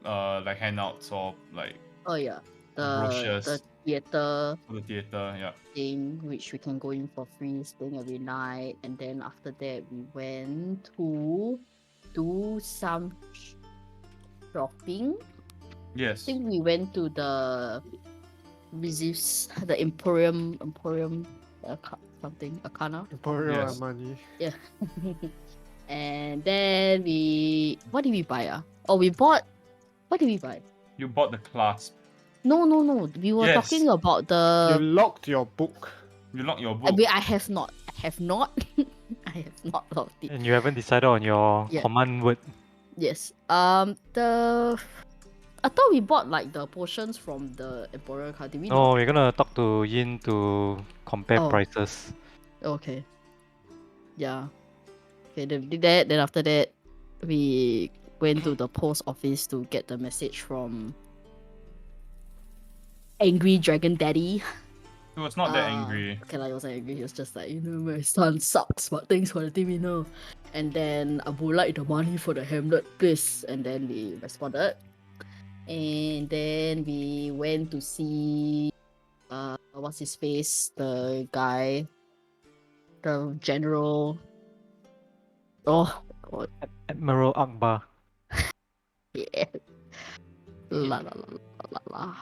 like handouts or like Oh yeah, brochures the theater for the theater. Yeah. thing, which we can go in for free, staying every night, and then after that we went to do some shopping. I Yes. think we went to the Emporium, something Akana. Imperial Yes. Armani. Yeah. And then what did we buy? Oh, what did we buy? You bought the clasp. No. We were Yes. talking about You the. locked your book. You locked your book. I have not. I have not locked it. And you haven't decided on your Yeah. command word. Yes. I thought we bought like the potions from the Emporium card. Did we No, not? we're gonna talk to Yin to compare Oh. prices. Okay. Yeah. Okay, then we did that. Then after that, we went to the post office to get the message from Angry Dragon Daddy. He was not that angry. Okay, like, he wasn't angry. He was just like, my son sucks, but thanks for letting me know. And then I would like the money for the Hamlet, please. And then we responded. And then we went to see, what's his face? The guy, the general. Oh, God. Admiral Akbar. Yeah. La la la la la.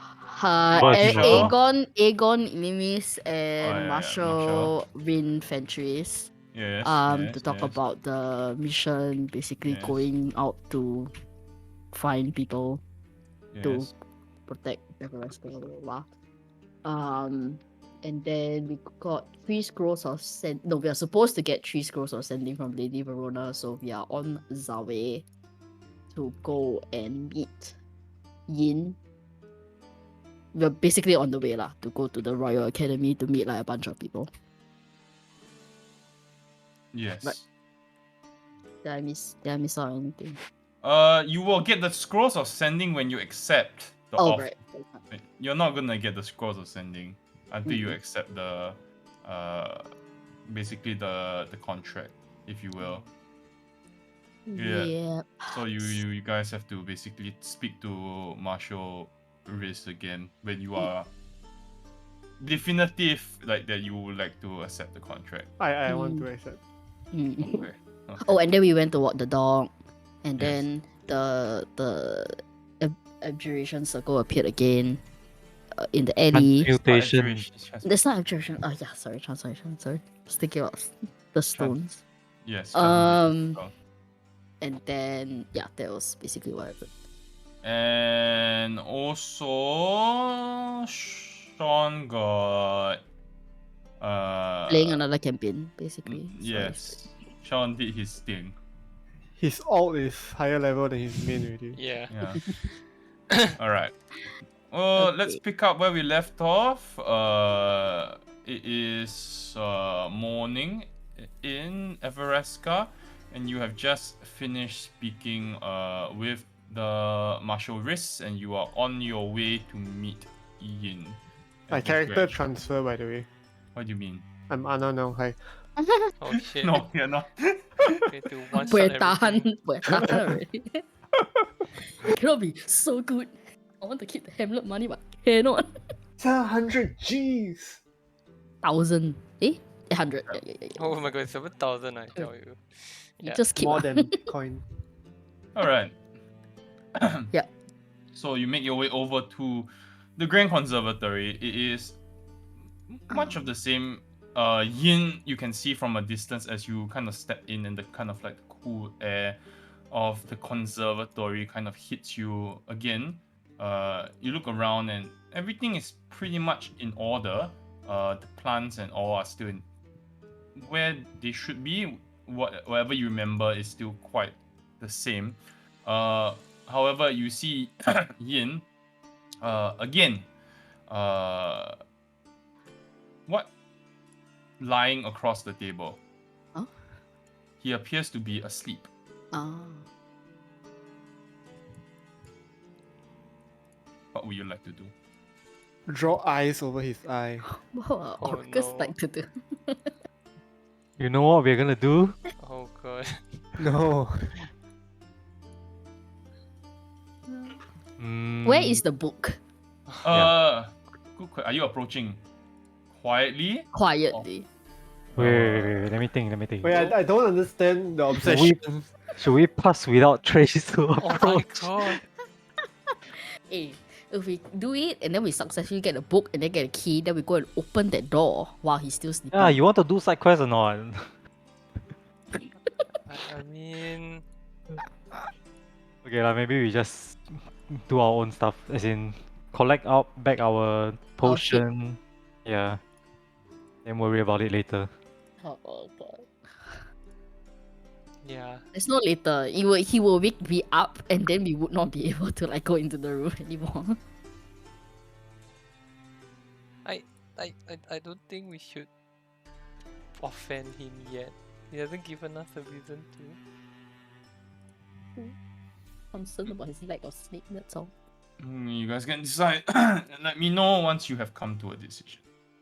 Marshall. Aegon Nimis and yeah, Marshall Rin Fentris. Yes. To talk about the mission, basically Yes. going out to find people to Yes. protect everyone. Blah, blah, blah. And then we got 3 scrolls of send. No, we are supposed to get 3 scrolls of sending from Lady Verona, so we are on our way to go and meet Yin. We're basically on the way to go to the Royal Academy to meet like a bunch of people. Yes. But- Did I miss out anything? You will get the scrolls of sending when you accept the offer. Right. You're not gonna get the scrolls of sending until you Mhm. accept the basically the contract, if you will. Yeah. So you guys have to basically speak to Marshal Riz again when you are definitive like that you would like to accept the contract. I want to accept. Okay. Oh, and then we went to walk the dog, and Yes. then the abjuration circle appeared again in the alley. Transmutation. That's not abjuration. Oh yeah, sorry, translation. Sorry, just thinking about the stones. Yes. Um, And then that was basically what happened. And also Sean got Playing another campaign, basically. Yes. Sean did his thing. His alt is higher level than his main already. Yeah. Yeah. Alright. Well, let's pick up where we left off. It is morning in Everesca, and you have just finished speaking with the Marshal Riss, and you are on your way to meet Yin. My at the character Grand- transfer, by the way. What do you mean? I'm Anna now. Hi. Oh shit. No, you're not. We have to one shot We're everything. tahan already. It cannot be so good. I want to keep the Hamlet money, but cannot. 700 G's! 1,000. 800. Yeah. Oh my god, 7,000 I tell you. You Yeah. just keep More than Bitcoin. Alright. Yeah. So you make your way over to the Grand Conservatory. It is much of the same. Yin you can see from a distance as you kind of step in, and the kind of like cool air of the conservatory kind of hits you again. You look around and everything is pretty much in order. The plants and all are still in where they should be. Whatever you remember is still quite the same. However, you see Yin again. What? Lying across the table. Huh? He appears to be asleep. What would you like to do? Draw eyes over his eye. What Oh, orcas no. like to do? You know what we're gonna do? Oh god. No. Where is the book? Good question. Are you approaching quietly? Quietly. Wait, let me think. Wait, I don't understand the Should we, obsession. should we pass without trace to Oh my approach? god. Hey, if we do it and then we successfully get a book and then get a key, then we go and open that door while he's still sleeping. Yeah, you want to do side quest or not? I mean, Okay, maybe we just do our own stuff, as in collect back our shit. potion. Yeah. Then worry about it later. Oh, God. yeah. It's not later. He will wake me up and then we would not be able to like go into the room anymore. I don't think we should offend him yet. He hasn't given us a reason to. Concerned about his lack of sleep, that's all. You guys can decide and let me know once you have come to a decision.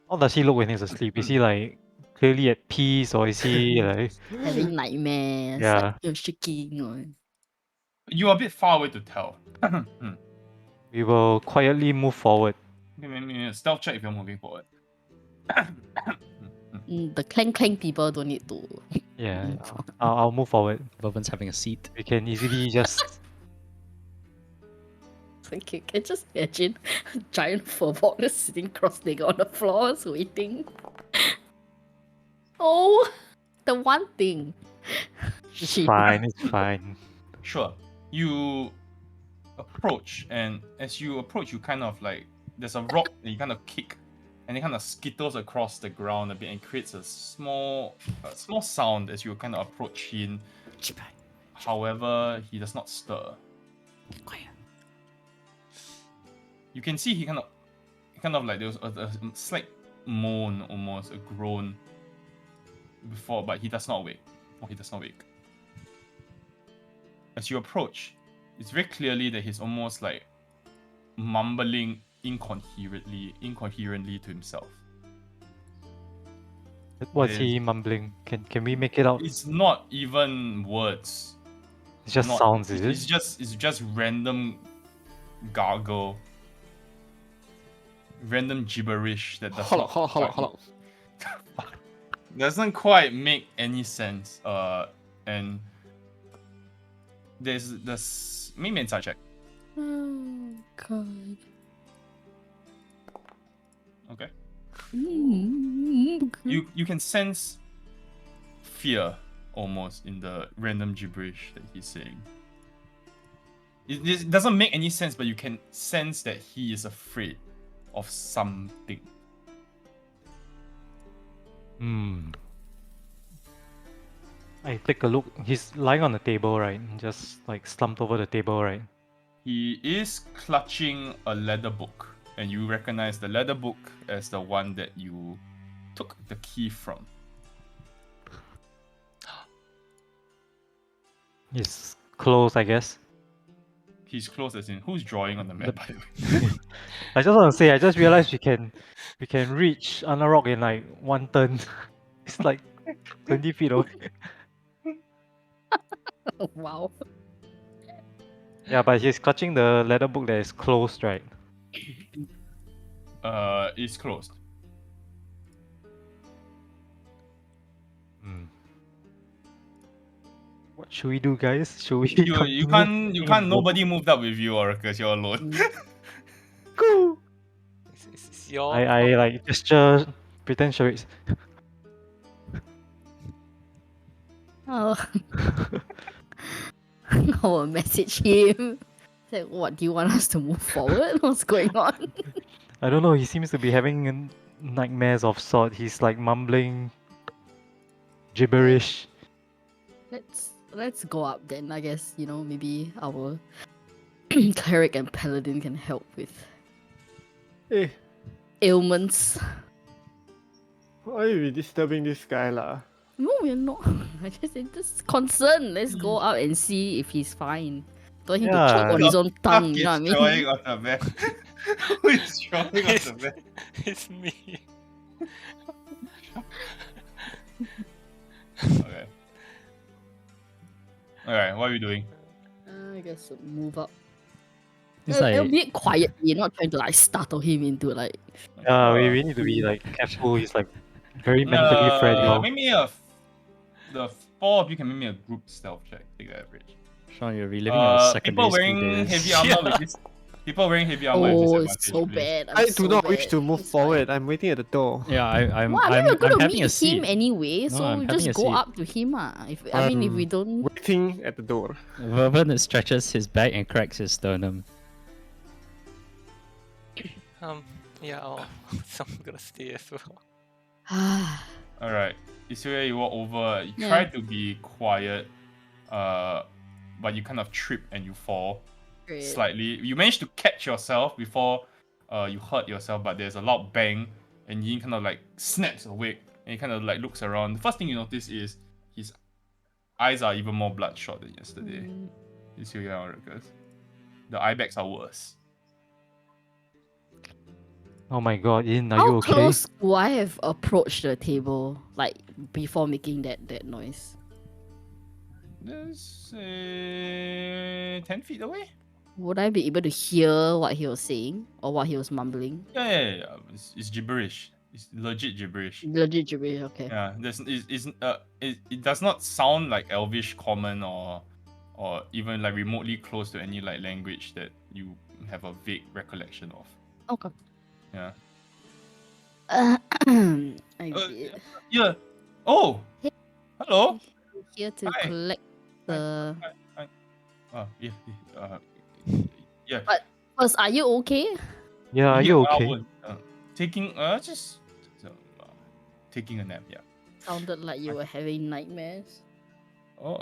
How does he look when he's asleep? Is he like clearly at peace, or is he like Having nightmares, Yeah. like you're shaking or You're a bit far away to tell. Hmm. we will quietly move forward? Give me a stealth check if you're moving forward. the clang people don't need to. Yeah, I'll move forward. Boven's having a seat. We can easily just Like, you can just imagine a giant furball just sitting cross-legged on the floor, just waiting. Oh, the one thing. it's Shit. fine, it's fine. Sure. You approach, and as you approach, you kind of like there's a rock that you kind of kick, and it kind of skittles across the ground a bit and creates a small sound as you kind of approach him. However, he does not stir. You can see he kind of like there was a slight moan, almost a groan before, but he does not wake. Oh, he does not wake. As you approach, it's very clearly that he's almost like mumbling incoherently to himself. What's he mumbling? Can we make it out? It's not even words. It's just not- sounds, is It's it? just random gargle, random gibberish that does Hold on, not hold on, hold on. doesn't quite make any sense. And there's this maybe inside check. Oh, God. Okay. Mm. You can sense fear almost in the random gibberish that he's saying. It doesn't make any sense, but you can sense that he is afraid of something. I take a look. He's lying on the table, right? Just like slumped over the table, right? He is clutching a leather book, and you recognize the leather book as the one that you took the key from. He's closed, I guess. He's close as in who's drawing on the map, by the way. I just want to say, I just realized we can reach Anarok in like one turn. It's like 20 feet away. Wow. Yeah, but he's clutching the leather book that is closed, right? It's closed. What should we do, guys? Should we? You continue can't taking a nobody moved up with you, or because you're alone. It's your I like gesture, pretend charades. Oh. I will message him. Say, what, do you want us to move forward? What's going on? I don't know. He seems to be having nightmares of sort. He's like mumbling gibberish. Let's go up then. I guess, maybe our cleric and paladin can help with Hey, ailments. why are you disturbing this guy lah? No, we're not. I just concerned. Let's go up and see if he's fine. Don't him to Yeah. choke on his own tongue, you know what I Drawing mean? on the map. Who is drawing on the map? It's me. Okay. Alright, what are we doing? I guess move up. It's a like bit quietly, not trying to like startle him into like. we need to be like careful. He's like very mentally fragile. Make me the 4 of you can make me a group stealth check. Take the average. Sean, you're reliving your secondary People school wearing days. heavy armor with this. People wearing heavy armor with Oh, disadvantage. it's so please. bad. I I'm do so not wish bad. to move It's fine. forward. I'm waiting at the door. Yeah, I'm Well, I mean, we're gonna I'm having meet a seat. him anyway, No, so I'm we having just a go seat. up to him. I mean, if we don't. Waiting at the door. Vervin stretches his back and cracks his sternum. Yeah, so I'm gonna stay as well. Alright. Isuya, you walk over. You Yeah. try to be quiet, but you kind of trip and you fall Great. slightly. You manage to catch yourself before you hurt yourself, but there's a loud bang, and Yin kind of like snaps awake and he kind of like looks around. The first thing you notice is his eyes are even more bloodshot than yesterday. Isuya and Auricus. The eye bags are worse. Oh my god, Ian, are How you okay? close do I have approached the table, like before making that noise? There's 10 feet away. Would I be able to hear what he was saying or what he was mumbling? Yeah. It's gibberish. It's legit gibberish. Legit gibberish. Okay. Yeah, it does not sound like Elvish common or even like remotely close to any like language that you have a vague recollection of. Okay. Yeah. I did. Yeah. Oh. Hey. Hello. Here to Hi. collect the. Oh yeah. Yeah. First, are you okay? Yeah, are you okay? Taking just taking a nap. Yeah. Sounded like you were having nightmares. Oh,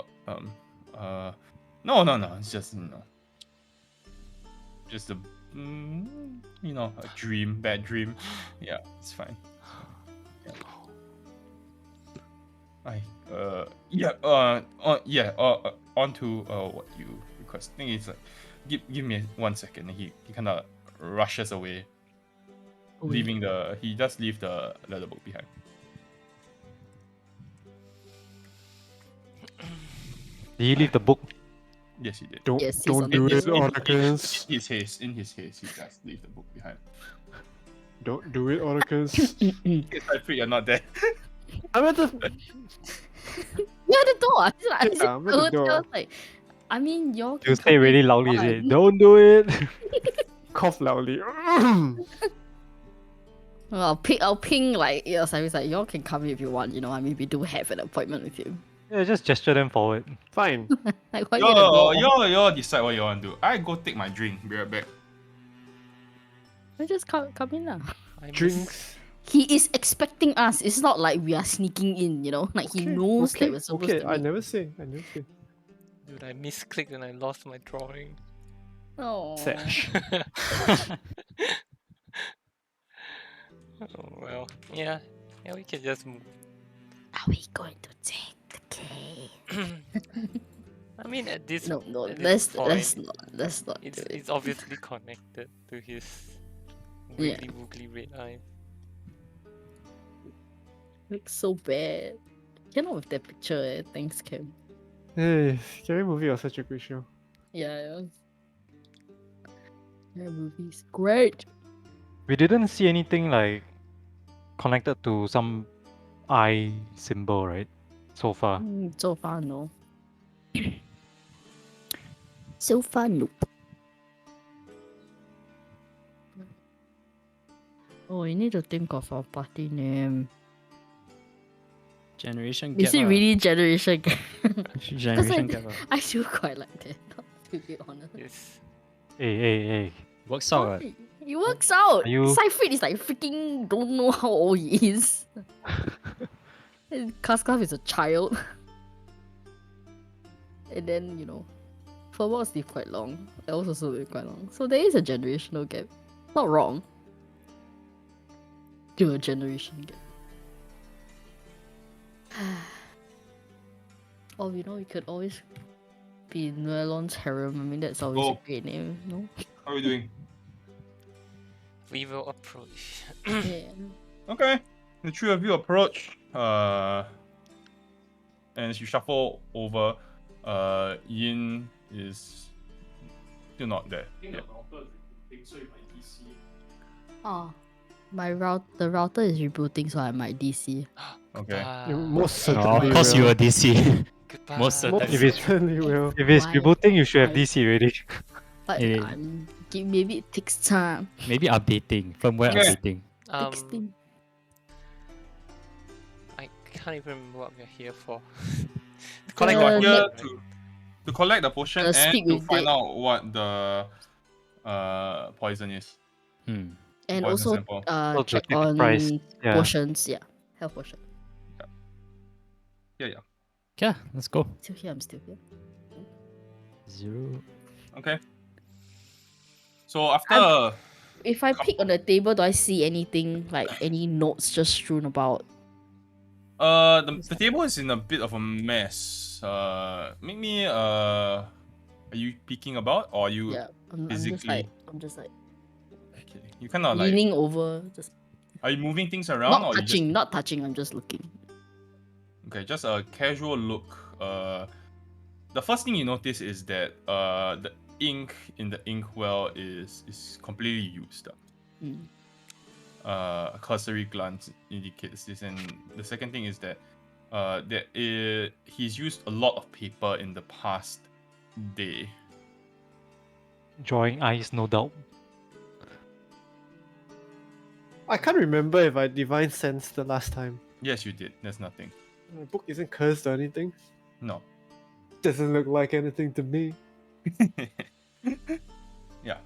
no. It's just just a a dream, bad dream. Yeah, it's fine. On to what you request. I think it's like, give me 1 second. He kind of rushes away, leaving he does leave the leather book behind. Did you leave the book? Yes, he did. Don't Yes, he's don't on do the it, table. Oracus. In his haste, he does leave the book behind. Don't do it, Oracus. Because I feel you're not there. I'm at the You're at the door. I Yeah, I'm at the door. Like, I mean, y'all. You can say come in really if you loudly, is it? want. Don't do it. cough loudly. Well, I'll ping like Cyrus like y'all can come in if you want. I mean, we do have an appointment with you. Yeah, just gesture them forward. Fine. Like, why you at the door? Y'all decide what you want to do. I go take my drink. Be right back. We just come in now. Drinks. He is expecting us. It's not like we are sneaking in. Like he knows that we're supposed okay. to. I meet. never say. Dude, I misclicked and I lost my drawing. Oh. Sash. Oh well. Yeah, we can just move. Are we going to take the key? I mean, at this No, at let's this point, not do it. it's obviously connected to his Yeah. wiggly woogly red eye. Looks so bad. Cannot with that picture. Thanks, Kim. Hey, scary movie was such a good show. Yeah, it was. That movie's great. We didn't see anything like connected to some eye symbol, right? So far. So far, no. So far, nope. Oh, we need to think of our party name. Generation Is gap. it really Generation Gap? Generation gap. I do quite like that, to be honest. Yes. Hey. Works out. Right? It works out. Are you- Siegfried is like freaking don't know how old he is. And Kaskav is a child. And then, Furballs live quite long. Elves also live quite long. So there is a generational gap. Not wrong. Do a generation gap. Oh, we could always be Nuelon's harem. I mean, that's always Go. a great name, no? How are we doing? We will approach. Yeah. Okay. The three of you approach. And as you shuffle over, Yin is still not there. Yeah. Oh, the router is rebooting, so I might DC. Okay. You Goodbye. most Oh, certainly of course you will. were DC. Goodbye. Most Most certainly. If it's- certainly will. If it's Why? rebooting, you should have Why? DC already. But Eh. maybe it takes time. Maybe updating. Firmware Okay. updating. Texting. I can't even remember what we're here for. To collect Uh, here let- to collect the potion and speak to with find Dad. out what the poison is. Hmm. And Poison also sample. So to check take the on price, yeah. potions. Yeah, health potion. Yeah. Yeah, let's go. Still here. I'm still here. 0. Okay. So after If I pick on the table, do I see anything like any notes just strewn about? the table is in a bit of a mess. Make me are you peeking about or are you Yeah, I'm physically? just like Okay. You kind of like leaning over, just are you moving things around or you just not touching. I'm just looking. okay, just a casual look. The first thing you notice is that the ink in the inkwell is completely used. Mm. A cursory glance indicates this, and the second thing is that he's used a lot of paper in the past day. Drawing eyes, no doubt. I can't remember if I divine sense the last time. Yes, you did. There's nothing. My book isn't cursed or anything. No. Doesn't look like anything to me. Yeah.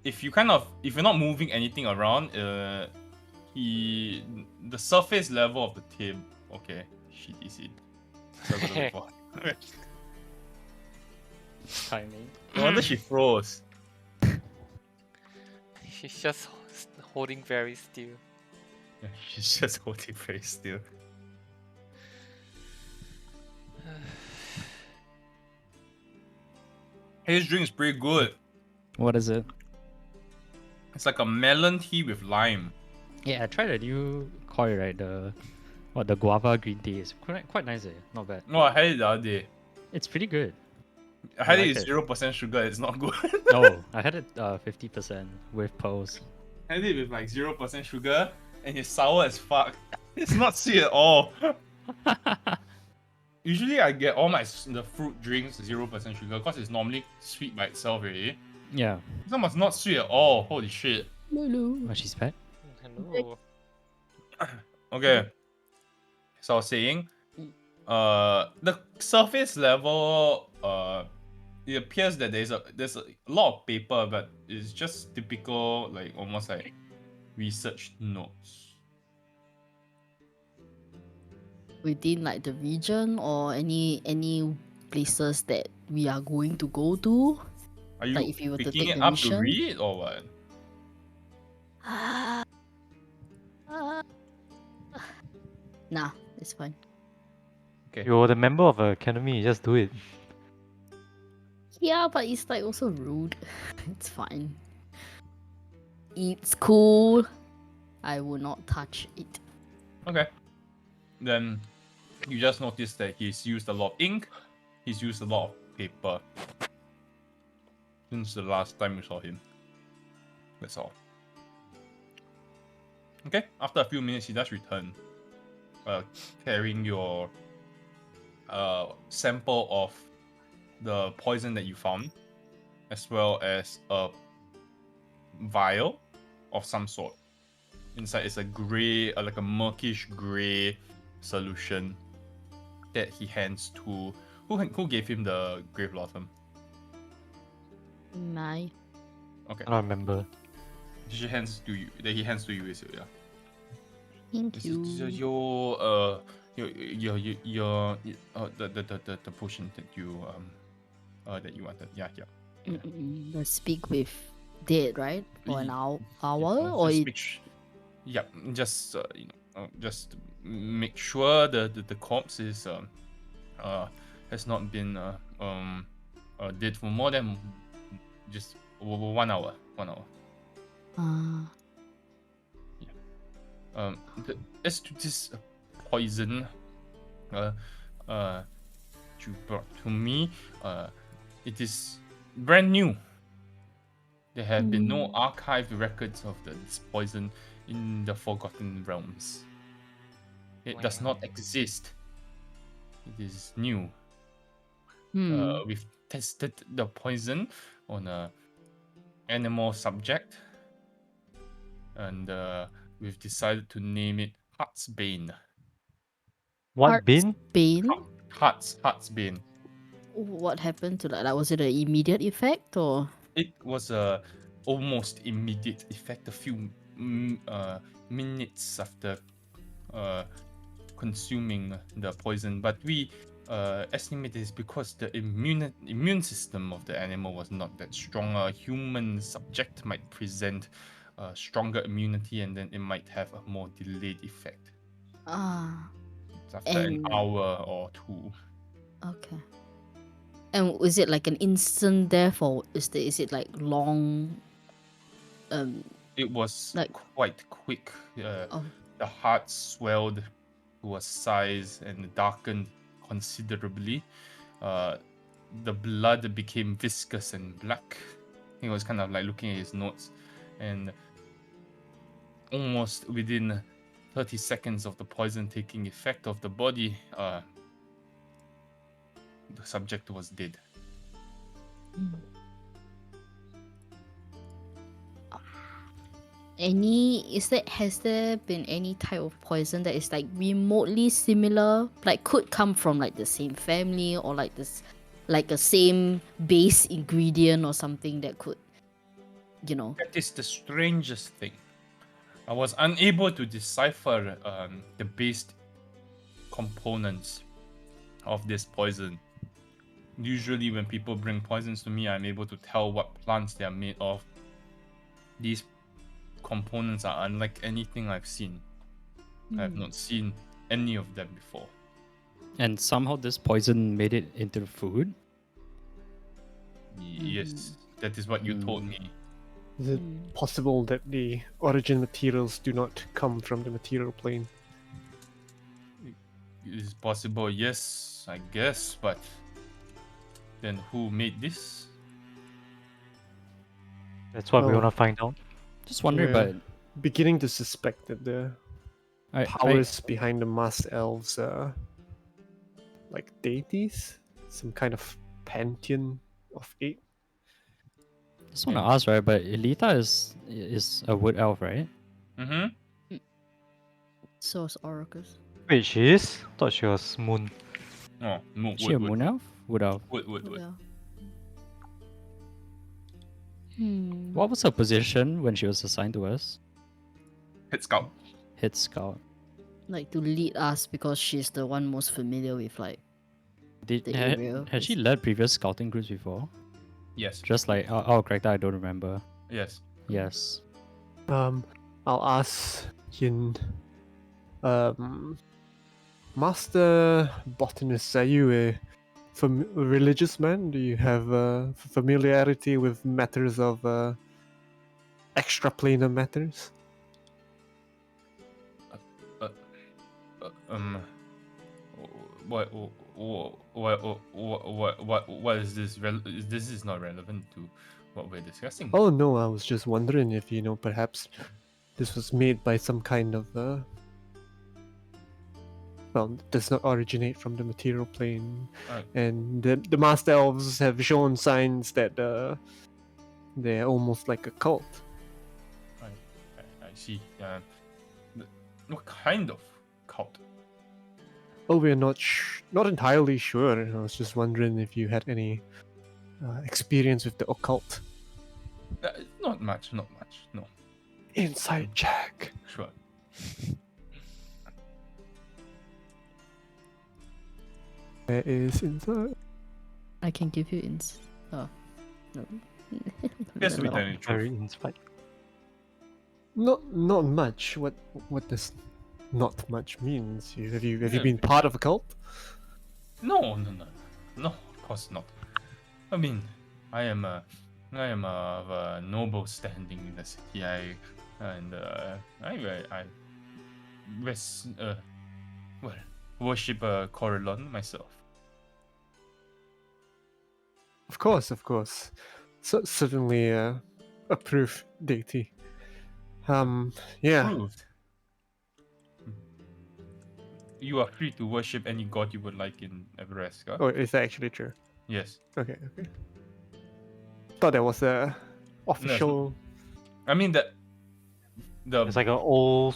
If you're not moving anything around, the surface level of the table. Okay, shit is it. Timing. No wonder she froze. She's just holding very still. She's just holding very still. His drink is pretty good. What is it? It's like a melon tea with lime. Yeah, I tried a new koi, right? The guava green tea is quite nice. Not bad. No, I had it the other day. It's pretty good. I had like it with it. 0% sugar. It's not good. Oh, I had it 50% with pearls. I had it with like 0% sugar, and it's sour as fuck. It's not sweet at all. Usually, I get all the fruit drinks 0% sugar because it's normally sweet by itself already. Yeah. This one was not sweet at all. Holy shit. Lulu. Oh, she's back. Hello. Okay. So I was saying, the surface level, it appears that there's a lot of paper, but it's just typical, like almost like research notes. Within like the region or any places that we are going to go to. Are you Like, if you were to picking take it the up to mission? read or what? Nah, it's fine. You're the member of an academy, you just do it. Yeah, but it's like also rude. It's fine. It's cool. I will not touch it. Okay. Then you just notice that he's used a lot of ink. He's used a lot of paper since the last time you saw him. That's all. Okay. After a few minutes, he does return, carrying your sample of the poison that you found, as well as a vial of some sort. Inside is a gray, like a murkish gray solution that he hands to who gave him the grave blossom. My. Okay, I don't remember. she hands to you. That he hands to you is yeah. Thank This you. is the potion that you wanted. Yeah. Let's speak with Dead, right? For an hour or just it, make just make sure the corpse is has not been dead for more than just 1 hour. 1 hour. As to this poison you brought to me, it is brand new. There have been no archived records of this poison in the Forgotten Realms. It does not exist. It is new. We've tested the poison on a animal subject, and we've decided to name it Heartsbane. What bin? Bane? Heartsbane. What happened to that? Like, was it an immediate effect or? It was a almost immediate effect. A few minutes after consuming the poison, but we estimate this because the immune system of the animal was not that strong. A human subject might present stronger immunity, and then it might have a more delayed effect. It's after an And- hour or two. Okay. And was it like an instant death, or is it like long? It was Like- quite quick. Oh. The heart swelled to a size and darkened considerably. The blood became viscous and black. He was kind of like looking at his notes, and almost within 30 seconds of the poison taking effect of the body, the subject was dead. Has there been any type of poison that is like remotely similar, like could come from like the same family, or like this, like a same base ingredient or something that could, That is the strangest thing. I was unable to decipher the base components of this poison. Usually when people bring poisons to me, I'm able to tell what plants they are made of. These components are unlike anything I've seen. I have not seen any of them before. And somehow this poison made it into the food. Yes, that is what you told me. Is it possible that the origin materials do not come from the material plane? It is possible, yes, I guess, but then who made this? That's what we Oh. wanna find out. Just wondering We're about beginning to suspect that the powers behind the masked elves are like deities, some kind of pantheon of eight. just want to ask, right? But Elita is a wood elf, right? Mm-hmm. So is Oracus. Wait, she is? Thought she was moon. Oh, no, Is she a moon elf? Wood elf. Wood. Yeah. What was her position when she was assigned to us? Head scout. Head scout. Like to lead us because she's the one most familiar with like the area. Had she led previous scouting groups before? Yes. Just like our character, I don't remember. Yes. Yes. I'll ask Yin. Master botanist, are you a religious man? Do you have familiarity with matters of extraplanar matters? What is this? This is not relevant to what we're discussing. Oh no, I was just wondering if perhaps this was made by some kind of well, does not originate from the material plane, and the master elves have shown signs that they're almost like a cult. I see. What kind of cult? Oh, we're not entirely sure. I was just wondering if you had any experience with the occult. Not much. No. Inside check. Sure. There is inside. I can give you Oh. No. Yes, we No. tell you the Very truth. inspired. Not much. What does not much means? Have you Yeah. been part of a cult? No. Of course not. I mean, I am of a noble standing in the city. I worship Corellon myself. Of course. So, certainly, approved deity. Yeah. Approved. You are free to worship any god you would like in Everesca. Oh, is that actually true? Yes. Okay. Thought there was a official. I mean the It's like an old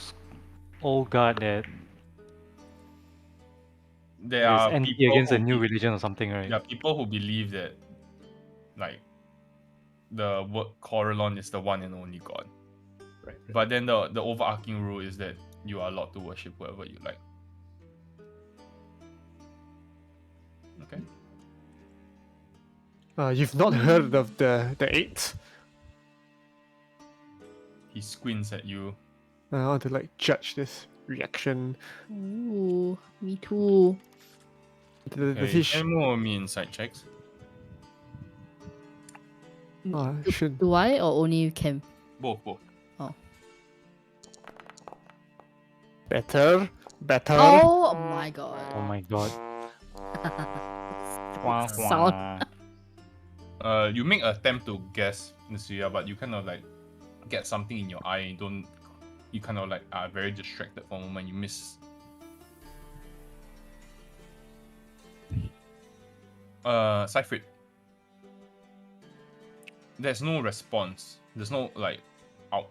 god that there is are anti people against a who new be- religion or something, right? There are people who believe that, like, the word Corellon is the one and only god. Right. But then the overarching rule is that you are allowed to worship whoever you like. Okay. You've not heard of the eight? He squints at you. I want to like judge this reaction. Ooh, me too. The Okay, fish. any more me inside checks? Should Do I or only Cam? Both. better. Oh my god. Oh my god. Sound. You make an attempt to guess Nasuya, but you kind of like get something in your eye. You kind of like are very distracted for a moment. You miss. Cypher. There's no response. There's no like out.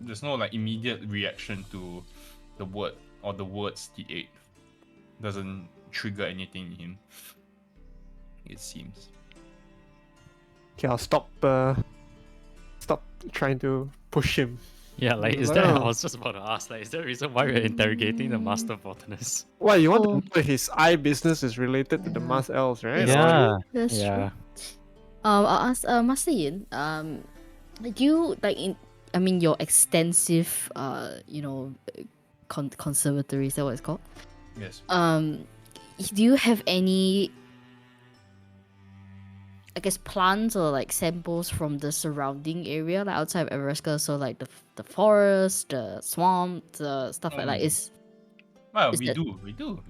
There's no like immediate reaction to the word or the words T8. Doesn't trigger anything in him. It seems. Okay, I'll stop trying to push him. Yeah, like is Wow. there? I was just about to ask, like, is there a reason why we're interrogating the master botanist? Why you want to Oh. know if his eye business is related to the mass elves, right? Yeah. That's Yeah. true. I'll ask Master Yin, do you your extensive conservatory, is that what it's called? Yes. Do you have any, I guess, plants or like samples from the surrounding area, like outside of Everesca? So like the forest, the swamp, the stuff like that. Is Well, is we that- do.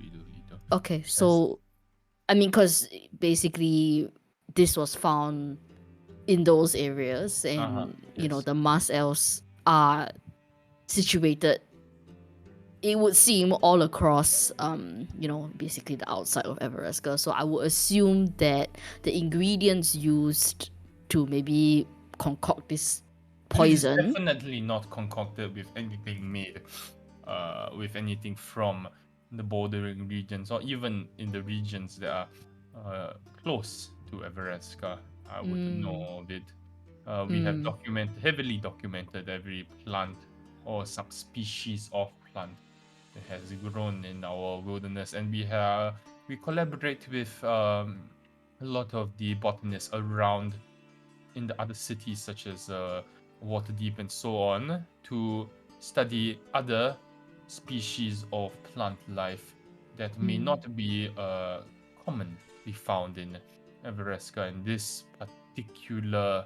okay. So, because basically this was found in those areas, and yes. the mass elves are situated, it would seem, all across basically the outside of Everesca. So I would assume that the ingredients used to maybe concoct this poison. It is definitely not concocted with anything made, with anything from the bordering regions or even in the regions that are close to Everesca. I wouldn't know of it. We have heavily documented every plant or subspecies of plant that has grown in our wilderness, and we collaborate with a lot of the botanists around in the other cities such as Waterdeep and so on to study other species of plant life that may not be commonly found in Everesca, and this particular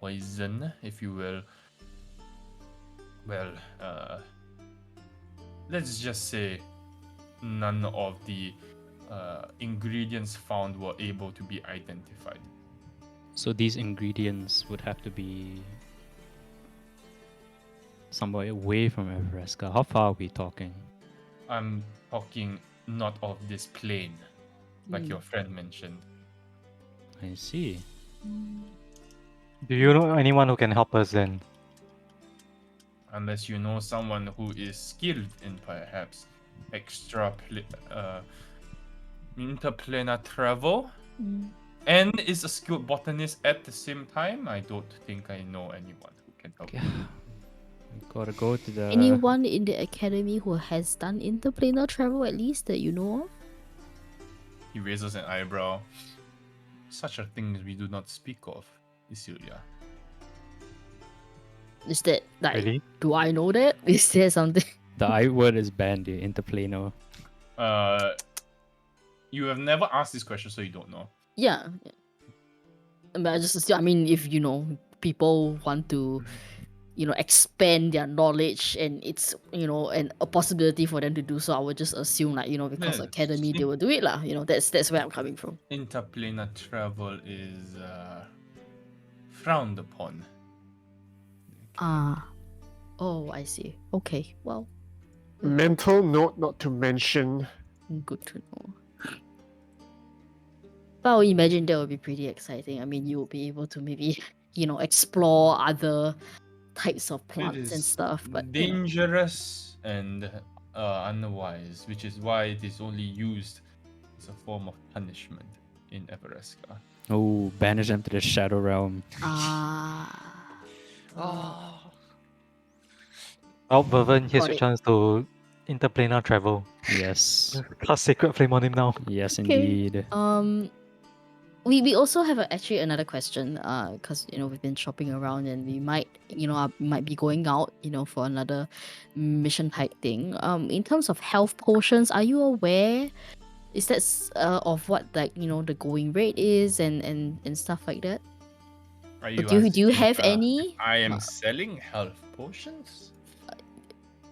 poison, if you will, well, let's just say none of the ingredients found were able to be identified. So these ingredients would have to be somewhere away from Everesca. How far are we talking? I'm talking not of this plane, like your friend mentioned. I see. Do you know anyone who can help us then? Unless you know someone who is skilled in perhaps interplanar travel and is a skilled botanist at the same time, I don't think I know anyone who can help. We gotta go to the. Anyone in the academy who has done interplanar travel, at least, that you know of? He raises an eyebrow. Such a thing we do not speak of, Isilia. Is that like? Really? Do I know that? Is there something? The I word is banned, the interplanar. You have never asked this question, so you don't know. Yeah. But I just assume, if people want to, expand their knowledge, and it's and a possibility for them to do so, I would just assume, like, because Yeah, academy they will do it lah. That's where I'm coming from. Interplanar travel is frowned upon. Ah. Oh, I see. Okay. Well, Mental note not to mention. good to know. But I would imagine that would be pretty exciting. I mean, you will be able to maybe, explore other types of It plants and is stuff. But dangerous and unwise, which is why it is only used as a form of punishment in Everesca. Oh, banish them to the Shadow Realm. ah, Oh. Oh, Vervin, here's Got your it. chance to interplanar travel. Yes. Cast Sacred Flame on him now. Yes, okay. indeed. We also have actually another question. Because we've been shopping around and we might might be going out for another mission type thing. In terms of health potions, are you aware? Is that of what like the going rate is and stuff like that? Are Or you do you asking, have any? I am selling health potions?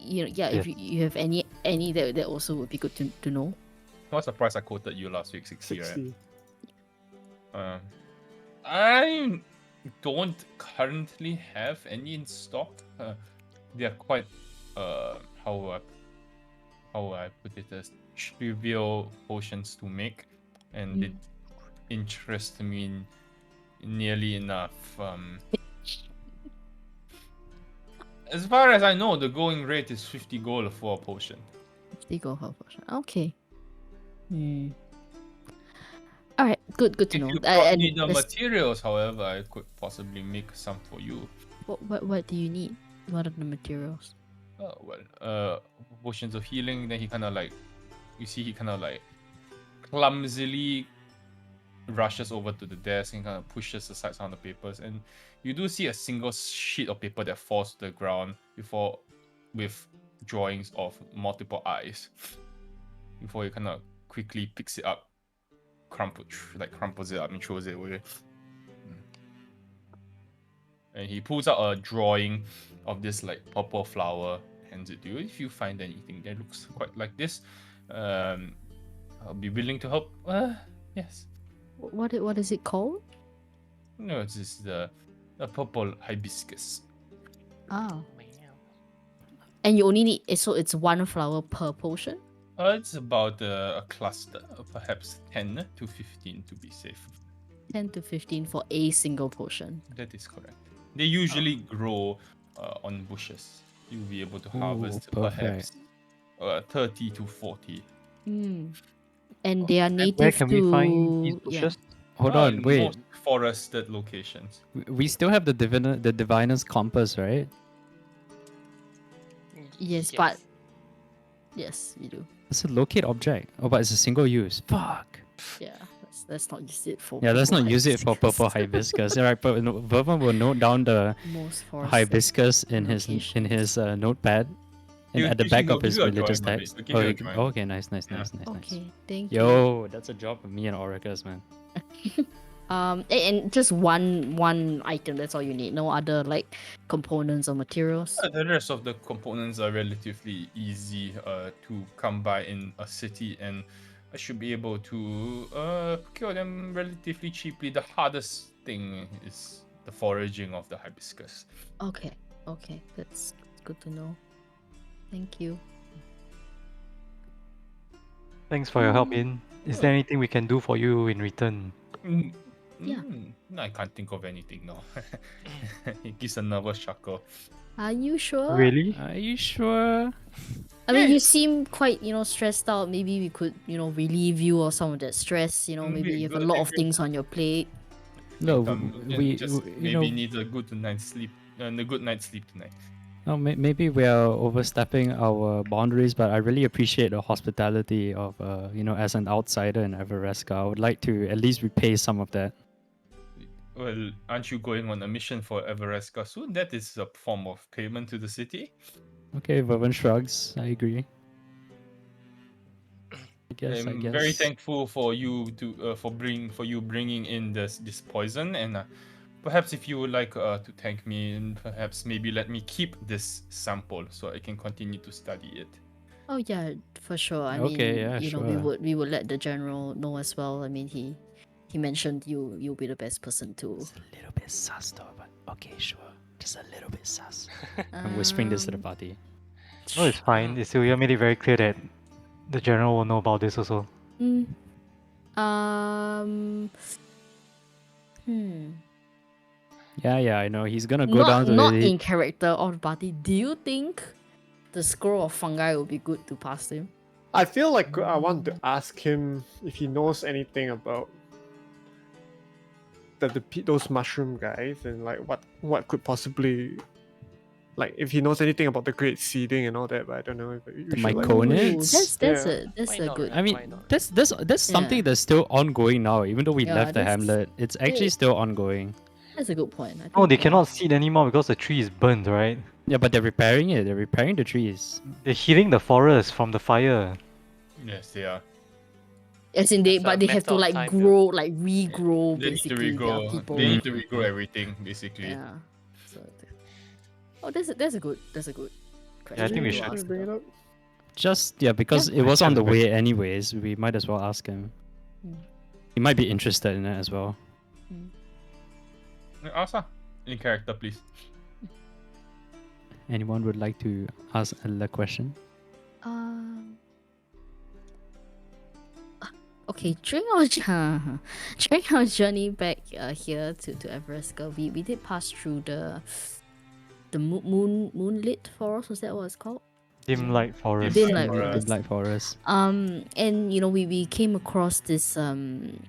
Yeah, if you have any that also would be good to know. What's the price I quoted you last week? 60, right? 60. I don't currently have any in stock. They are quite how I put it, as trivial potions to make, and it interests me nearly enough. As far as I know, the going rate is 50 gold for a potion. 50 gold health potion. Okay. All right. Good to If know. you And need the this- materials, however, I could possibly make some for you. what do you need? What are the materials? Oh well, potions of healing. Then he kind of like, you see, he kind of like clumsily rushes over to the desk and kind of pushes aside some of the papers, and you do see a single sheet of paper that falls to the ground with drawings of multiple eyes. Before he kind of quickly picks it up, crumples it up and throws it away. And he pulls out a drawing of this like purple flower, hands it to you. If you find anything that looks quite like this, I'll be willing to help. Yes. What is it called? No, it's just the purple hibiscus. Ah. Wow. And you only need so it's one flower per potion? It's about a cluster, perhaps 10 to 15 to be safe. 10 to 15 for a single potion. That is correct. They usually grow on bushes. You'll be able to harvest perhaps 30 to 40. And they are native Where can to we find these bushes? Hold on, In wait. most forested locations. We still have the diviner's compass, right? Yes, but yes, you do. It's a locate object. Oh, but it's a single use. Fuck. Yeah, let's not use it for. Yeah, let's purple not use it for purple hibiscus. Alright, but Vervin will note down the Most forested hibiscus in his locations. notepad and He'll at the give back you- of his give you a religious drawing of text. it. He'll give you a drawing. Okay, nice. Okay, thank you. Yo, that's a job for me and Oracus, man. And just one item. That's all you need. No other like components or materials. The rest of the components are relatively easy to come by in a city, and I should be able to procure them relatively cheaply. The hardest thing is the foraging of the hibiscus. Okay, that's good to know. Thank you. Thanks for your help, In. Is there anything we can do for you in return? Yeah. I can't think of anything now. He gives a nervous chuckle. Are you sure? Really? Are you sure? I mean, you seem quite, stressed out. Maybe we could, relieve you of some of that stress. Maybe you have a lot of things on your plate. No, We just you know, maybe need a good night's sleep tonight. oh, maybe we are overstepping our boundaries, but I really appreciate the hospitality of, as an outsider in Everesca. I would like to at least repay some of that. Well, aren't you going on a mission for Everesca soon? That is a form of payment to the city. Okay, Vervin shrugs. I agree. I guess. I'm very thankful for you for you bringing in this poison, and perhaps if you would like to thank me, and perhaps maybe let me keep this sample so I can continue to study it. Oh yeah, for sure. I Okay, mean, yeah, we sure. would let the general know as well. I mean, he mentioned you'll be the best person to. It's a little bit sus though, but okay, sure. Just a little bit sus. I'm whispering this to the party. No, it's fine. Isilya made it very clear that the general will know about this also. Mm, um. Hmm. Yeah, I know. He's gonna go Not down to not the in character of the party. Do you think the scroll of fungi will be good to pass to him? I feel like I want to ask him if he knows anything about those mushroom guys and like what could possibly, like, if he knows anything about the great seeding and all that. But I don't know if we The should, like, myconids? That's Yeah. that's Why a not, good. right? I mean, Why not? that's something Yeah. that's still ongoing now. Even though we Yeah, left the that's- hamlet, it's actually it- still ongoing. That's a good point. I think, Oh, they yeah. cannot seed anymore because the tree is burnt, right? Yeah, but they're repairing it. They're repairing the trees. They're healing the forest from the fire. Yes, they are. As in they, That's a but they have matter to of like time, though. grow, like regrow They need to basically their regrow. people. They need to regrow everything, basically. Yeah. So. Oh, that's a good question. Yeah, I think we to should. ask bring it about. up. Just because Yeah. it was on the Actually, way anyways, we might as well ask him. Hmm. He might be interested in it as well. Asa, in character, please. Anyone would like to ask a question? Okay, during our journey back here to Everesca, we did pass through the moonlit forest. Was that what it's called? Dim light forest. Dim light Forest. forest. Light forest. And we came across this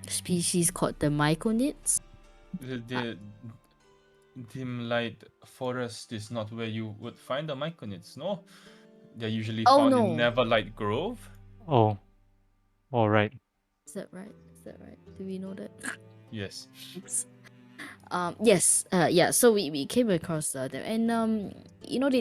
species called the myconids. The dim light forest is not where you would find the myconids, no? They're usually Oh, found no. in Neverlight Grove. Oh. All right. Is that right? Do we know that? Yes. Oops. Yes. Yeah. So we came across them, and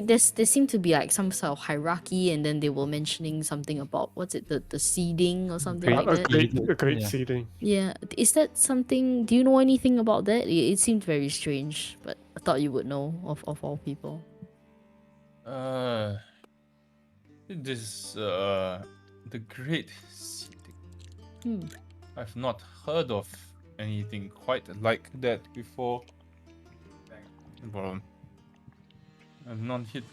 there seemed to be like some sort of hierarchy, and then they were mentioning something about what's it, the seeding or something Great like that. A great Yeah. seeding. Yeah. Is that something? Do you know anything about that? It seemed very strange, but I thought you would know of all people. This the great seeding. Hmm. I've not heard of anything quite like that before. Well, I've not hit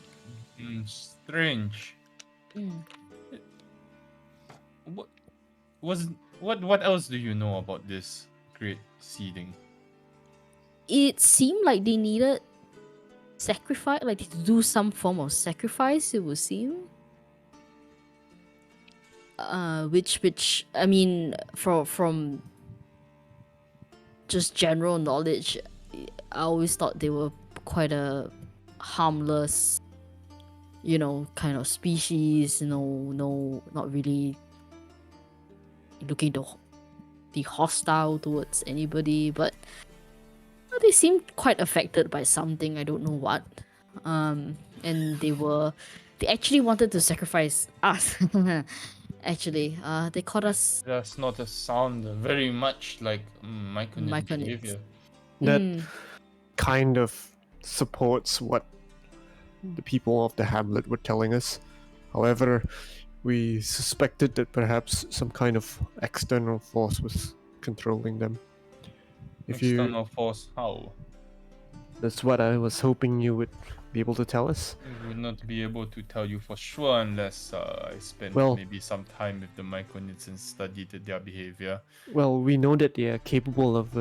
strange. Hmm. What else do you know about this great seeding? It seemed like they needed sacrifice, like to do some form of sacrifice. It would seem. Which I mean, from just general knowledge, I always thought they were quite a harmless, kind of species. No, not really looking to be hostile towards anybody, but they seemed quite affected by something. I don't know what. And they actually wanted to sacrifice us. Actually, they caught us. That's not a sound very much like myconid Myconids. behavior. That Hmm. kind of supports what the people of the hamlet were telling us. However, we suspected that perhaps some kind of external force was controlling them. External force, how? That's what I was hoping you would be able to tell us. I would not be able to tell you for sure unless I spent Well- maybe some time with the myconids and studied their behavior. Well, we know that they are capable of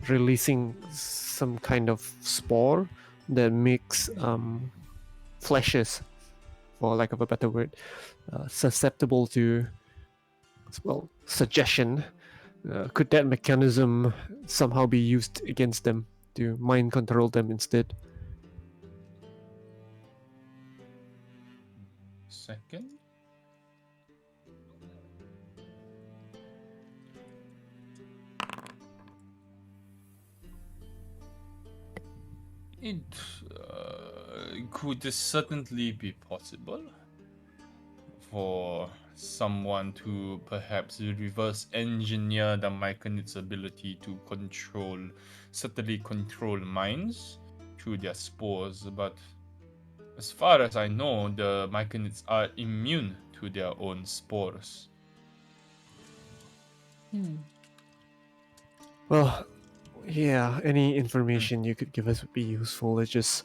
releasing some kind of spore that makes fleshes, for lack of a better word, susceptible to, well, suggestion. Could that mechanism somehow be used against them to mind control them instead? Second? It could certainly be possible for someone to perhaps reverse engineer the myconid's ability to subtly control minds through their spores, but as far as I know, the myconids are immune to their own spores. Well, yeah, any information you could give us would be useful. It just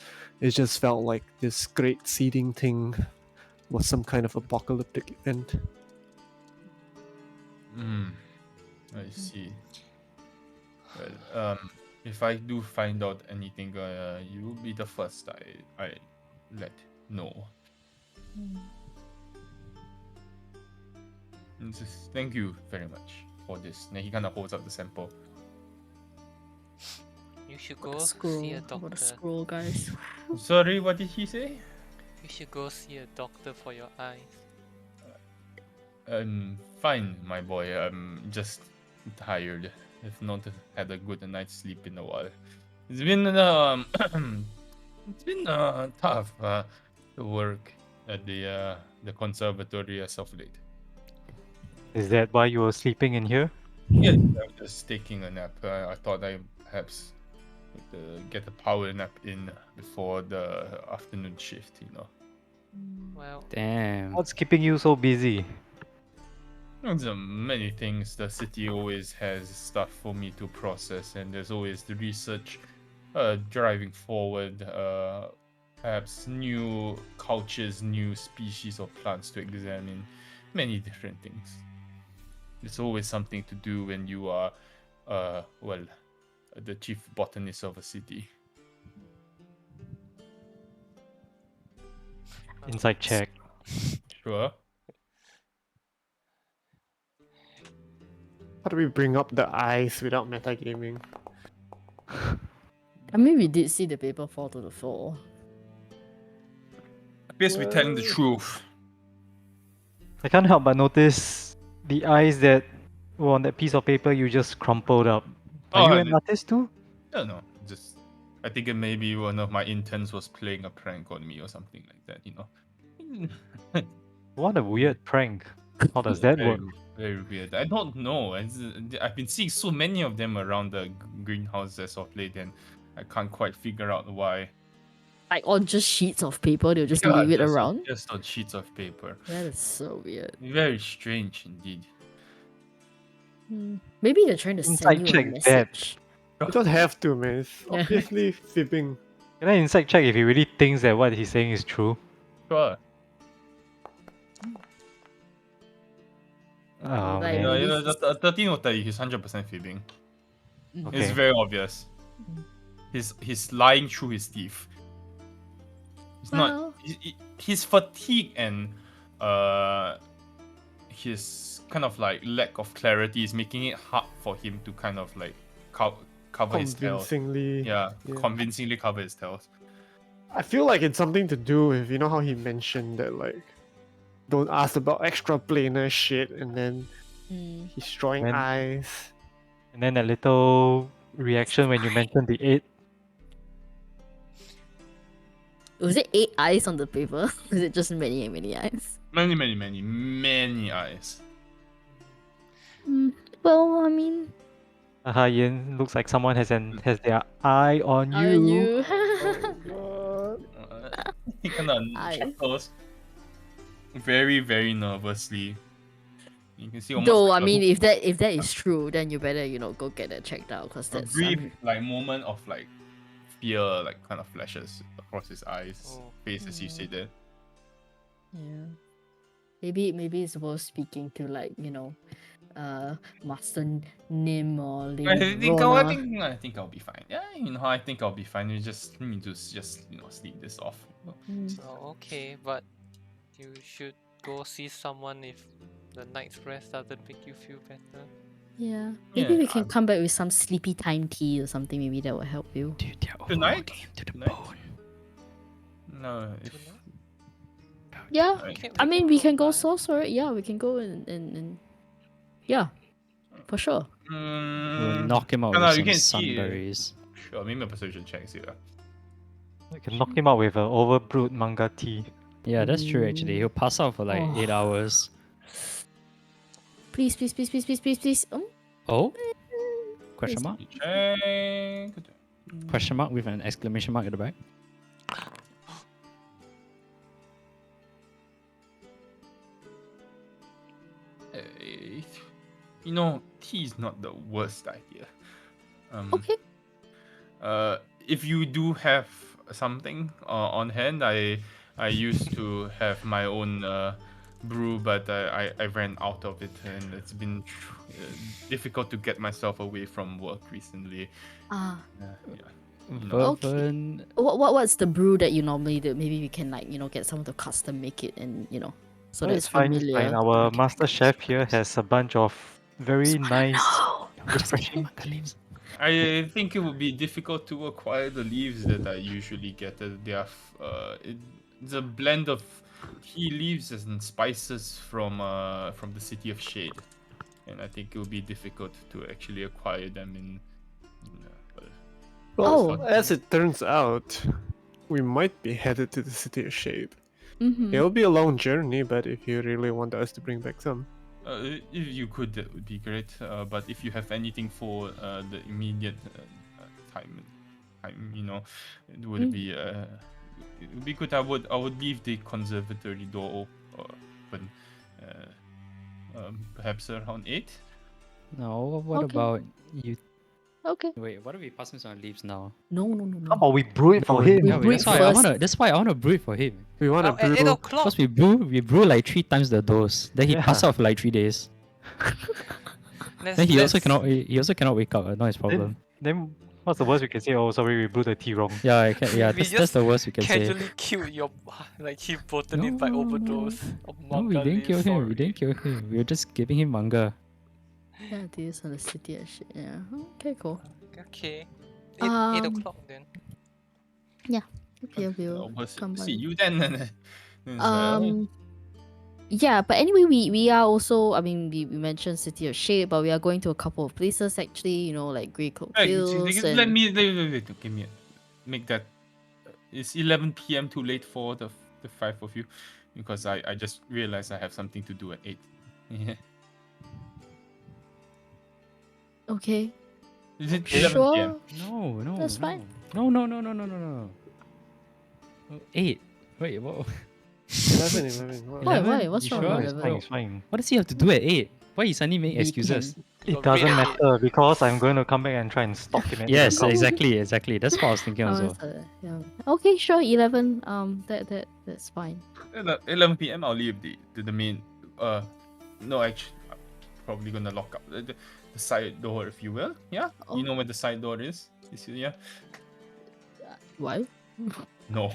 felt like this great seeding thing was some kind of apocalyptic event. I see. Well, if I do find out anything, you will be the first I let know. Thank you very much for this. Then he kind of holds up the sample. You should What a go scroll. see a What a doctor. scroll, guys. Sorry, what did he say? You should go see a doctor for your eyes. Fine, my boy. I'm just tired. I've not had a good night's sleep in a while. It's been it's been tough to work at the conservatory as of late. Is that why you were sleeping in here? Yeah, I was just taking a nap. I thought I perhaps get a power nap in before the afternoon shift. Well, Damn. What's keeping you so busy? There's many things. The city always has stuff for me to process, and there's always the research driving forward. Perhaps new cultures, new species of plants to examine, many different things. There's always something to do when you are, well, the chief botanist of a city. Inside check. Sure. How do we bring up the ice without metagaming? I mean, we did see the paper fall to the floor. Appears to be telling the truth. I can't help but notice the eyes that were on that piece of paper you just crumpled up. Are you an artist too? No. Just, I think it maybe one of my interns was playing a prank on me or something like that. What a weird prank. How does that work? Very weird. I don't know. I've been seeing so many of them around the greenhouse as of late, and I can't quite figure out why. Like on just sheets of paper, they'll just Yeah, leave it around. just on sheets of paper. That is so weird. Very strange indeed. Maybe they're trying to Inside send you a check that. message. You don't have to, man. It's Yeah. obviously fibbing. Can I inside check if he really thinks that what he's saying is true? Sure. Oh Like, man. really The 13 will tell you he's 100% fibbing. Mm. It's Okay. very obvious. He's lying through his teeth. He's Well. his fatigue and his kind of like lack of clarity is making it hard for him to kind of like cover his tails. Convincingly. Yeah, Yeah. convincingly cover his tails. I feel like it's something to do with, you know how he mentioned that, like, don't ask about extra planar shit, and then he's drawing When- eyes. And then a little reaction when you mentioned the 8. Was it 8 eyes on the paper? Was it just many eyes? Many eyes. Well, I mean, Haha, Yin, looks like someone has their eye on are you. you? He kind of Eyes. chuckles very, very nervously. You can see almost Though, like I mean, if that is true, then you better go get that checked out, because a that's brief like moment of like fear, like kind of flashes across his eyes, face as you say that. yeah. Maybe it's worth speaking to, like, Master Nim or Lady Rona. I think I'll be fine. Yeah, I think I'll be fine. You just need to just sleep this off. oh, okay, but you should go see someone if the night's rest doesn't make you feel better. Yeah. Maybe Yeah, we can come back with some sleepy time tea or something. Maybe that will help you. Dude, they're Tonight? overworking him to the Tonight? bone. No, if Tonight? Yeah. Right. I mean, we can go sorcerer. Yeah, we can go and yeah, for sure. We'll knock him out no, with you some can see. sunberries. Sure, maybe a persuasion check here. You can knock him out with an overbrewed manga tea. Yeah, that's true actually. He'll pass out for like 8 hours. Please. Oh? Question mark? Check. Question mark with an exclamation mark at the back. Tea is not the worst idea. Okay. If you do have something on hand, I used to have my own brew, but I ran out of it, and it's been difficult to get myself away from work recently. Ah. Yeah, you know. Okay. Vervin, What's the brew that you normally do? Maybe we can get someone to custom make it, and so Oh, that it's it's fine. familiar. It's fine. Our master chef here has a bunch of very nice, No. just give him refreshing manga leaves. I think it would be difficult to acquire the leaves that I usually get. They are it's a blend of tea leaves and spices from the city of Shade, and I think it would be difficult to actually acquire them in. Well, Oh. as it turns out, we might be headed to the City of Shade. Mm-hmm. It'll be a long journey, but if you really want us to bring back some. If you could, that would be great. But if you have anything for the immediate time, it would be it would be good. I would leave the conservatory door open, perhaps around 8. No, what Okay. about you? Okay. Wait, what if we pass him some leaves now? No. How about we brew it for No, him? We Yeah, brew that's it why first. that's why I wanna brew it for him. We want to At 8 brew. o'clock. Cause we brew like 3 times the dose. Then he pass Yeah. out for like 3 days. Let's, Then he also let's- cannot wake up. Not his problem. Then what's the worst we can say? Oh, sorry, we brewed the tea wrong. Yeah, I can, yeah, We that's the worst we can say. casually killed your like he botanist by overdose of No, we manga didn't kill leaves, him. We sorry. didn't kill him. We were just giving him manga. Yeah, these are the city of shit. Yeah. Okay, cool. Okay. 8 Um, o'clock then. Okay, we'll come See by. you then. Yeah, but anyway, we are also. I mean, we mentioned City of Shade, but we are going to a couple of places actually. Like Grey Cloak Hey, Hills. let And... me give me make that. It's 11 p.m. too late for the 5 of you, because I just realized I have something to do at 8. Yeah. Okay. Is it Okay. 11 p.m.? Sure. No, That's fine. No. Oh, 8. Wait, what? 11. Wow. Why? 11? What's You wrong sure? with It's 11? fine. It's fine. What does he have to do at 8? Why he suddenly make We excuses? can. It Got doesn't red matter because I'm going to come back and try and stalk him at 8 Yes, o'clock. exactly. That's what I was thinking Oh, also. it's yeah. Okay, sure. 11. That's fine. 11 p.m. I'll leave the main. No, actually, I'm probably gonna lock up the side door, if you will. Yeah, Oh. you know where the side door is. Yeah. What? No.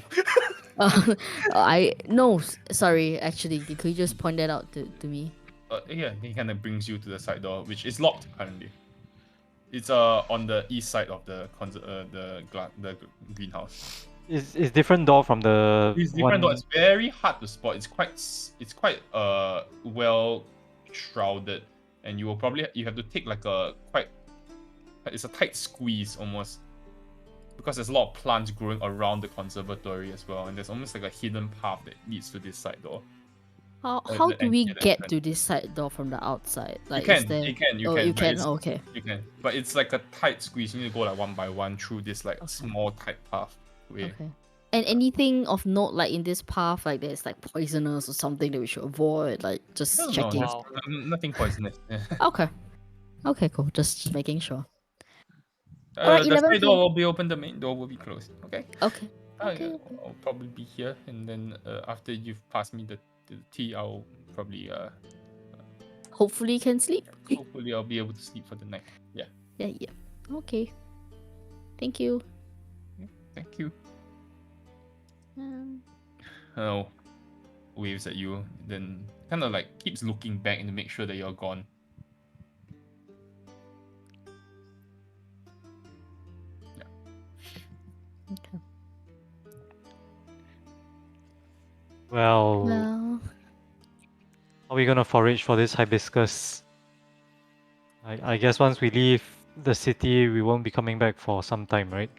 Sorry. Actually, could you just point that out to me? Yeah, he kind of brings you to the side door, which is locked currently. It's on the east side of the greenhouse. It's different door from the It's different though. one. It's very hard to spot. It's quite well shrouded, and you have to take like it's a tight squeeze almost, because there's a lot of plants growing around the conservatory as well, and there's almost like a hidden path that leads to this side door. How the do we entrance. get to this side door from the outside? Like, You is can, there... you can, Oh, you but can. it's- Okay. You can, but it's like a tight squeeze. You need to go like one by one through this like Okay. small tight path way. Okay. And anything of note, like in this path, like there's like poisonous or something that we should avoid, like just No, checking. Wow. nothing poisonous. Okay. Okay, cool. Just making sure. Alright, The 11 side door p.m. will be open. The main door will be closed. Okay. Okay. Uh, Okay. I'll probably be here, and then after you've passed me the tea, I'll probably Hopefully you can sleep. hopefully I'll be able to sleep for the night. Yeah. Yeah. Okay. Thank you. Thank you. Um, Oh, waves at you, then kind of like keeps looking back and to make sure that you're gone. okay. Well, Well, are we gonna forage for this hibiscus? I guess once we leave the city, we won't be coming back for some time, right?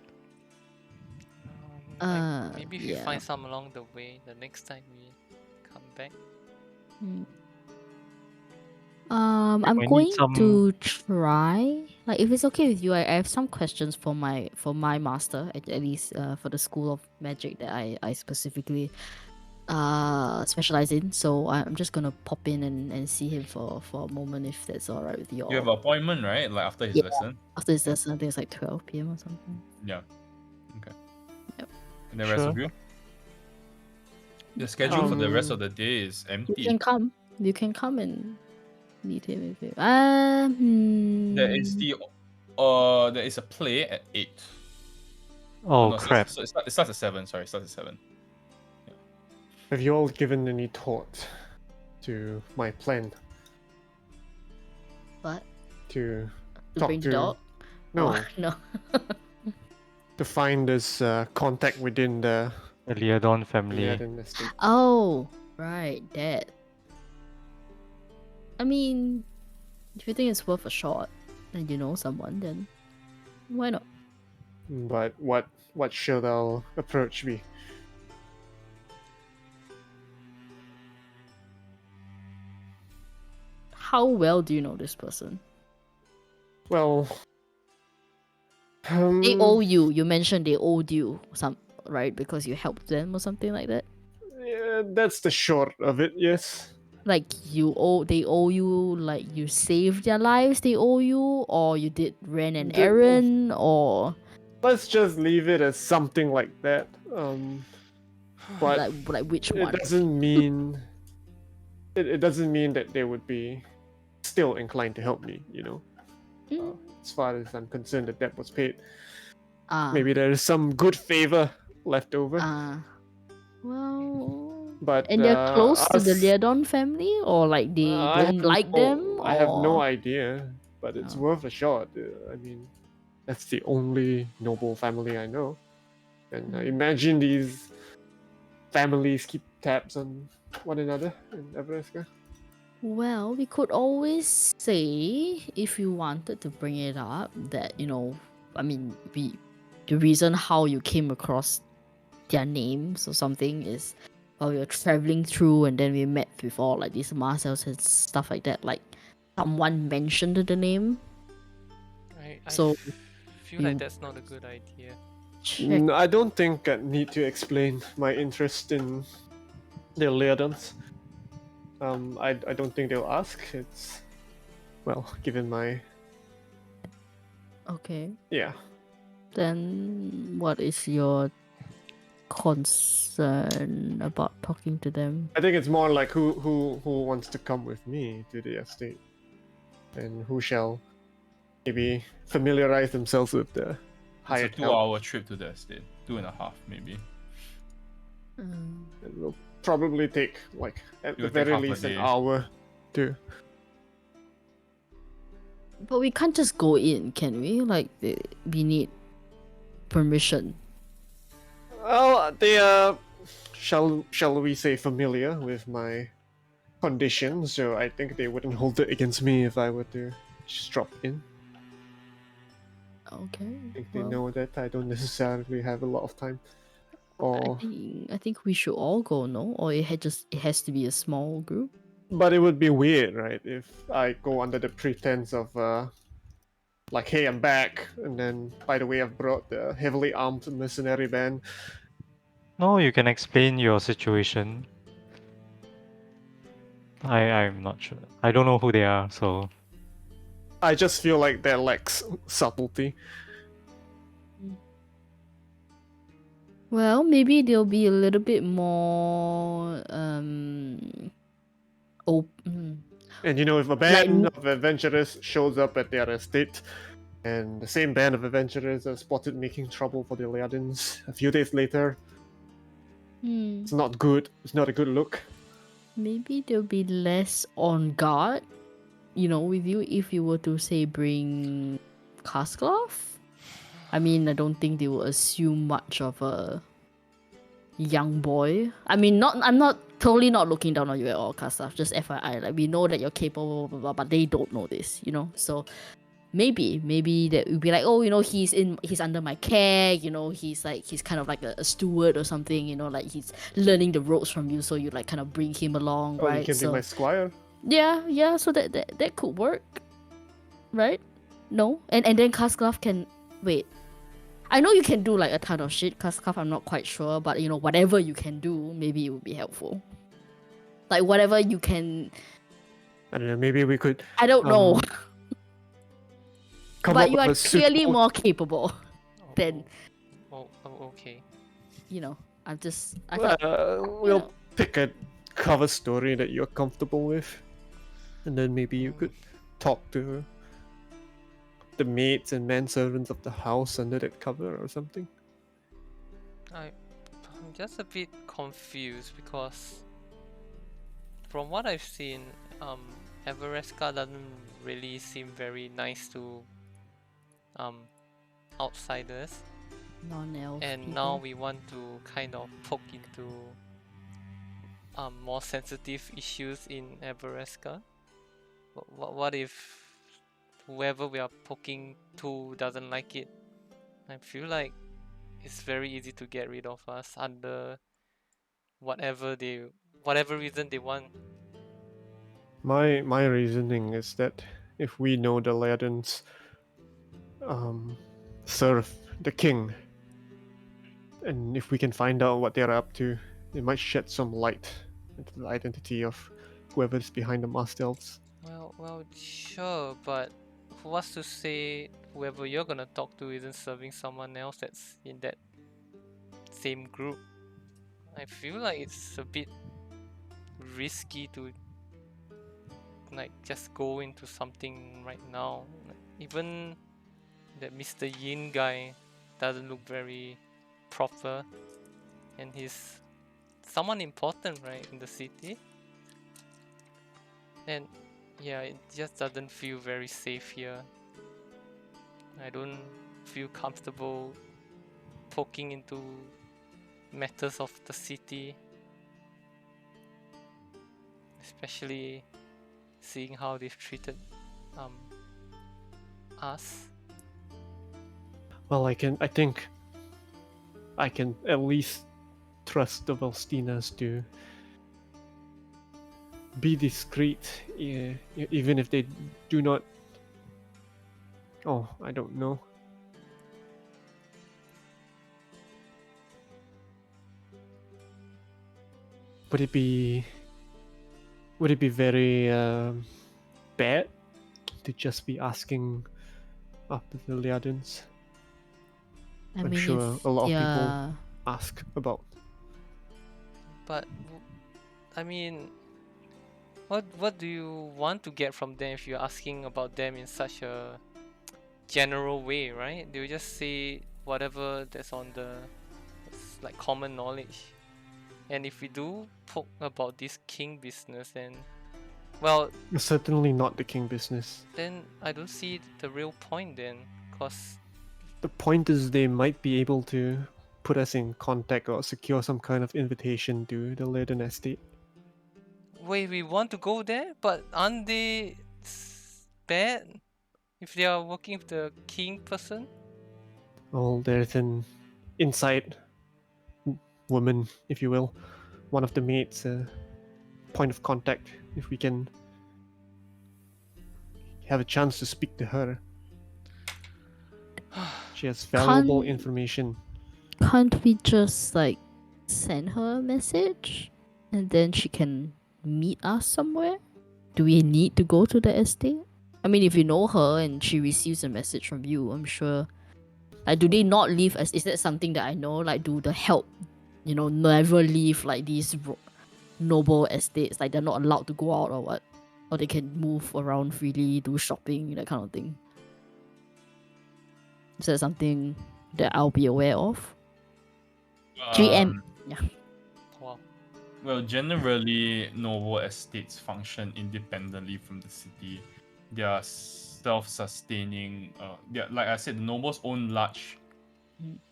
Maybe if you yeah. find some along the way, the next time we come back. Mm. We I'm might need going some- to try. Like, if it's okay with you, I have some questions for my master, at least for the School of Magic that I specifically specialize in. So I'm just gonna pop in and see him for a moment if that's all right with you all. You have an appointment, right? Like after his Yeah. lesson. After his lesson, I think it's like 12 p.m. or something. Yeah. Okay. Yep. And the rest of Sure. you? The schedule for the rest of the day is You empty. can come. You can come and meet him if you. There is there is a play at 8. Oh no, crap! it starts at 7. Sorry, it starts at 7. Have you all given any thought to my plan What? to To talk bring the to? dog? No, Oh, no. to find this contact within the The Leodon family. Liaden estate. Oh, right, that. I mean, if you think it's worth a shot and you know someone, then why not? But what should our approach be? How well do you know this person? Well, They owe you. You mentioned they owed you some, right? Because you helped them or something like that. yeah, that's the short of it. Yes. Like they owe you, like you saved their lives. They owe you, or you ran an Did- errand, or Let's just leave it as something like that. But like which it one? doesn't mean it doesn't mean that they would be still inclined to help me. You know, Mm. as far as I'm concerned, the debt was paid. Ah, Maybe there is some good favor left over. well, But and they're close to the us- Leodon family, or like they I don't have like no- them. I have no or- idea, but it's Oh. worth a shot. I mean, that's the only noble family I know. And Mm. imagine these families keep tabs on one another in Everesca. Well, we could always say, if you wanted to bring it up, that, I mean, the reason how you came across their names or something is while we were traveling through, and then we met with all like these Marcels and stuff like that. Like someone mentioned the name. I So, feel you- like that's not a good idea. Check. I don't think I need to explain my interest in the Leodons. I don't think they'll ask. It's, well, given my, Okay. yeah. Then what is your concern about talking to them? I think it's more like who wants to come with me to the estate, and who shall maybe familiarize themselves with the It's a hired help. 2-hour trip to the estate. 2.5 maybe. It will probably take like at It the will take very half a least an day. hour to. But we can't just go in, can we? Like, we need permission. Well, they are, shall we say, familiar with my condition, so I think they wouldn't hold it against me if I were to just drop in. Okay. I think they well, know that I don't necessarily have a lot of time. I Or, think we should all go, no? Or it has to be a small group. but it would be weird, right? If I go under the pretense of like, hey, I'm back, and then by the way, I've brought the heavily armed mercenary band. No, you can explain your situation. I'm not sure. I don't know who they are, so I just feel like that lacks subtlety. Well, maybe they'll be a little bit more open. And you know, if a band of adventurers shows up at their estate, and the same band of adventurers are spotted making trouble for the Leodins a few days later, it's not good. It's not a good look. Maybe they'll be less on guard, with you if you were to say bring Kasklov. I mean, I don't think they will assume much of a young boy. I mean, I'm not totally not looking down on you at all, Kasklov. Just FYI, like we know that you're capable, blah, blah, blah, but they don't know this, So maybe that would be like, oh, he's under my care, he's kind of like a steward or something, like he's learning the ropes from you, so you like kind of bring him along, Oh, right? you can So be my squire. yeah, so that could work, right? No, and then Kasklov can wait. I know you can do like a ton of shit, cause I'm not quite sure, but you know, whatever you can do, maybe it would be helpful. Like whatever you can, I don't know. Maybe we could I don't know, um, come but up you with are a clearly suitable. more capable Oh, than, okay. you know. I thought, We'll know. pick a cover story that you're comfortable with, and then maybe you could talk to the maids and manservants of the house under that cover or something. I'm just a bit confused because from what I've seen, Everesca doesn't really seem very nice to outsiders, Non-elf and people. now we want to kind of poke into more sensitive issues in Everesca. What if whoever we are poking to doesn't like it? I feel like it's very easy to get rid of us under whatever reason they want. My reasoning is that if we know the Ladens serve the king, and if we can find out what they're up to, it might shed some light into the identity of whoever's behind the masked elves. Well, sure, but what's to say whoever you're gonna talk to isn't serving someone else that's in that same group? I feel like it's a bit risky to like just go into something right now. Even that Mr. Yin guy doesn't look very proper, and he's someone important, right, in the city. And yeah, it just doesn't feel very safe here. I don't feel comfortable poking into matters of the city, especially seeing how they've treated us. Well, I think I can at least trust the Valstinas to be discreet, even if they do not. Oh, I don't know. Would it be very bad to just be asking after the Liadins? I'm sure if a lot of people they're- ask about. But I mean, what do you want to get from them if you're asking about them in such a general way, right? They'll just say whatever that's on it's like common knowledge. And if we do poke about this king business, then well, It's certainly not the king business. then I don't see the real point then, cause The point is they might be able to put us in contact or secure some kind of invitation to the Leiden estate. wait, we want to go there, but aren't they bad if they are working with the king person? Well, there's an inside woman, if you will, one of the maids, point of contact. If we can have a chance to speak to her, she has valuable Can't- information. Can't we just like send her a message and then she can meet us somewhere? Do we need to go to the estate? I mean, if you know her and she receives a message from you, I'm sure. Like, do they not leave? Is that something that I know? Like, do the help, never leave like these noble estates? Like, they're not allowed to go out or what? Or they can move around freely, do shopping, that kind of thing. Is that something that I'll be aware of? GM. Wow. Well, generally, noble estates function independently from the city. They are self-sustaining. Like I said, the nobles own large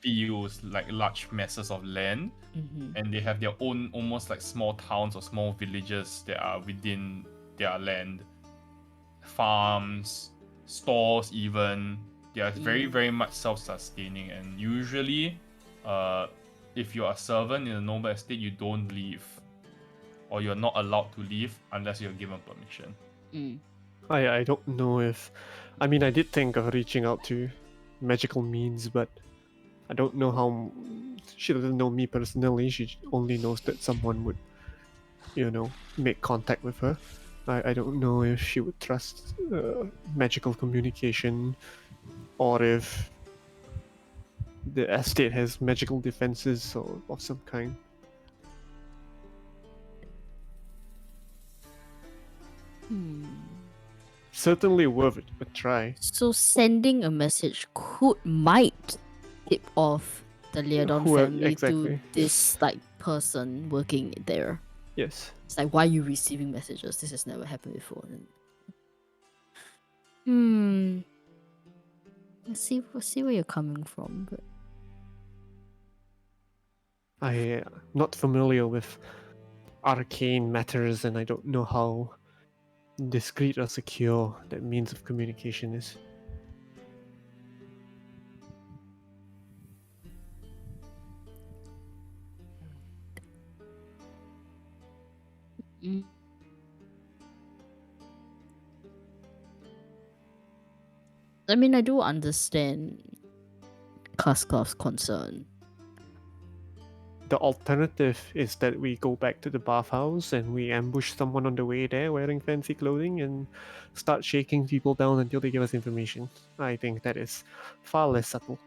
fields, like large masses of land, and they have their own almost like small towns or small villages that are within their land. Farms, stores, even. They are very, very much self-sustaining, and usually, if you're a servant in a noble estate, you don't leave, or you're not allowed to leave unless you're given permission. I don't know if. I mean, I did think of reaching out to magical means, but I don't know how. She doesn't know me personally. She only knows that someone would, make contact with her. I don't know if she would trust magical communication, or if the estate has magical defenses or of some kind. Certainly worth it a try. So sending a message might tip off the Leodon family exactly, to this like person working there. Yes. It's like, why are you receiving messages? This has never happened before. Let's see where you're coming from. But I'm not familiar with arcane matters, and I don't know how discreet or secure that means of communication is. I mean, I do understand Kaskov's concern. The alternative is that we go back to the bathhouse and we ambush someone on the way there wearing fancy clothing and start shaking people down until they give us information. I think that is far less subtle.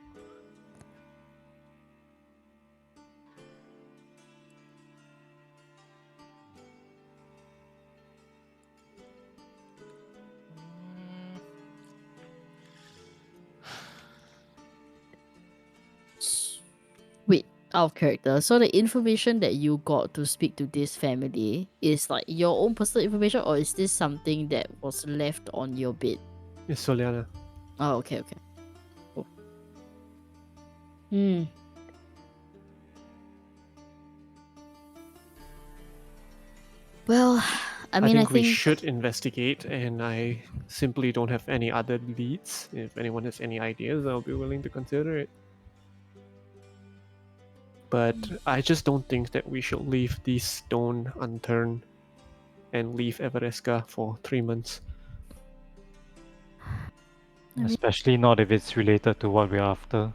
Wait, out of character. So the information that you got to speak to this family is like your own personal information, or is this something that was left on your bed? Yes, Soliana. Oh, okay. Cool. Well, I think we should investigate, and I simply don't have any other leads. If anyone has any ideas, I'll be willing to consider it. But I just don't think that we should leave this stone unturned and leave Everesca for 3 months. Especially not if it's related to what we're after.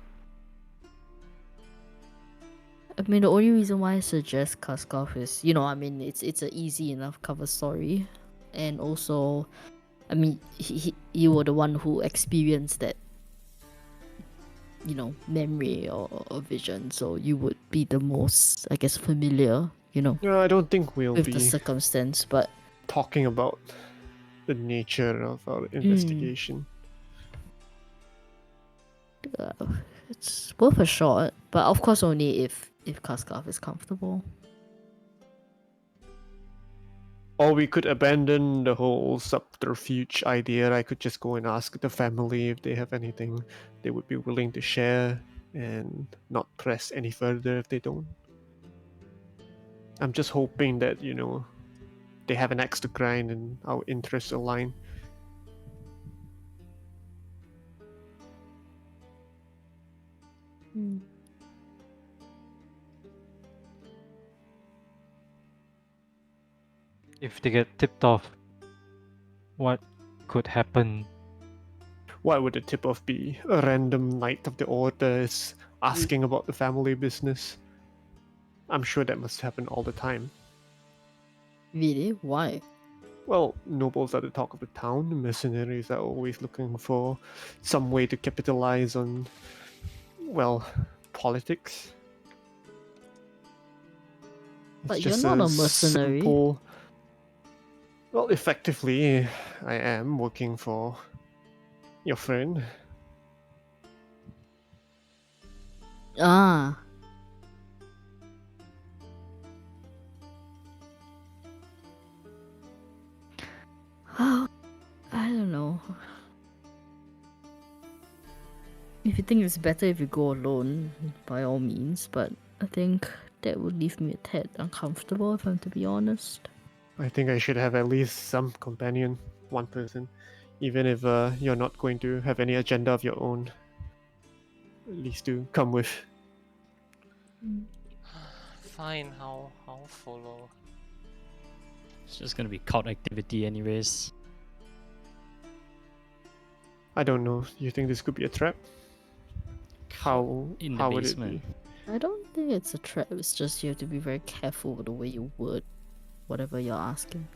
I mean, the only reason why I suggest Kaskov is, it's an easy enough cover story, and also, I mean, you were the one who experienced that, memory or vision, so you would be the most, I guess, familiar, No, I don't think we'll with be the circumstance, but talking about the nature of our investigation. it's worth a shot, but of course only if Kaskov is comfortable. Or we could abandon the whole subterfuge idea. I could just go and ask the family if they have anything they would be willing to share and not press any further if they don't. I'm just hoping that, they have an axe to grind and our interests align. If they get tipped off, what could happen? Why would the tip-off be? A random knight of the order is asking about the family business. I'm sure that must happen all the time. Really? Why? Well, nobles are the talk of the town. Mercenaries are always looking for some way to capitalize on, politics. But you're not a mercenary. Well, effectively, I am working for your friend. Ah. I don't know. If you think it's better if you go alone, by all means, but I think that would leave me a tad uncomfortable, if I'm to be honest. I think I should have at least some companion, one person, even if you're not going to have any agenda of your own. At least to come with. Fine, I'll follow. It's just gonna be cult activity anyways. I don't know. You think this could be a trap? How in the how would it basement. be? I don't think it's a trap. It's just you have to be very careful with the way you word whatever you're asking.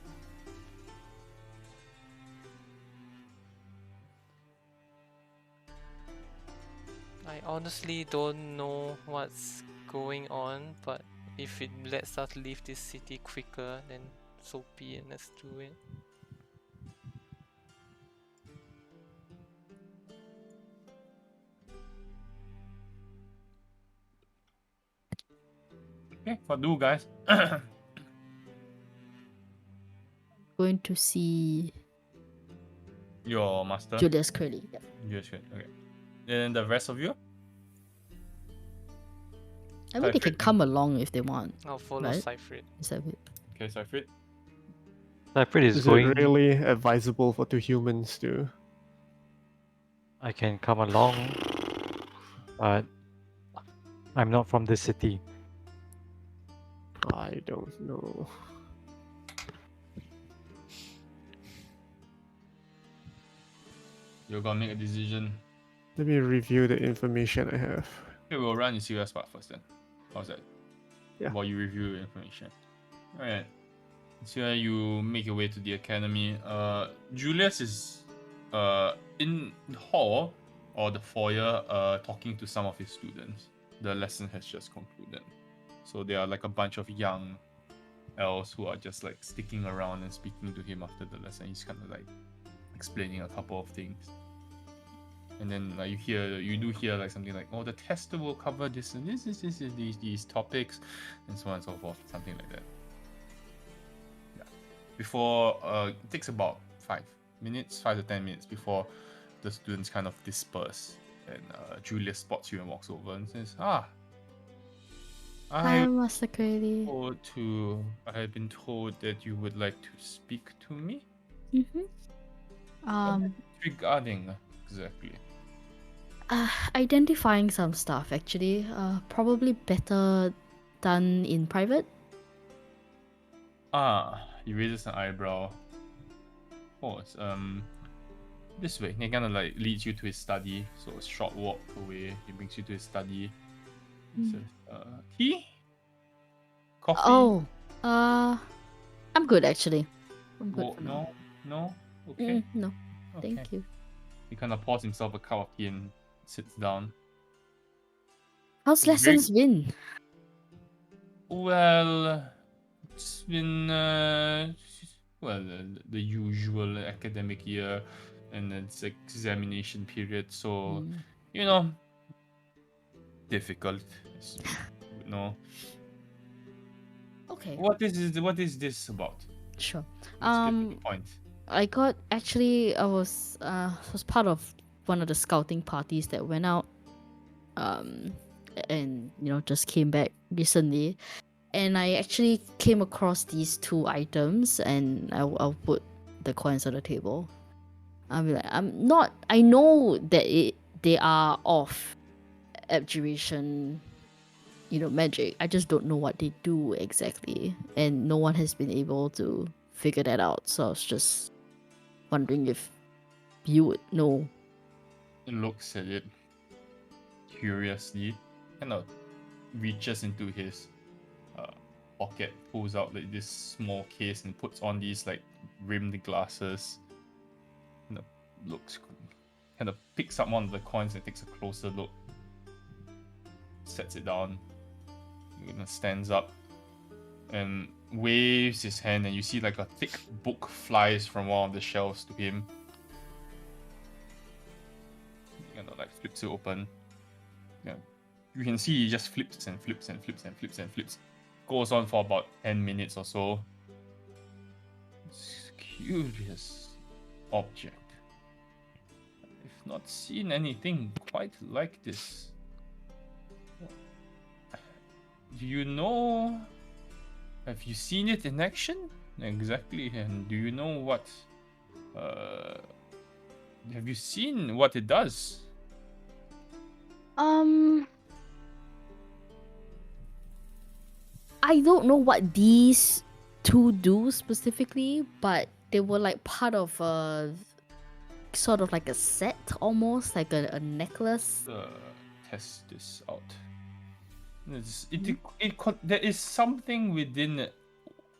I honestly don't know what's going on, but if it lets us leave this city quicker, then so be it. Let's do it. Okay, what do, guys? Going to see Your master. Julius Curly. Yeah. Yes, good. Okay. And the rest of you? I mean, they can Cypher. come along if they want. I'll follow Right. Cypher. Is that it? Okay, Cypher. Cypher is Is going. it really advisable for two humans to? I can come along, but I'm not from this city. I don't know. You're gonna make a decision. Let me review the information I have. Okay, we'll run the serious part first then. How's that? Yeah. While you review the information. Alright. So you make your way to the academy. Julius is in the hall or the foyer talking to some of his students. The lesson has just concluded. So they are like a bunch of young elves who are just like sticking around and speaking to him after the lesson. He's kind of like explaining a couple of things. And then like you do hear like something like, oh, the tester will cover this and these topics and so on and so forth, something like that. Yeah. Before it takes about 5 to 10 minutes before the students kind of disperse, and Julius spots you and walks over and says, Hi, I Master Curly. have been told that you would like to speak to me Mm-hmm. regarding exactly. Identifying some stuff actually. Probably better done in private. He raises an eyebrow. Pause. This way. He kind of like leads you to his study. So a short walk away. He brings you to his study. He says, tea? Coffee? Oh, I'm good actually. I'm good for now. No? Okay. No, Okay. thank you. He kind of pours himself a cup of tea and sits down. How's Very- lessons been? Well, it's been the usual academic year, and it's examination period, so you know, difficult. You know, Okay, what is this about? sure. Let's get to the point. I got actually I was part of one of the scouting parties that went out and just came back recently, and I actually came across these 2 items, and I'll put the coins on the table. I know that they are of abjuration, magic. I just don't know what they do exactly, and no one has been able to figure that out. So I was just wondering if you would know. He looks at it curiously, kind of reaches into his pocket, pulls out like this small case and puts on these like rimmed glasses. Kind of picks up one of the coins and takes a closer look. Sets it down. Stands up and waves his hand, and you see like a thick book flies from one of the shelves to him. He kind of like flips it open. Yeah. You can see he just flips and flips and flips and flips and flips. Goes on for about 10 minutes or so. It's a curious object. I've not seen anything quite like this. Do you know? Have you seen it in action? Exactly. And do you know what? Have you seen what it does? I don't know what these 2 do specifically, but they were like part of a sort of like a set, almost like a necklace. test this out. There is something within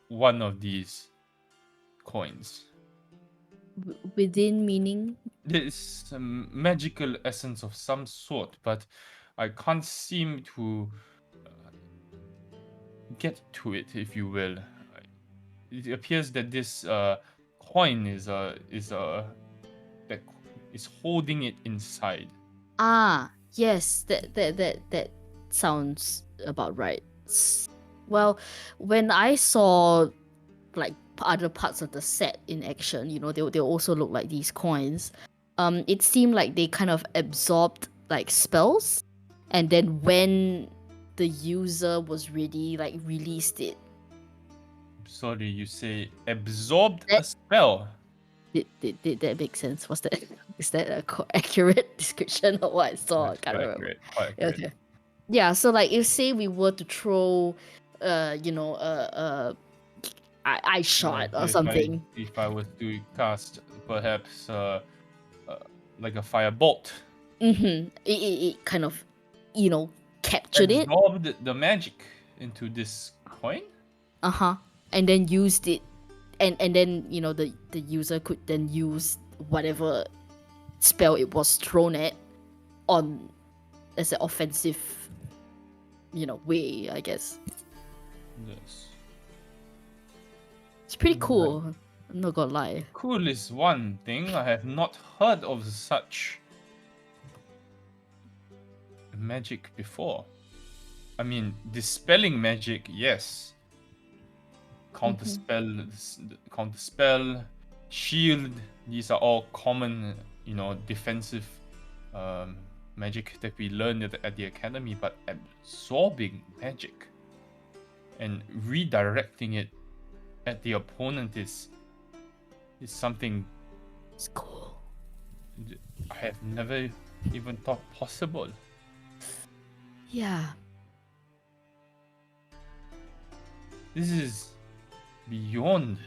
one of these coins. Within meaning? There is a magical essence of some sort, but I can't seem to get to it, if you will. It appears that this coin is holding it inside. Ah, yes, that sounds about right. Well, when I saw like other parts of the set in action, they also look like these coins. It seemed like they kind of absorbed like spells, and then when the user was ready, like released it. Sorry, you say absorbed a That- spell. Did that make sense? Is that a accurate description of what I saw? I That's can't quite remember. accurate, quite accurate. Okay. Yeah, so like if say we were to throw eye shot or something. If I was to cast perhaps like a firebolt, It kind of captured it. absorbed the magic into this coin. And then used it, and then the user could then use whatever spell it was thrown at on as an offensive way, I guess. Yes. It's pretty cool. I'm not gonna lie. Cool is one thing. I have not heard of such magic before. I mean, dispelling magic, yes. Counter spell, shield. These are all common, defensive magic that we learned at the academy. But absorbing magic and redirecting it at the opponent is something It's cool. I have never even thought possible. Yeah. This is beyond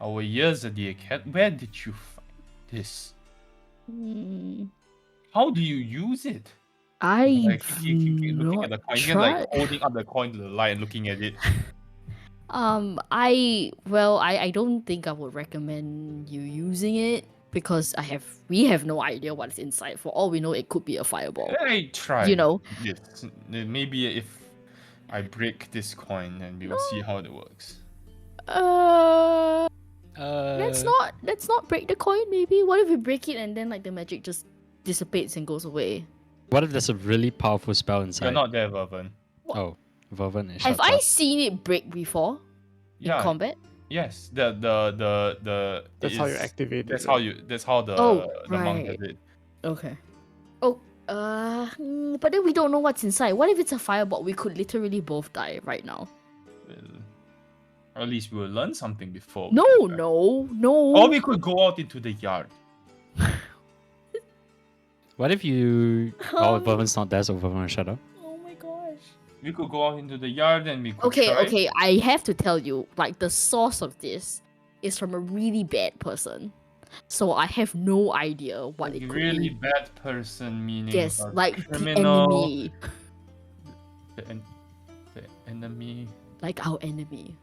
our years at the academy. Where did you find this? How do you use it? I You keep looking at the coin. You're like tried. holding up the coin to the light and looking at it. I don't think I would recommend you using it because we have no idea what's inside. For all we know, it could be a fireball. I tried. Yes. Maybe if I break this coin, then we will see how it works. Let's not break the coin. Maybe what if we break it and then like the magic just dissipates and goes away? What if there's a really powerful spell inside? You're not there, Vervin. Oh, Vervin is Have shuts I up. seen it break before in combat? Yes. That's how you activate it. That's right? how the monk right. does it. Okay. Oh, but then we don't know what's inside. What if it's a fireball? We could literally both die right now. Well, or at least we will learn something before. No. Or we could go out into the yard. What if you... Oh, Vervin's not there, so Vervin will shut up. Oh my gosh. We could go out into the yard and we could Okay, try. okay. I have to tell you, like the source of this is from a really bad person, so I have no idea what it A could really be. bad person, meaning Yes, a like the criminal. enemy, The enemy. like our enemy.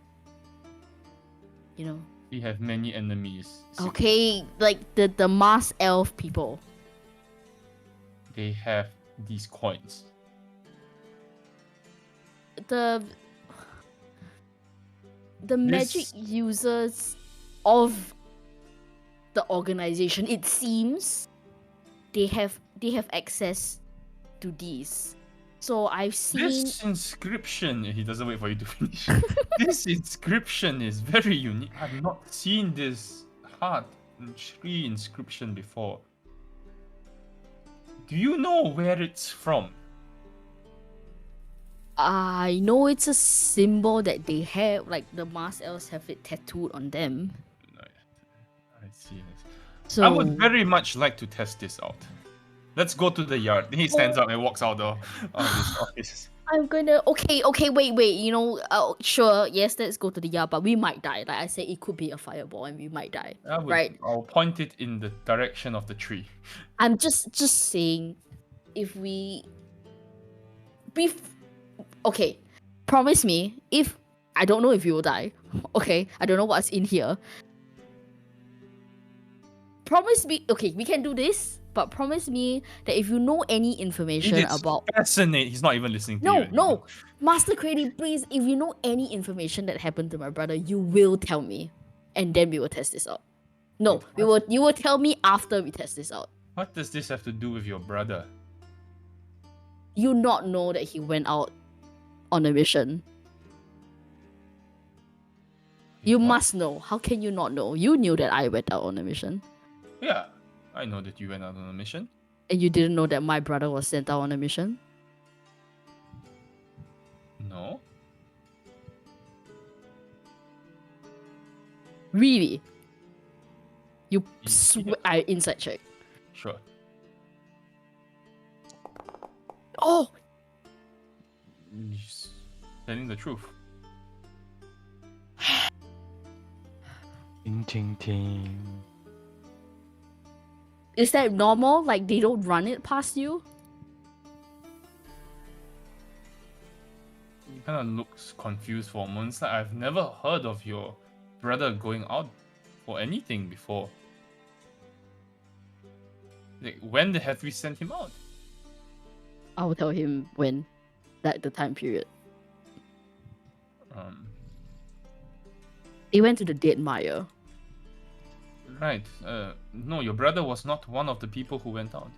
We have many enemies. Okay, like the masked elf people. They have these coins. The magic users of the organization, it seems they have access to these. So I've seen This inscription, he doesn't wait for you to finish. This inscription is very unique. I've not seen this heart tree inscription before. Do you know where it's from? I know it's a symbol that they have, like the masked elves have it tattooed on them. I see this. So I would very much like to test this out. Let's go to the yard. He stands up and walks out of his office. I'm gonna okay, wait. Sure, yes, let's go to the yard, but we might die. Like I said, it could be a fireball and we might die. Right? I'll point it in the direction of the tree. I'm just saying, if we okay, promise me if I don't know if you will die. Okay, I don't know what's in here. Promise me, okay, we can do this, but promise me that if you know any information It's about fascinating. He's not even listening to you no, anymore. no, Master Crady, please, if you know any information that happened to my brother, you will tell me, and then we will test this out. No, you will tell me after we test this out. What does this have to do with your brother? You not know that he went out on a mission. You What? must know. How can you not know? You knew that I went out on a mission. Yeah, I know that you went out on a mission. And you didn't know that my brother was sent out on a mission? No. Really? You Yeah. I inside check. Sure. Oh! He's telling the truth. Ting ting ting. Is that normal? Like they don't run it past you? He kind of looks confused for a moment. It's like, I've never heard of your brother going out for anything before. Like, when have we sent him out? I will tell him when. That the time period. He went to the Dead Mire. Right. No, your brother was not one of the people who went out.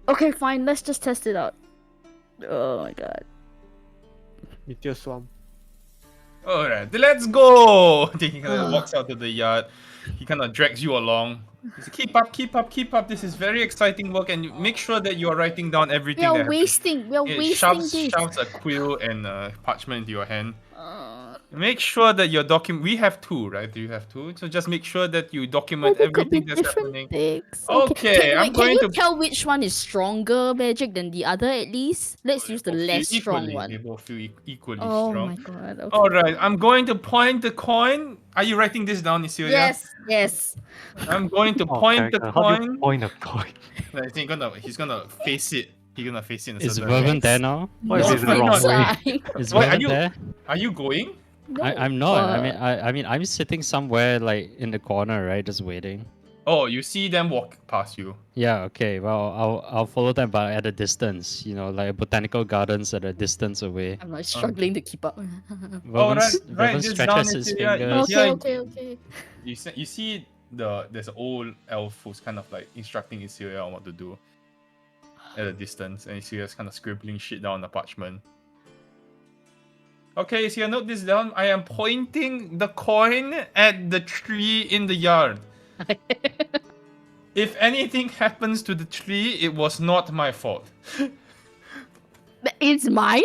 Okay, fine, let's just test it out. Oh my god. Meteor Swamp. Alright, let's go! Then he kind of walks out to the yard. He kind of drags you along. He says, keep up, keep up, keep up. This is very exciting work, and make sure that you are writing down everything We that are happens. wasting It this. shoves a quill and parchment into your hand. Make sure that your document. We have two, right? You have two, so just make sure that you document They could be everything that's different happening. things. Okay, Can, I'm wait, can going you to tell which one is stronger magic than the other at least? Let's use the both feel less strong equally. one. They both feel equally Oh strong. my god. Okay. All right, I'm going to point the coin. Are you writing this down, Isilia? Yes. I'm going to Oh, point the character, how do you coin. point a coin? I think he's gonna face it. He's gonna face it in a Is certain Vervin direction. there now? Why is No, it the wrong not. way? Is Wait, are Vervin you- there? Are you going? No, I'm not. I mean, I'm sitting somewhere like in the corner, right, just waiting. Oh, you see them walk past you. Yeah. Okay. Well, I'll follow them, but at a distance. You know, like botanical gardens at a distance away. I'm like struggling to keep up. Oh, right, Vervin this down stretches his into your- fingers. Yeah. Okay. You see there's an old elf who's kind of like instructing Isilia on what to do at a distance, and Isilia's kind of scribbling shit down on the parchment. Okay, Isilia, note this down. I am pointing the coin at the tree in the yard. If anything happens to the tree, it was not my fault. It's mine?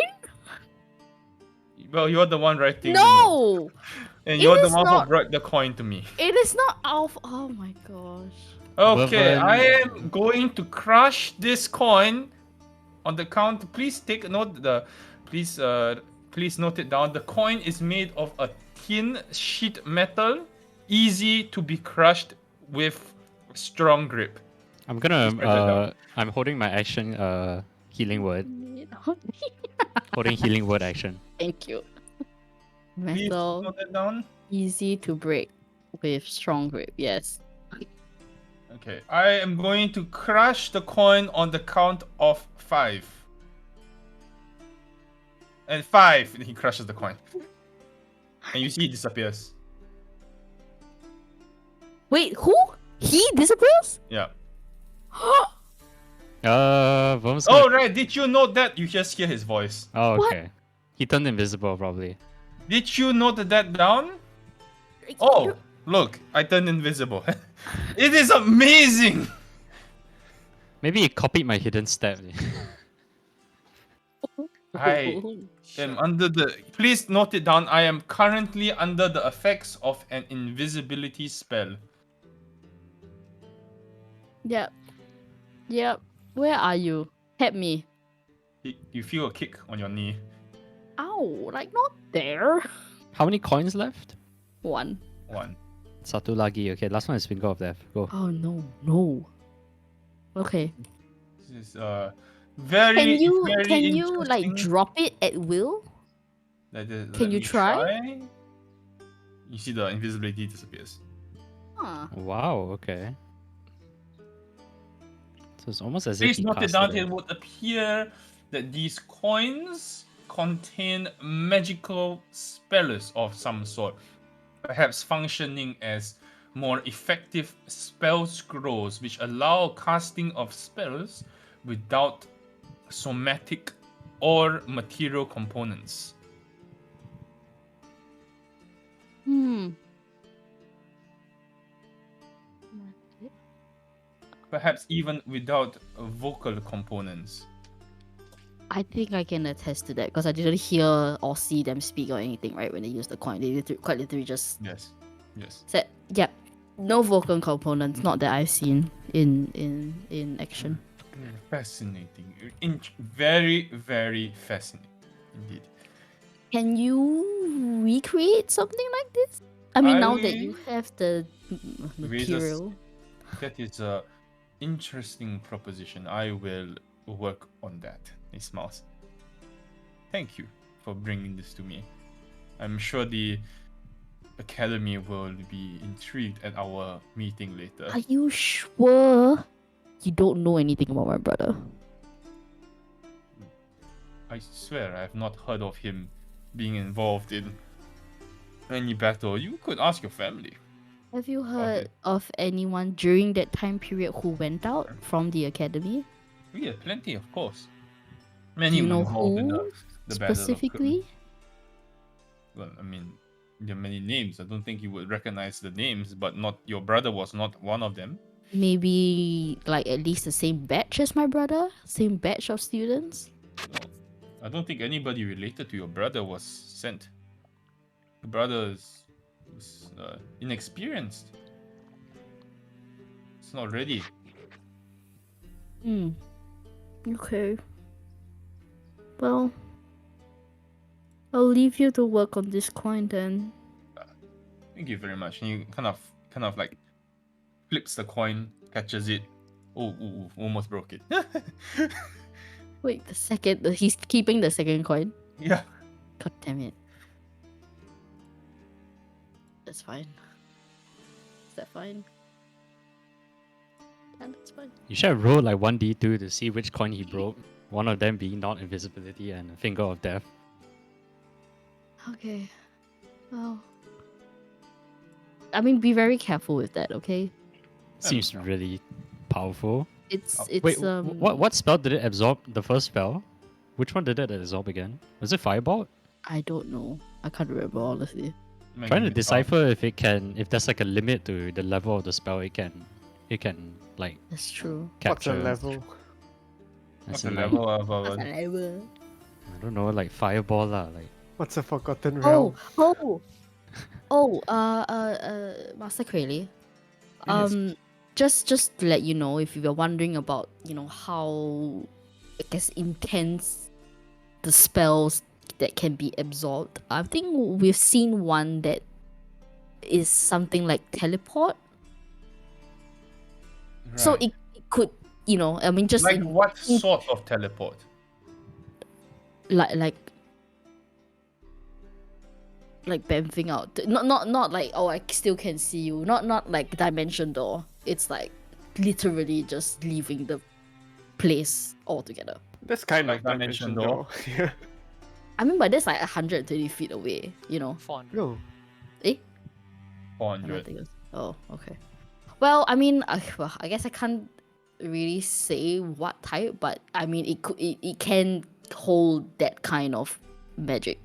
Well, you're the one writing the note. No! And it you're the is one not- who brought the coin to me. It is not Alpha. Oh my gosh. Okay, Vervin- I am going to crush this coin on the count. Please take note please note it down. The coin is made of a thin sheet metal, easy to be crushed with strong grip. I'm Just write that gonna. down. I'm holding my action. Healing word. Holding healing word action. Thank you. Please Metal, note that down. easy to break with strong grip. Yes. Okay, I am going to crush the coin on the count of 5. And 5, and he crushes the coin. And you see it disappears. Wait, who? He disappears? Yeah. Vervin's Oh, gonna- right. Did you note that? You just hear his voice. Oh, What? okay. He turned invisible, probably. Did you note that down? Oh, look. I turned invisible. It is amazing. Maybe he copied my hidden step. I am under the... Please note it down. I am currently under the effects of an invisibility spell. Yep. Where are you? Help me. You feel a kick on your knee. Ow, like not there. How many coins left? 1. 1. Satu lagi. Okay, last one is Finger of Death. Go. Oh no, no. Okay. This is very Can you like interesting. drop it at will? Let Can you me try? You see the invisibility disappears. Huh. Wow, okay. So it's almost as if Please he note it casted down. it. It would appear that these coins contain magical spells of some sort, perhaps functioning as more effective spell scrolls, which allow casting of spells without somatic or material components. Hmm. Perhaps even without vocal components. I think I can attest to that because I didn't hear or see them speak or anything, right? When they used the coin, they quite literally just Yes. Yes. said, "Yep, no vocal components, not that I've seen in action." Fascinating. Very, very fascinating indeed. Can you recreate something like this? I mean, now that you have the material. That is a interesting proposition. I will work on that. He smiles. Thank you for bringing this to me. I'm sure the academy will be intrigued at our meeting later. Are you sure you don't know anything about my brother? I swear I have not heard of him being involved in any battle. You could ask your family. Have you heard of anyone during that time period who went out from the academy? Yeah, plenty, of course. Do Many you were know involved in who the battle. specifically? Well, I mean, there are many names. I don't think you would recognize the names, but not your brother was not one of them. Maybe like at least the same batch as my brother? Same batch of students? No, I don't think anybody related to your brother was sent. Your brother is inexperienced. It's not ready. Hmm. Okay. Well, I'll leave you to work on this coin then. Thank you very much. And you kind of like flips the coin, catches it. Oh, almost broke it. Wait, he's keeping the second coin? Yeah. God damn it. That's fine. Is that fine? Yeah, that's fine. You should have rolled like 1d2 to see which coin he broke. One of them being not invisibility and Finger of Death. Okay. Well. I mean, be very careful with that, okay? Seems really powerful. It's Wait, what spell did it absorb? The first spell? Which one did it absorb again? Was it Firebolt? I don't know. I can't remember honestly. Trying to decipher if there's like a limit to the level of the spell it can like That's true. What's capture. the level? What's As the in, like, level of What's that level? I don't know, like Fireball lah, like What's a forgotten realm? Master Crayley. Yes. Just to let you know, if you were wondering about, how I guess intense the spells that can be absorbed, I think we've seen one that is something like teleport. So Right. it could, I mean, just like what sort of teleport? like bamfing out. Not like, oh, I still can see you. Not like dimension door. It's like literally just leaving the place altogether. That's kind Like of dimension dimension door. door. Yeah. I mean, but that's like 120 feet away, Fun. No. I don't 400. think oh, okay. Well, I mean, I guess I can't really say what type, but I mean, it can hold that kind of magic.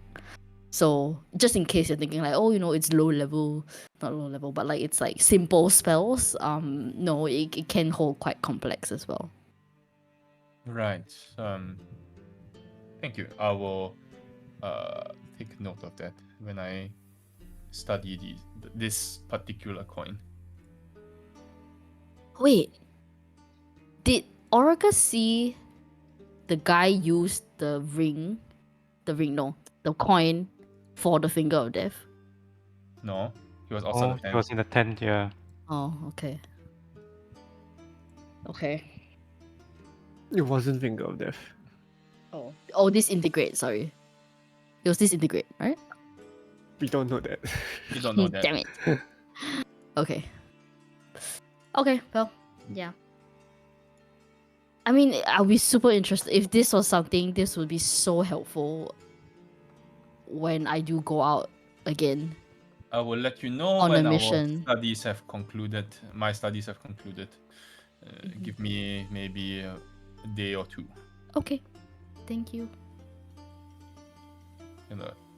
So just in case you're thinking like, oh, it's low level, not low level, but like it's like simple spells. No, it can hold quite complex as well. Right. Thank you. I will take note of that when I study this particular coin. Wait, did Orica see the guy use the coin for the Finger of Death? No. He was outside Oh, the he tent. was in the tent, yeah. Oh, okay. Okay. It wasn't Finger of Death. Oh, disintegrate. Sorry, it was disintegrate, right? We don't know that. You don't know that. Damn it. Okay. Okay. Well, yeah. I mean, I'll be super interested if this was something. This would be so helpful when I do go out again. I will let you know On a when our mission. studies have concluded. My studies have concluded. Give me maybe a day or two. Okay. Thank you.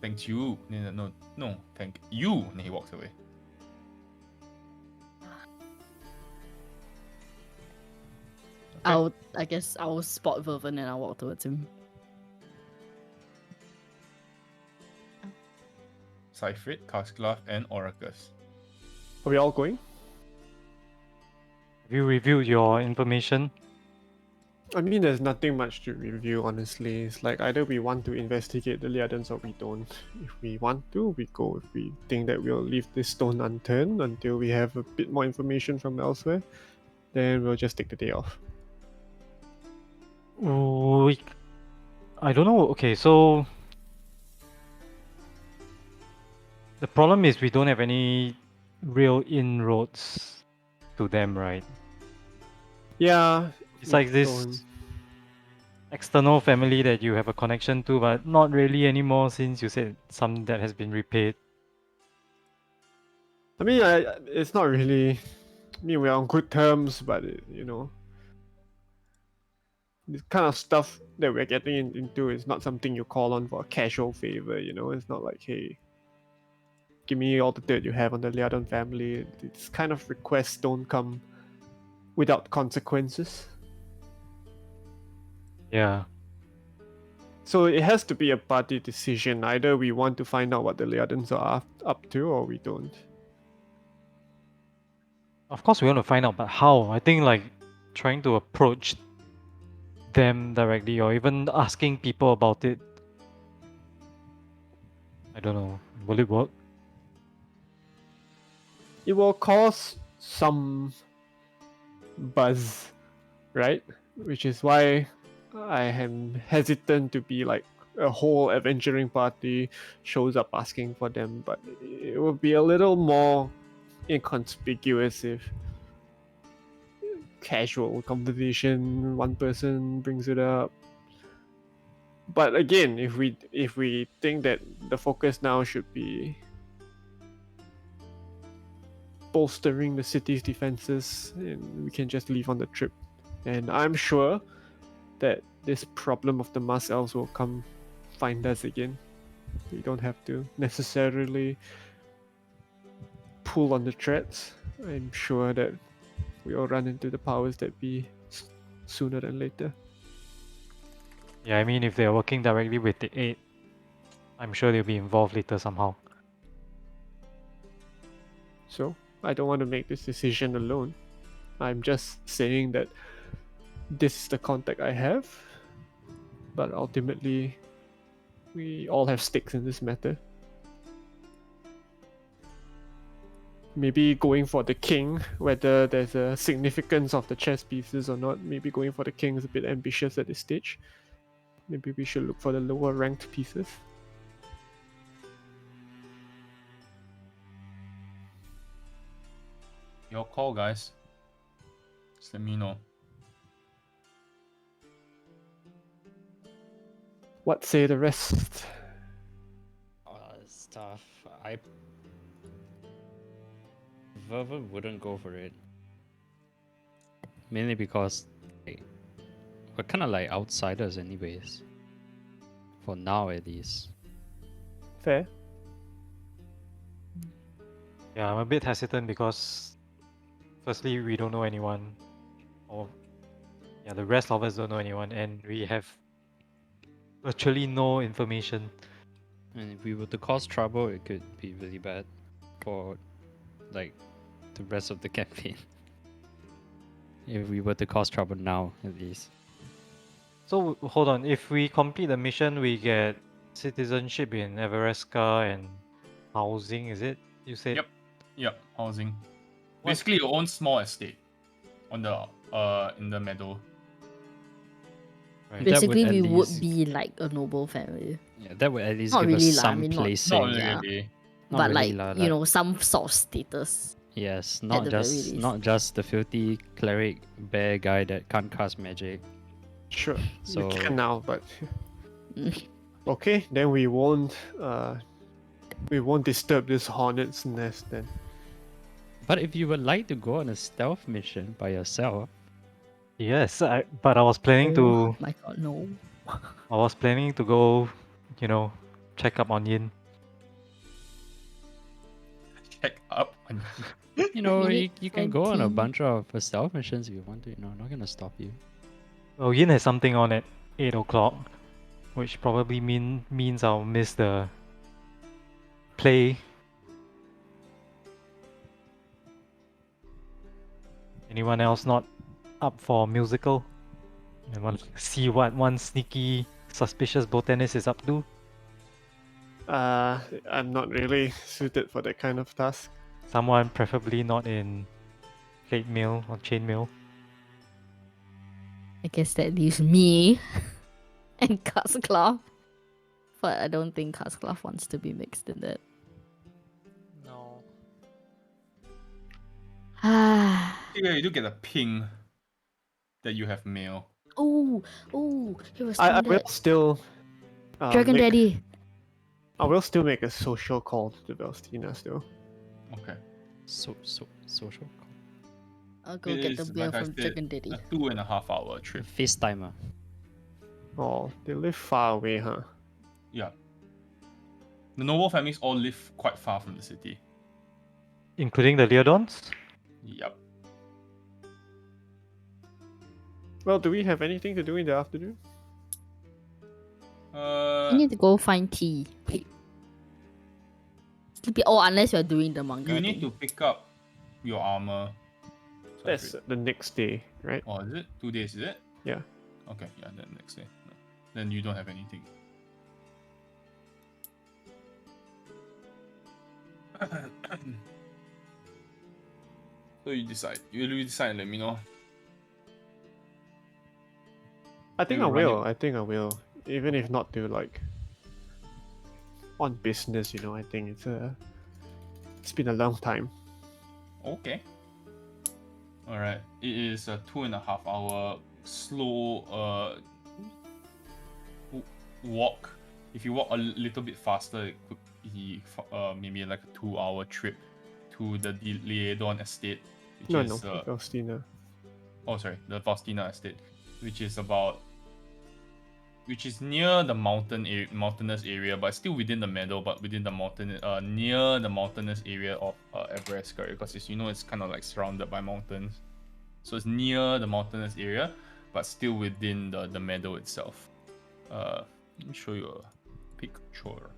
Thank you. No, thank you. And he walks away. Okay. I guess I'll spot Vervin and I'll walk towards him. Cypherate, Casclav, and Oracus. Are we all going? Have you reviewed your information? I mean, there's nothing much to review, honestly. It's like either we want to investigate the Liadans or we don't. If we want to, we go. If we think that we'll leave this stone unturned until we have a bit more information from elsewhere, then we'll just take the day off. I don't know. Okay, so the problem is we don't have any real inroads to them, right? Yeah. It's like this don't- external family that you have a connection to, but not really anymore since you said some that has been repaid. I mean, it's not really. I mean, we're on good terms, but this kind of stuff that we're getting into is not something you call on for a casual favor. It's not like, hey, give me all the dirt you have on the Liadon family. These kind of requests don't come without consequences. Yeah. So it has to be a party decision. Either we want to find out what the Liadans are up to, or we don't. Of course we want to find out, but how? I think like trying to approach them directly or even asking people about it. I don't know. Will it work? It will cause some buzz, right? Which is why I am hesitant to be like a whole adventuring party shows up asking for them, but it will be a little more inconspicuous if casual conversation, one person brings it up. But again, if we think that the focus now should be bolstering the city's defenses, and we can just leave on the trip. And I'm sure that this problem of the Mask Elves will come find us again. We don't have to necessarily pull on the threads. I'm sure that we'll run into the powers that be sooner than later. Yeah, I mean if they're working directly with the 8, I'm sure they'll be involved later somehow. So I don't want to make this decision alone. I'm just saying that this is the contact I have, but ultimately we all have stakes in this matter. Maybe going for the king, whether there's a significance of the chess pieces or not, maybe going for the king is a bit ambitious at this stage. Maybe we should look for the lower ranked pieces. Your call, guys. Just let me know. What say the rest? Stuff. Verva wouldn't go for it. Mainly because we're kind of like outsiders, anyways. For now, at least. Fair. Yeah, I'm a bit hesitant because firstly we don't know anyone, or yeah, the rest of us don't know anyone, and we have virtually no information. And if we were to cause trouble, it could be really bad for like the rest of the campaign. If we were to cause trouble now, at least. So hold on, if we complete the mission, we get citizenship in Everesca and housing. Is it? You said. Yep. Yep, housing. What? Basically, your own small estate on the in the meadow. Right. That would Basically, at we would least- be like a noble family. Yeah, that would at least Not give really us lah, I some mean, not- placing. Not Yeah. really. Not but really like, lah, you know, some sort of status. Yes, the not very just least. not just the filthy cleric bear guy that can't cast magic. Sure, So- you can now, but Mm. okay, then we won't disturb this hornet's nest then. But if you would like to go on a stealth mission by yourself, Yes, but I was planning Oh to. my god, no. I was planning to go, check up on Yin. Check up on you know, We you, need you can go on a 20. bunch of stealth missions if you want to. I'm not gonna stop you. Well, Yin has something on at 8 o'clock, which probably means I'll miss the play. Anyone else not up for musical? I want to see what one sneaky, suspicious botanist is up to. I'm not really suited for that kind of task. Someone preferably not in plate mail or chain mail. I guess that leaves me and Casclaw. But I don't think Casclaw wants to be mixed in that. No. Ah. Yeah, you do get a ping that you have mail. Oh, he was I doing will that. still Dragon make- Daddy. I will still make a social call to Valstina still. Okay. Social I'll go It get the is, mail like I from said, Dragon Daddy. a 2.5 hour trip. FaceTimer. Oh, they live far away, huh? Yeah. The noble families all live quite far from the city. Including the Leodons? Yep. Well, do we have anything to do in the afternoon? You need to go find tea. Sleepy. Oh, unless you're doing the manga. You need thing. to pick up your armor. Sorry, That's the next day, right? Oh, is it? 2 days, is it? Yeah. Okay, yeah, then next day. No. Then you don't have anything. So you decide. You decide and let me know. I think You I run will. I think I will. Even if not to like on business, you know. I think it's been a long time. Okay. Alright. It is a 2.5 hour slow walk. If you walk a little bit faster, it could be maybe like a 2-hour trip to the Leodon estate, which No, is Valstina. the Faustina estate, which is near the mountainous area, but still within the meadow, but within the mountain, near the mountainous area of Everest, because it's kind of like surrounded by mountains, so it's near the mountainous area, but still within the meadow itself. Let me show you a picture.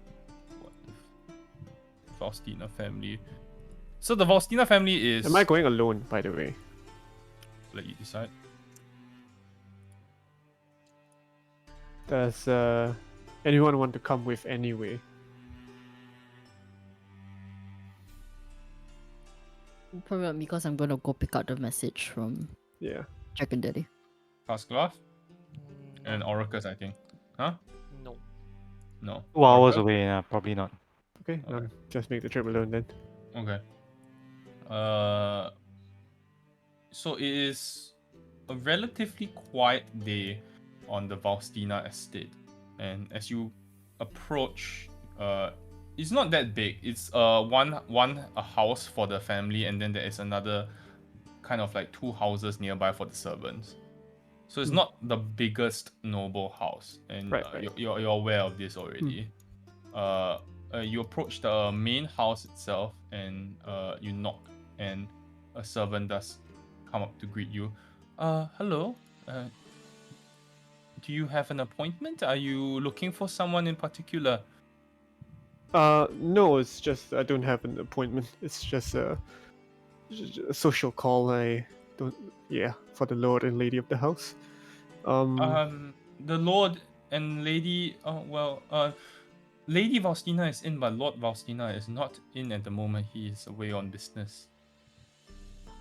What the Faustina family? So the Faustina family is. Am I going alone, by the way? Let you decide. Does anyone want to come with anyway? Probably not because I'm gonna go pick out the message from Yeah. Dragon Daddy. Casclaw and Oracus, I think. Huh? No. No. 2 hours Oracus? away, probably not. Okay, Okay. just make the trip alone then. Okay. So it is a relatively quiet day on the Faustina estate, and as you approach, it's not that big. It's a house for the family, and then there is another kind of like 2 houses nearby for the servants. So it's not the biggest noble house, and Right, right. You're aware of this already. You approach the main house itself, and you knock, and a servant does come up to greet you. Hello. Do you have an appointment? Are you looking for someone in particular? No, it's just I don't have an appointment. It's just a social call. I don't. Yeah, for the lord and lady of the house. The lord and lady. Lady Faustina is in, but Lord Faustina is not in at the moment. He is away on business.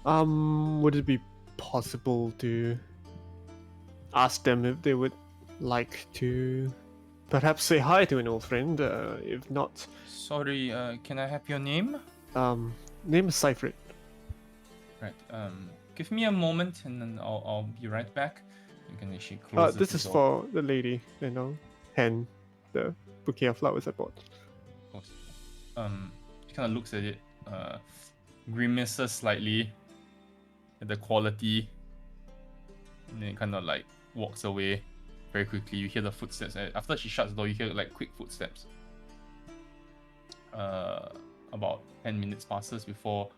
Would it be possible to ask them if they would like to perhaps say hi to an old friend? If not, Sorry, can I have your name? name is Seifert. Right. Give me a moment, and then I'll be right back. You can actually close This the is door. for the lady, hand the bouquet of flowers I bought. Close. She kind of looks at it, grimaces slightly at the quality, and then kind of like walks away very quickly. You hear the footsteps. After she shuts the door, you hear like quick footsteps. About 10 minutes passes before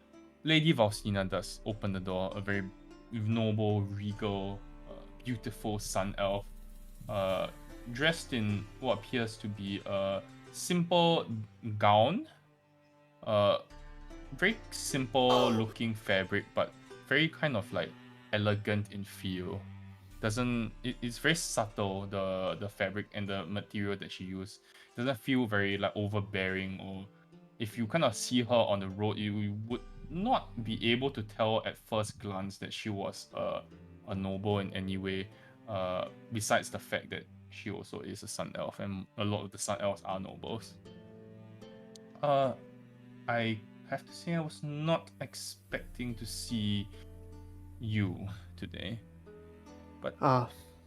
Lady Faustina does open the door. A very noble, regal, beautiful sun elf, dressed in what appears to be a simple gown. Very simple looking fabric, but very kind of like elegant in feel. It's very subtle, the fabric and the material that she used. Doesn't feel very like overbearing, or if you kind of see her on the road, you would not be able to tell at first glance that she was a noble in any way. Besides the fact that she also is a sun elf, and a lot of the sun elves are nobles. I have to say I was not expecting to see you today, but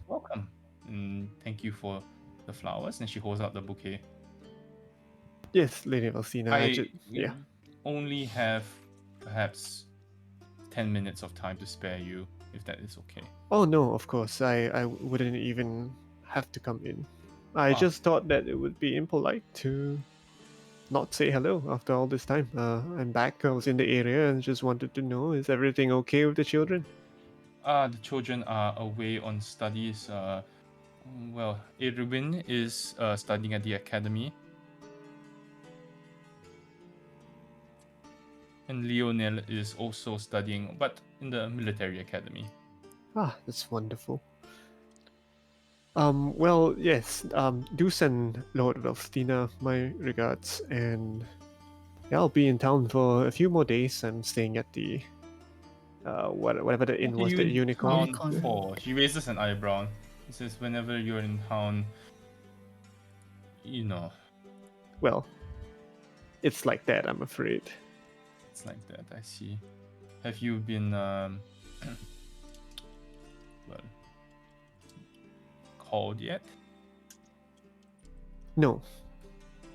welcome, and thank you for the flowers. And she holds out the bouquet. Yes, Lady Faustina. Yeah. Only have perhaps 10 minutes of time to spare you, if that is okay. Oh no, of course. I wouldn't even have to come in. I just thought that it would be impolite to not say hello after all this time. I'm back. I was in the area and just wanted to know, is everything okay with the children? The children are away on studies. Well, Irwin is studying at the academy, and Lionel is also studying, but in the military academy. That's wonderful. Well, yes. Do send Lord Faustina my regards, and yeah, I'll be in town for a few more days. I'm staying at the whatever the inn was, the unicorn. Unicorn. For? She raises an eyebrow. She says, "Whenever you're in town, you know, Well, it's like that, I'm afraid. it's like that. I see. Have you been well called yet?" No,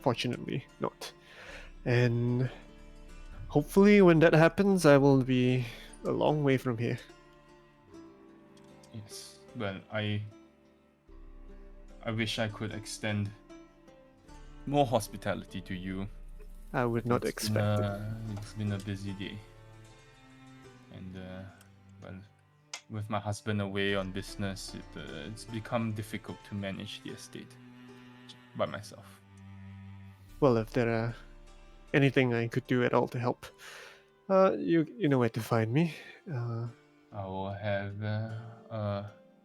fortunately not. And hopefully, when that happens, I will be a long way from here. Yes. Well, I wish I could extend more hospitality to you. I would not expect it. It's been a busy day, and well, with my husband away on business, it's become difficult to manage the estate by myself. Well, if there are anything I could do at all to help, you know where to find me. I will have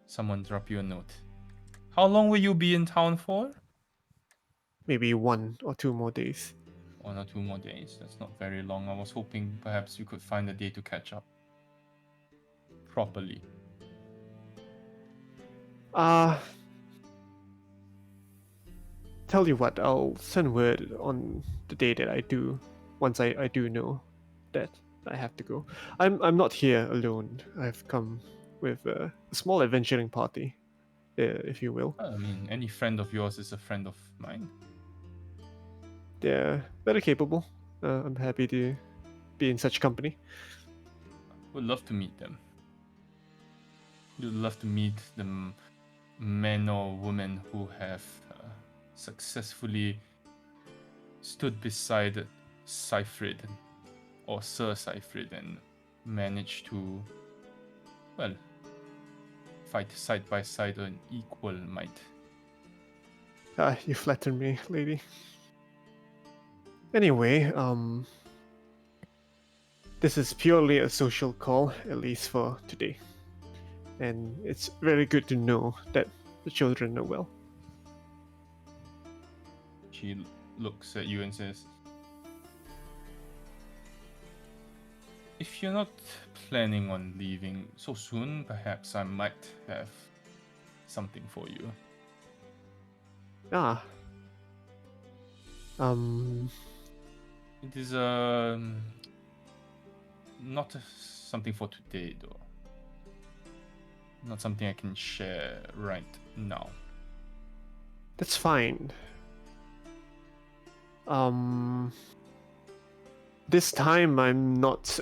someone drop you a note. How long will you be in town for? Maybe 1 or 2 more days. 1 or 2 more days. That's not very long. I was hoping perhaps you could find a day to catch up properly. Tell you what, I'll send word on the day that I do, once I do know that I have to go. I'm not here alone. I've come with a small adventuring party, if you will. I mean, any friend of yours is a friend of mine. They're very capable. I'm happy to be in such company. Would love to meet them. Would love to meet the men or women who have successfully stood beside Seifrid or Sir Seifrid and managed to, well, fight side by side on equal might. You flatter me, lady. Anyway, this is purely a social call, at least for today. And it's very good to know that the children are well. she looks at you and says, "If you're not planning on leaving so soon, perhaps I might have something for you." Ah. It is not something for today, though. Not something I can share right now. That's fine. This time I'm not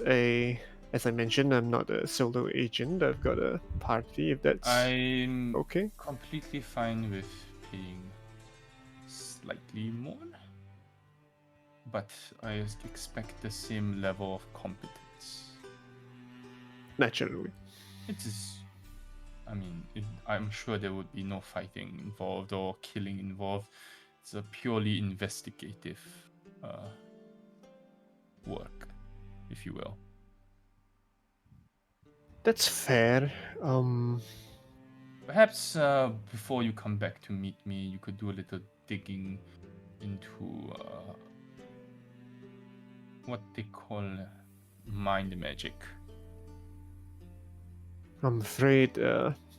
as I mentioned, I'm not a solo agent. I've got a party, if that's I'm okay. completely fine with paying slightly more, but I expect the same level of competence. Naturally. It is. I mean, I'm sure there would be no fighting involved or killing involved. It's a purely investigative work, if you will. That's fair. Perhaps before you come back to meet me, you could do a little digging into what they call mind magic. I'm afraid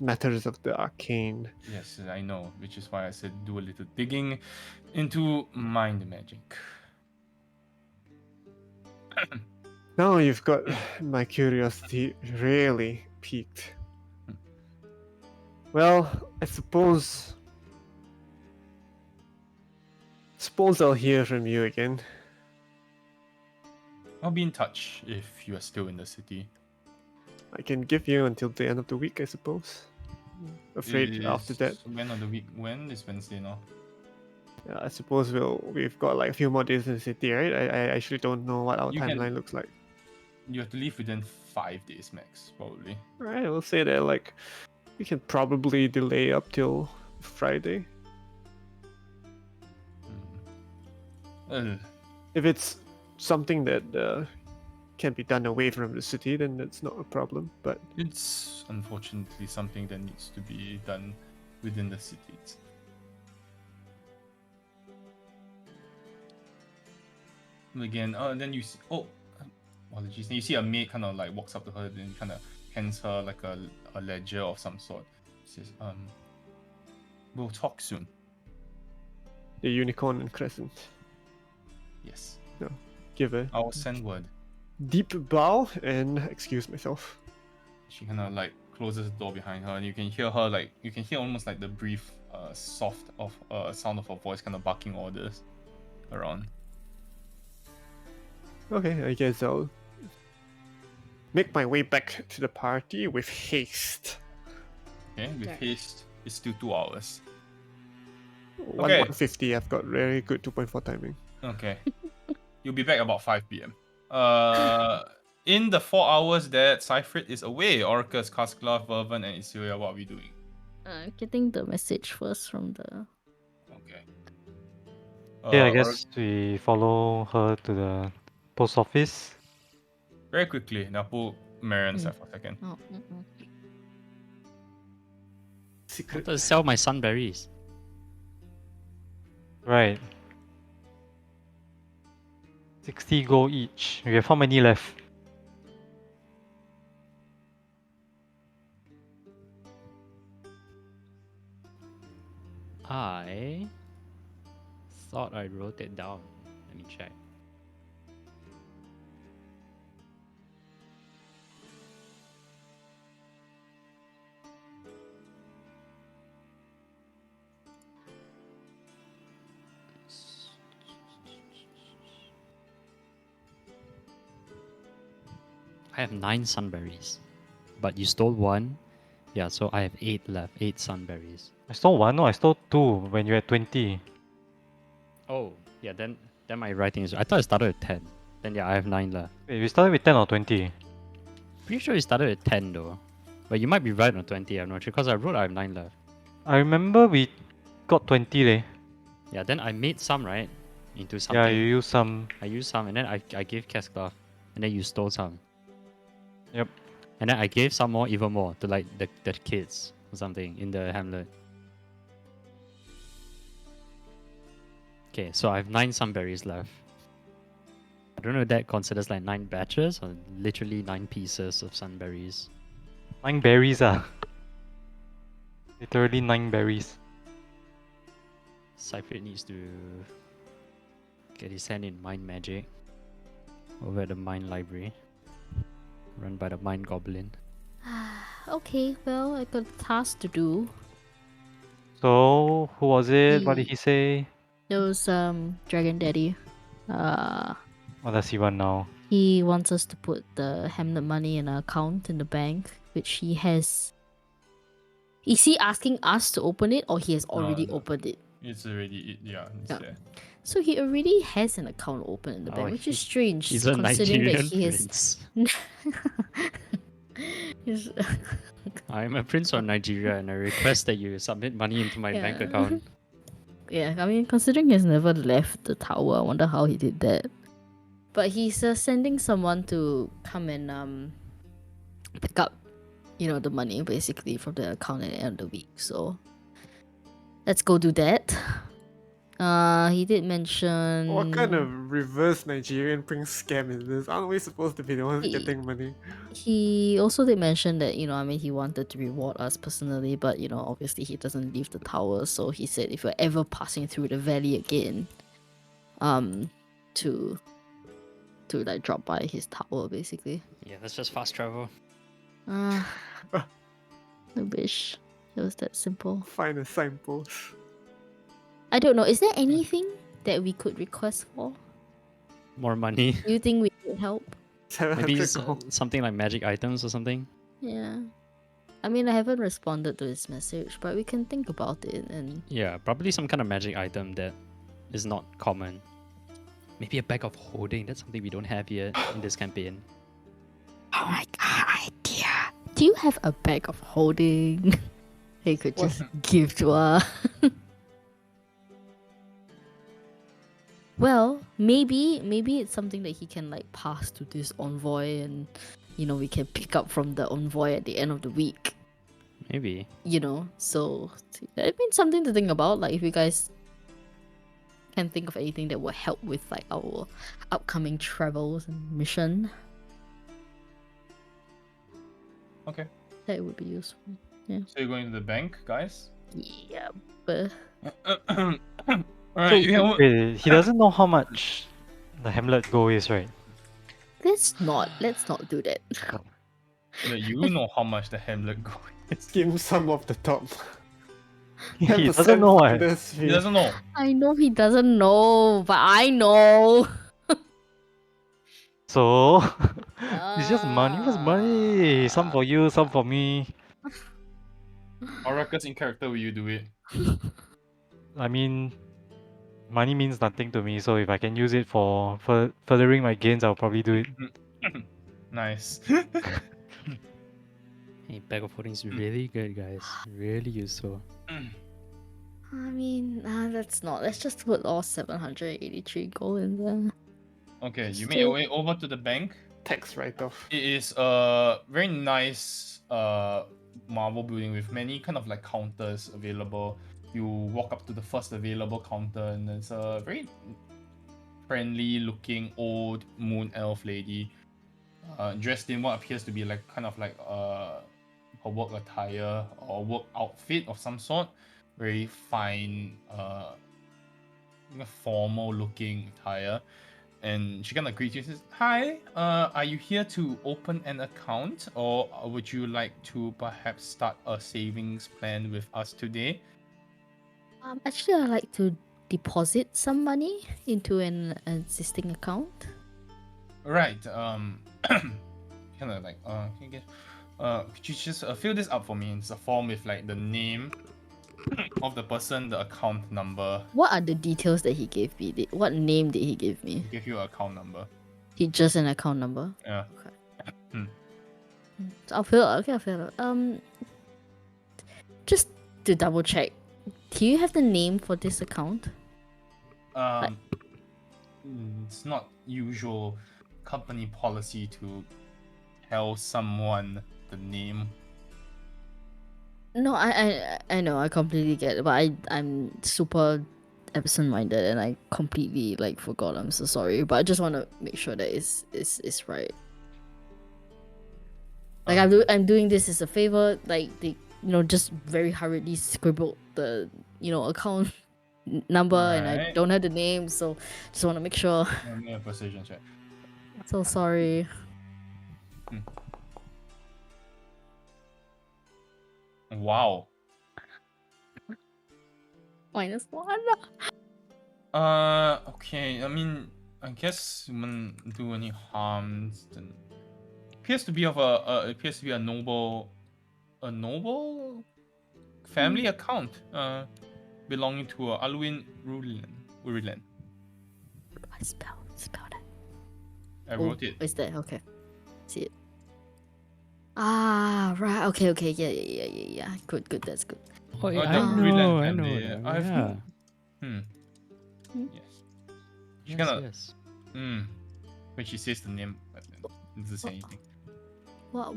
matters of the arcane. Yes, I know, which is why I said do a little digging into mind magic. Now you've got my curiosity really piqued. Well, I suppose I'll hear from you again. I'll be in touch if you are still in the city. I can give you until the end of the week, I suppose. Afraid after that, When of the week? When is Wednesday now? I suppose we've got like a few more days in the city, right? I actually don't know what our You can- timeline looks like. You have to leave within 5 days max, probably. Alright, we'll say that like we can probably delay up till Friday. If it's something that can be done away from the city, then that's not a problem. But It's unfortunately something that needs to be done within the city. Again, then you see, apologies. Then you see a maid kind of like walks up to her and kind of hands her like a ledger of some sort. Says, we'll talk soon. the unicorn and crescent. Yes. Give a I'll send word. deep bow and excuse myself. She kind of like closes the door behind her, and you can hear her like almost like the brief, soft of sound of her voice, kind of barking orders around. Okay, I guess I'll make my way back to the party with haste. Okay, with Okay. haste, it's still 2 hours. Okay. 150, I've got very good 2.4 timing. Okay, you'll be back about 5 p.m. In the 4 hours that Cyfrit is away, Orcus, Cascla, Vervin, and Isilia, what are we doing? Getting the message first from the. Okay. Yeah, I Or- guess we follow her to the post office. very quickly, now put Marion aside for a second. Oh, I Secret. wanted to sell my sunberries. Right. 60 gold each. We have how many left? I thought I wrote it down. Let me check. I have 9 sunberries, but you stole one. Yeah, so I have 8 left. 8 sunberries. I stole one. No, I stole two when you had 20. Oh, yeah. Then my writing is. I thought I started with 10. Then yeah, I have 9 left. Wait, we started with 10 or 20? Pretty sure you started with 10 though, but you might be right on 20. I'm not sure because I wrote I have 9 left. I remember we got 20 leh. Yeah, then I made some right into something. Yeah, you used some. I used some, and then I gave Cascla, and then you stole some. Yep. And then I gave some more, even more, to like the kids or something in the hamlet. Okay, so I have 9 sunberries left. I don't know if that considers like 9 batches or literally 9 pieces of sunberries. 9 berries ah. Literally 9 berries. Cypher needs to get his hand in mind magic over at the mine library, run by the mine goblin. Okay, well, I got a task to do. So who was it? What did He- he say? There was Dragon Daddy. What does he want now? He wants us to put the Hamlet money in an account in the bank, which he has. Is he asking us to open it, or he has already no. opened it? It's already it's Yeah. there. So he already has an account open in the Oh, bank, which is he- strange, He's a considering Nigerian that he has. prince. He's- I'm a prince of Nigeria and I request that you submit money into my bank Yeah. account. Yeah, I mean, considering he's never left the tower, I wonder how he did that. But he's sending someone to come and pick up, the money basically from the account at the end of the week. So let's go do that. He did mention. What kind of reverse Nigerian prank scam is this? Aren't we supposed to be the ones He- getting money? He also did mention that, he wanted to reward us personally, but, obviously he doesn't leave the tower. So he said if we're ever passing through the valley again, to like drop by his tower, basically. Yeah, that's just fast travel. I wish it was that simple. Find a signpost. I don't know. Is there anything that we could request for? More money. Do you think we could help? 700 Maybe gold. something like magic items or something. Yeah. I mean, I haven't responded to his message, but we can think about it and. Yeah, probably some kind of magic item that is not common. Maybe a bag of holding. That's something we don't have yet in this campaign. Oh my god, idea. Do you have a bag of holding? He could just give to us. Well, maybe it's something that he can like pass to this envoy, and we can pick up from the envoy at the end of the week. Maybe. So I mean, something to think about. Like, if you guys can think of anything that will help with like our upcoming travels and mission, Okay. that would be useful. So you're going to the bank, guys? Yeah, but Alright, Wait, he doesn't know how much the Hamlet gold is, right? let's not do that. you know how much the Hamlet gold is. Give him some of the top. He 10% doesn't know what. finder's He fee. doesn't know. I know he doesn't know, but I know. So it's just money. What's money? Some for you, some for me. Or Ruckus in character, will you do it? I mean, money means nothing to me. So if I can use it for furthering my gains, I'll probably do it. Nice. Hey, bag of holding is really good, guys. Really useful. I mean, let's not. Let's just put all 783 gold in there. Okay, you make your way over to the bank. Tax write-off. It is a very nice marble building with many kind of like counters available. You walk up to the first available counter, and there's a very friendly looking old moon elf lady dressed in what appears to be like kind of like her work attire or work outfit of some sort. Very fine, formal looking attire. And she kind of greets you and says, "Hi, are you here to open an account, or would you like to perhaps start a savings plan with us today?" Actually, I'd like to deposit some money into an existing account. Right. Kind of like, can you get, could you just fill this up for me? It's a form with like the name of the person, the account number. What are the details that he gave me? What name did he give me? Give you an account number. He just an account number. Yeah. So I'll fill it. Okay, I'll fill it. Just to double check, do you have the name for this account? It's not usual company policy to tell someone the name. No, I know, I completely get it, but I'm super absent-minded and I completely like forgot. I'm so sorry, but I just want to make sure that it's right. Like I'm doing this as a favor. Like they, just very hurriedly scribbled the account number and I Right. don't have the name, so just want to make sure. Let me have a precision check. So sorry. Wow. -1. Okay. I mean, I guess it wouldn't do any harm. Appears to be a noble family account. Belonging to Alwyn Urilan. I spell that. I wrote it. Is that okay? See it. Ah, right. Okay. Yeah. Good. That's good. Oh, yeah, The I Urilan know family. that. I've Yeah. Yes. She Yes, kinda. yes. When she says the name, but then it doesn't say anything. What?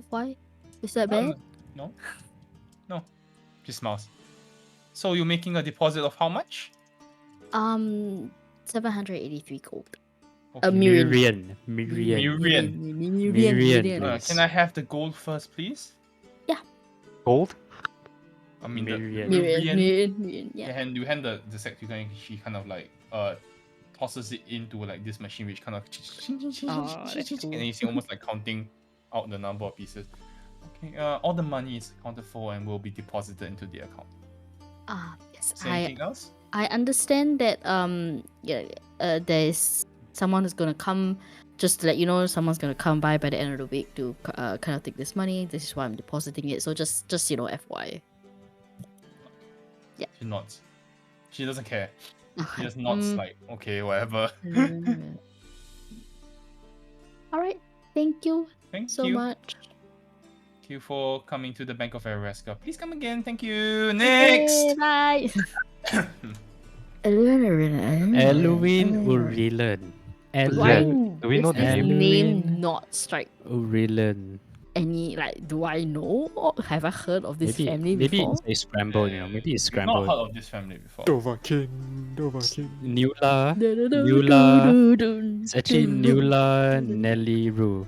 Why? Is that bad? No. She smiles. So you're making a deposit of how much? 783 gold. Okay. A million. Million. Can I have the gold first, please? Gold? I mean the Million. Yeah. And you hand the sack to her, and she kind of like tosses it into like this machine, which kind of that's cool. and you see almost like counting out the number of pieces. Okay. All the money is accounted for and will be deposited into the account. Yes. Is there anything else? I understand that there's someone who's gonna come. Just to let you know, someone's gonna come by the end of the week to kind of take this money. This is why I'm depositing it. So just FYI. She nods. She doesn't care. She Okay. just nods like, okay, whatever. All right. Thank you Thank so you. much. Thank you for coming to the Bank of Araska. Please come again. Thank you. Next. Bye. Eluin Urilan. Why Do we know does the this name? name not strike Urilan. any, like, do I know or have I heard of this Maybe family maybe before? it's scrambled, Maybe it's We've not scrambled. heard of this family before. Dovahkiin. Nula. It's actually Nula Nelly Ru.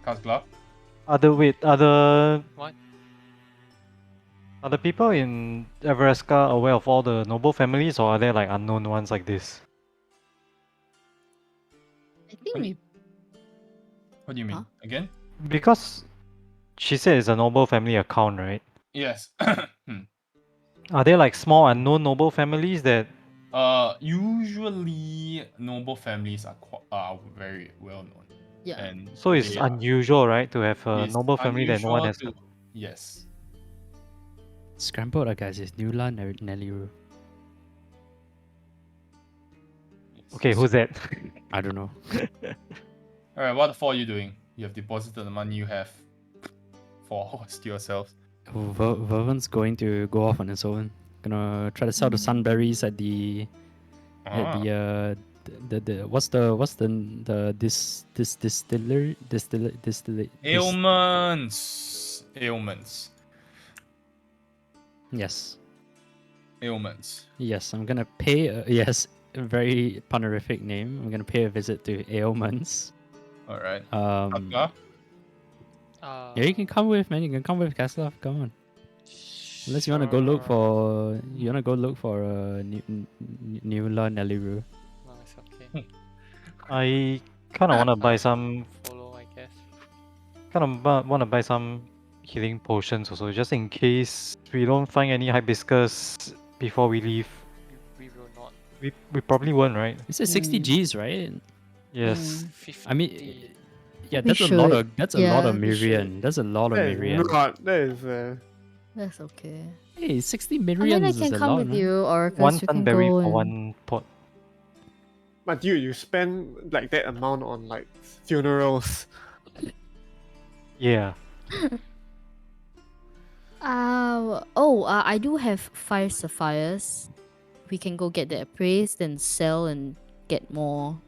Kaskla? Are the What? Are the people in Everesca aware of all the noble families, or are there like unknown ones like this? I think we What do you mean? Huh? Again? Because she said it's a noble family account, right? Yes. Are there like small unknown noble families that? Usually noble families are very well known. Yeah. And So it's they are- unusual, right, to have a it's noble family that no one has. unusual Yes. Scrambled, guys. It's Nula Nelly Ru. Yes. Okay, who's that? I don't know. Alright, what the fuck are you doing? You have deposited the money you have for host to yourselves. Vervan's going to go off on his own. Gonna try to sell the sunberries at the distillery. Ailments. Yes. Ailments. Yes, I'm gonna pay. Yes, a very honorific name. I'm gonna pay a visit to Ailments. Alright. Um, Kaskla? yeah, you can come with, man. You can come with Kaslov. Come on. Unless you wanna go look for, new La Neliru. No, it's okay. I kind of want to buy some. Follow, I guess. Want to buy some healing potions also, just in case we don't find any hibiscus before we leave. We will not. We probably won't, right? It's a 60 Gs, right? Yes. 50. I mean, yeah, We that's a lot should. of a lot of Yeah, we should. Mirian. That's a lot of That is Mirian. not. That is. That's okay. Hey, 60 I mean, Mirians I is can a come lot, with man. you, or One you can sunberry go for and... one pot. But dude, you spend like that amount on like funerals. Yeah. I do have 5 sapphires. We can go get that appraised and sell and get more,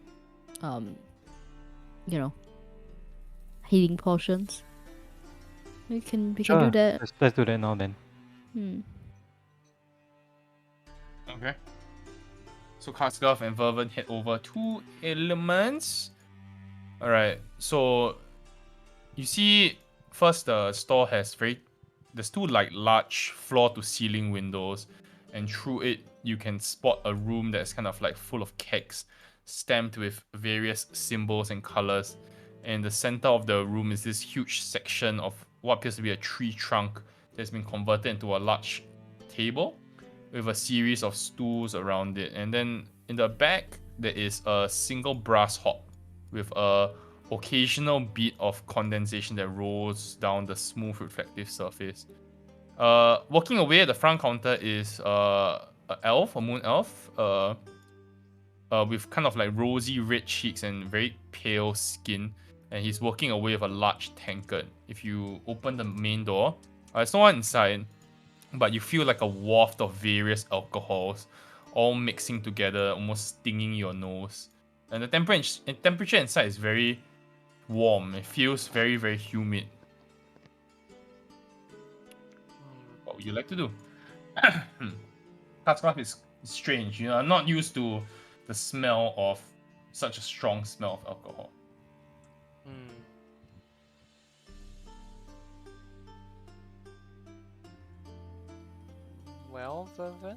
healing potions. We can do that. Let's do that now then. Okay. So Karskov and Vervin head over 2 elements. Alright, so you see first the store has there's 2 like large floor to ceiling windows, and through it you can spot a room that's kind of like full of kegs stamped with various symbols and colors. And the center of the room is this huge section of what appears to be a tree trunk that's been converted into a large table with a series of stools around it. And then in the back, there is a single brass hob with a occasional bead of condensation that rolls down the smooth reflective surface. Walking away at the front counter is a moon elf, with kind of like rosy red cheeks and very pale skin, and he's walking away with a large tankard. If you open the main door, there's no one inside, but you feel like a waft of various alcohols all mixing together, almost stinging your nose. And the temperature inside is very warm. It feels very, very humid. What would you like to do? Karskov is strange. You know, I'm not used to the smell of such a strong smell of alcohol. Well, Vervin?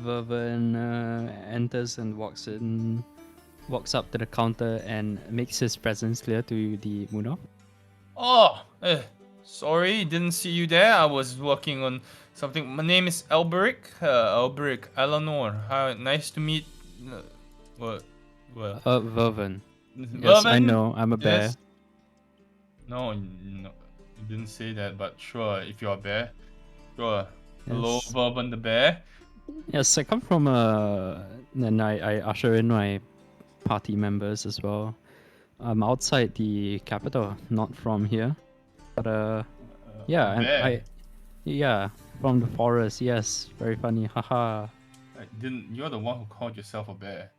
Vervin enters and walks up to the counter and makes his presence clear to the Muno. Oh, sorry, didn't see you there. I was working on something. My name is Alberic. Alberic Eleanor. Nice to meet. What? Vervin. Yes, I Vervin? know. I'm a bear. Yes. No, you didn't say that, but sure, if you're a bear, sure. Hello, Yes. Vervin the bear. Yes, I come from and I usher in my party members as well. I'm outside the capital, not from here. But yeah, and bear. yeah, from the forest. Yes, very funny. Haha. You're the one who called yourself a bear.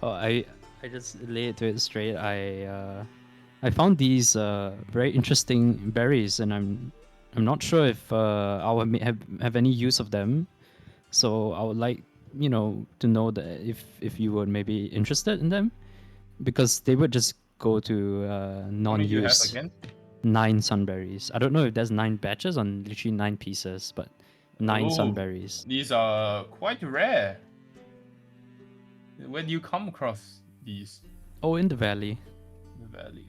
Oh, I just lay it to it straight. I found these very interesting berries, and I'm not sure if I will have any use of them. So I would like to know that if you were maybe interested in them, because they would just go to How many do you have non-use. again? 9 sunberries. I don't know if there's 9 batches or literally 9 pieces, but 9 Oh, sunberries. These are quite rare. Where do you come across these? Oh, in the valley. The valley.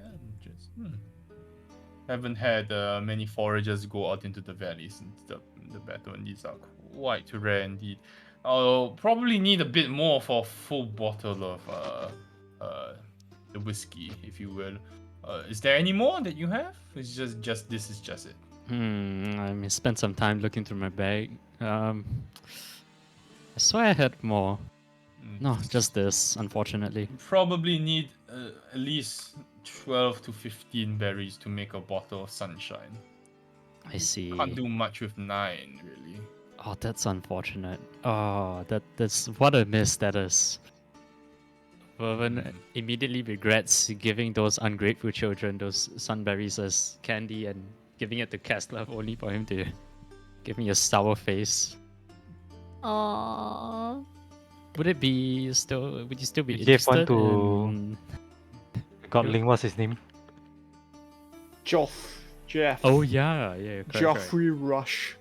Haven't had many foragers go out into the valley since the battle, and these are quite rare indeed. I'll probably need a bit more for a full bottle of the whiskey, if you will. Is there any more that you have? It's just this is just it. I may spend some time looking through my bag. I swear I had more. No, just this, unfortunately. Probably need at least 12 to 15 berries to make a bottle of sunshine. I see. Can't do much with 9, really. Oh, that's unfortunate. Oh, that's what a miss that is. Vervin immediately regrets giving those ungrateful children those sunberries as candy and giving it to Kessler only for him to give me a sour face. Aww. Would you still be You gave one interested to- in... Godling, what's his name? Jeff. Oh yeah, correct. Geoffrey Rush.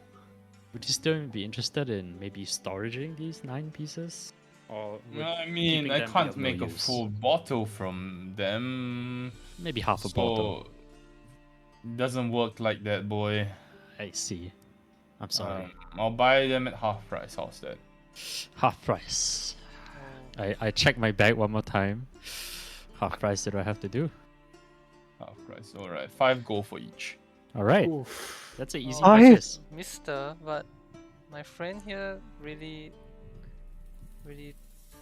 Would you still be interested in maybe storaging these 9 pieces? Or would I mean, keeping I them be can't of no make a use? full bottle from them. Maybe half a bottle. Doesn't work like that, boy. I see. I'm sorry. I'll buy them at half price. How's that? Half price. I check my bag one more time. Half price did I have to do? Half price. All right, 5 gold for each. All right. Oof. That's an easy Oh, purchase. Mister, but my friend here really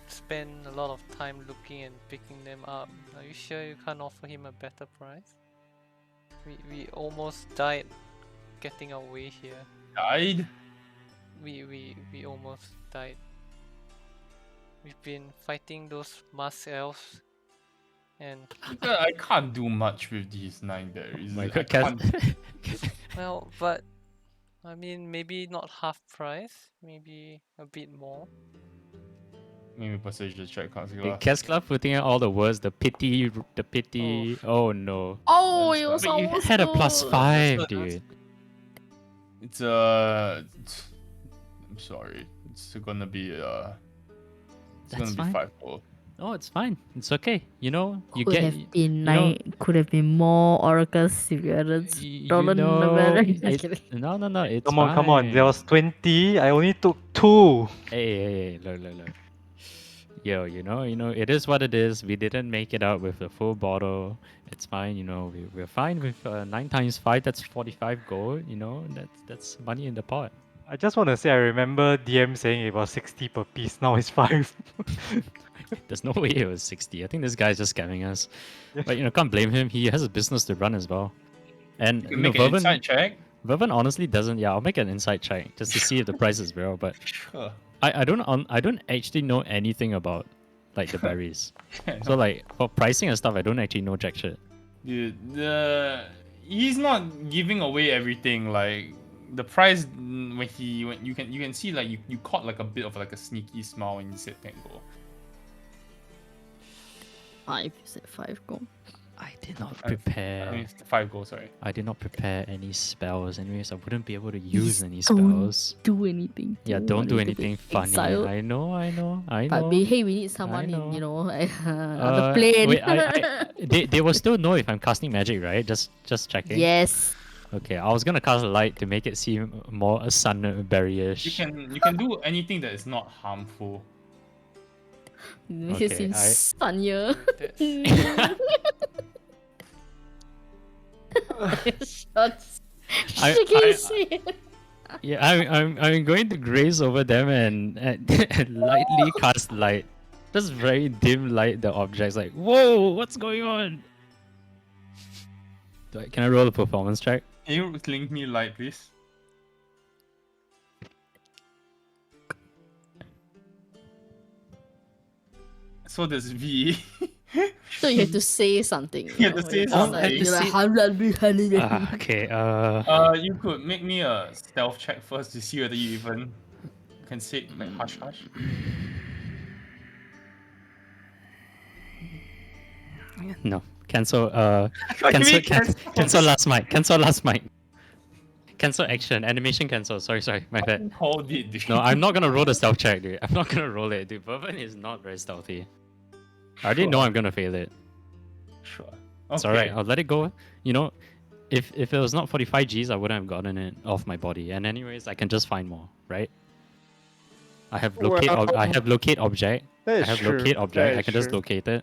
spend a lot of time looking and picking them up. Are you sure you can't offer him a better price? We almost died getting our way here. Died? We almost died. We've been fighting those masked elves, and I can't do much with these 9 berries. My I God, can't- well, but I mean, maybe not half price, maybe a bit more. Maybe persuasion check, Okay, Katsula. Keskla putting in all the words, the pity. Oh no. Oh, That's it was But you almost had a plus good. 5, dude. It's I'm sorry. It's gonna be it's That's gonna be fine. 5 gold. Oh, it's fine. It's okay. You know, you Could get. have been you know, could have been more oracles if you hadn't you stolen the know, berry. Just it, kidding. no, it's Come on, come on. There fine. was 20. I only took 2. Hey, look. Yo, it is what it is. We didn't make it out with the full bottle. It's fine, we're fine with 9 times 5. That's 45 gold. That's money in the pot. I just want to say I remember DM saying it was 60 per piece. Now it's 5. There's no way it was 60. I think this guy's just scamming us. But can't blame him. He has a business to run as well. And You can make an inside check. Vervin honestly doesn't. Yeah, I'll make an inside check just to see if the price is real. But Sure. I don't actually know anything about like the berries. Yeah, So like for pricing and stuff, I don't actually know jack shit. Dude, he's not giving away everything. Like the price when you can see like you caught like a bit of like a sneaky smile when you said 10 gold. 5, you said 5 gold. I did not I prepare. mean 5 gold, sorry. I did not prepare any spells. Anyways, I wouldn't be able to use any don't spells. Do anything. Yeah, don't do anything funny. exiled. I know. But hey, we need someone in, know. other plane. Wait, they will still know if I'm casting magic, right? Just checking. Yes. Okay, I was gonna cast light to make it seem more sunberry-ish. You can do anything that is not harmful. This Okay, is sunnier. Shots. I- Shaking I- his head. Yeah, I'm going to graze over them and lightly cast light. Just very dim light the objects. Like, whoa, what's going on? Can I roll a performance check? Can you link me light, please? So there's V. So you have to say something. You have to say something. You're like, Okay. You could make me a stealth check first to see whether you even can say like hush hush. No. Cancel. What do you mean Cancel last mic. Cancel last mic. Cancel action. Animation cancel. Sorry. My bad. Hold it, dude. No, I'm not gonna roll the stealth check, dude. I'm not gonna roll it, dude. Vervin is not very stealthy. I already know I'm gonna fail it. Sure. It's alright. I'll let it go. If it was not 45 Gs, I wouldn't have gotten it off my body. And anyways, I can just find more, right? I have locate. I have locate object. I have locate object. I can just locate it.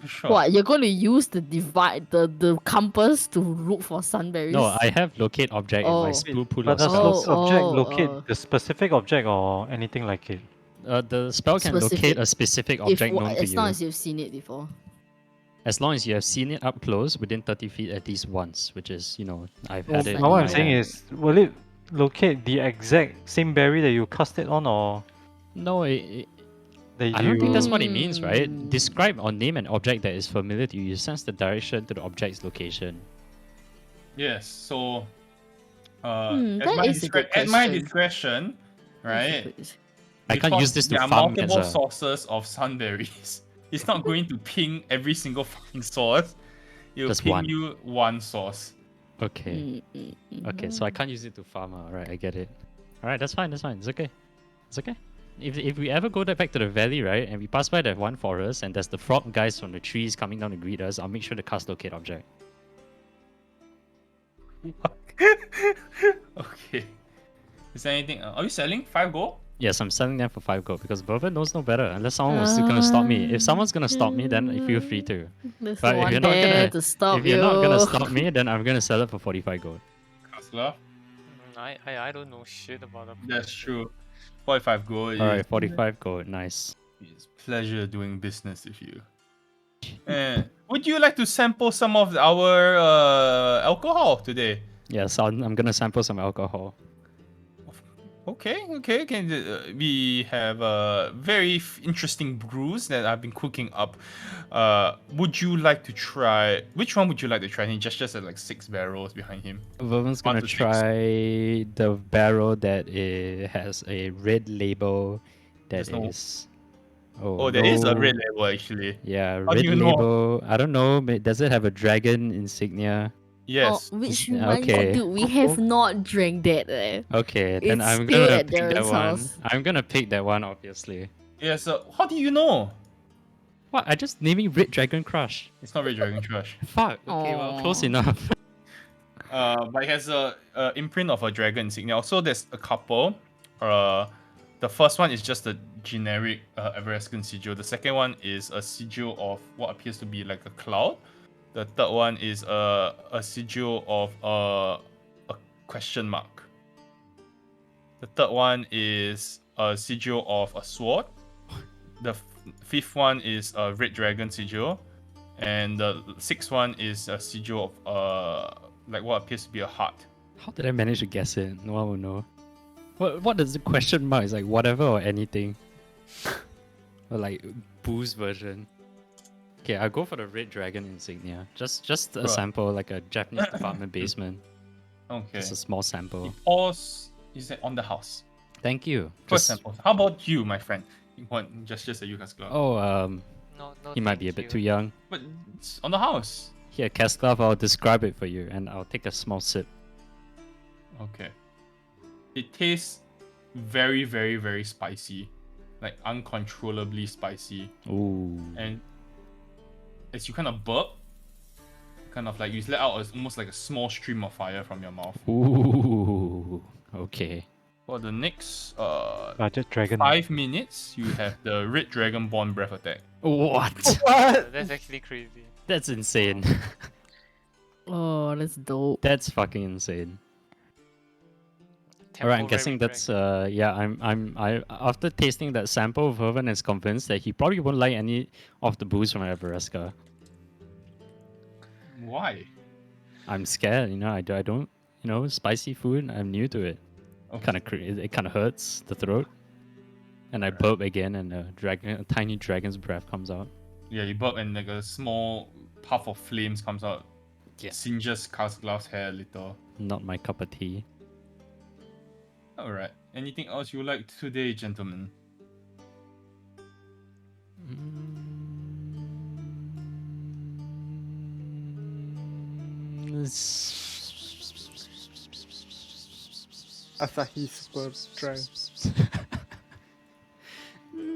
Sure. What, you're going to use the the compass to look for sunberries? No, I have locate object in my Oh. spool pool But of does spells. object Oh, locate oh. the specific object or anything like it? The spell can locate Specific. a specific If, object known to as long you. as you've seen it before. As long as you have seen it up close within 30 feet at least once, which is, I've Well, had it. fine. Now what I'm Yeah. saying is, will it locate the exact same berry that you cast it on, or No, that I don't think that's you? what it means, right? Mm. Describe or name an object that is familiar to you. You sense the direction to the object's location. Yes. So, that is a good at my question. discretion, right? I can't because use this to there are farm multiple cancer. sources of sunberries. It's not going to ping every single fucking source. It will Just ping one. you one source. Okay. Okay, so I can't use it to farm. Alright, I get it. Alright, that's fine. It's okay. It's okay. If we ever go back to the valley, right, and we pass by that one forest, and there's the frog guys from the trees coming down to greet us, I'll make sure to cast locate object. Okay. Is there anything? Are you selling 5 gold? Yes, I'm selling them for 5 gold because Vervin knows no better. Unless someone was still gonna stop me. If someone's gonna stop me, then feel free to. There's But no if one you're not there gonna- to stop if you. you're not gonna stop me, then I'm gonna sell it for 45 gold. Kasla? I don't know shit about the That's true. 45 gold. Alright, 45 gold. Nice. It's pleasure doing business with you. Would you like to sample some of our alcohol today? Yes, I'm gonna sample some alcohol. Okay. We have very interesting brews that I've been cooking up. Would you like to try? Which one would you like to try? He gestures at like 6 barrels behind him. Vermon's 1 gonna to 6. try the barrel that has a red label. That There's no- is. Oh, Oh, there is a no. red label actually. Yeah, How do red you know? label. I don't know. Does it have a dragon insignia? Yes. Oh, which Yeah, reminds okay. dude, we have not drank that. Okay, then It's I'm still gonna at pick that Darren's one. house. I'm gonna pick that one, obviously. Yes. How do you know? What? I just naming Red Dragon Crush. It's not Red Dragon Trash. Fuck. Okay, well, close Aw. enough. But it has a imprint of a dragon insignia. Also, there's a couple. The first one is just a generic Everescan sigil. The second one is a sigil of what appears to be like a cloud. The third one is a sigil of a question mark. The third one is a sigil of a sword. The fifth one is a red dragon sigil. And the sixth one is a sigil of like what appears to be a heart. How did I manage to guess it? No one will know. What does the question mark? Is like whatever or anything? Or like booze version? Okay, I'll go for the red dragon insignia. Just a Right. sample, like a Japanese department basement. Okay. Just a small sample. It pours is it on the house. Thank you. First Just, sample. How about you, my friend? You want just a Yuka's glove. oh, No, he might be a thank bit too you. young. But it's on the house. Here, cast glove. I'll describe it for you, and I'll take a small sip. Okay. It tastes very, very, very spicy. Like uncontrollably spicy. Ooh. And as you kind of burp, kind of like you let out almost like a small stream of fire from your mouth. Ooh. Okay. For the next Budget dragon. 5 minutes, you have the Red Dragonborn breath attack. What? That's actually crazy. That's insane. Oh, that's dope. That's fucking insane. Alright, I'm guessing that's yeah. I after tasting that sample, Vervin is convinced that he probably won't like any of the booze from Everesca. Why? I'm scared, I don't, spicy food. I'm new to it. Okay. It kind of hurts the throat, and I burp again, and a tiny dragon's breath comes out. Yeah, you burp and like a small puff of flames comes out. Yes. Singes Casglass's hair a little. Not my cup of tea. Alright. Anything else you would like today, gentlemen? Asahi super dry.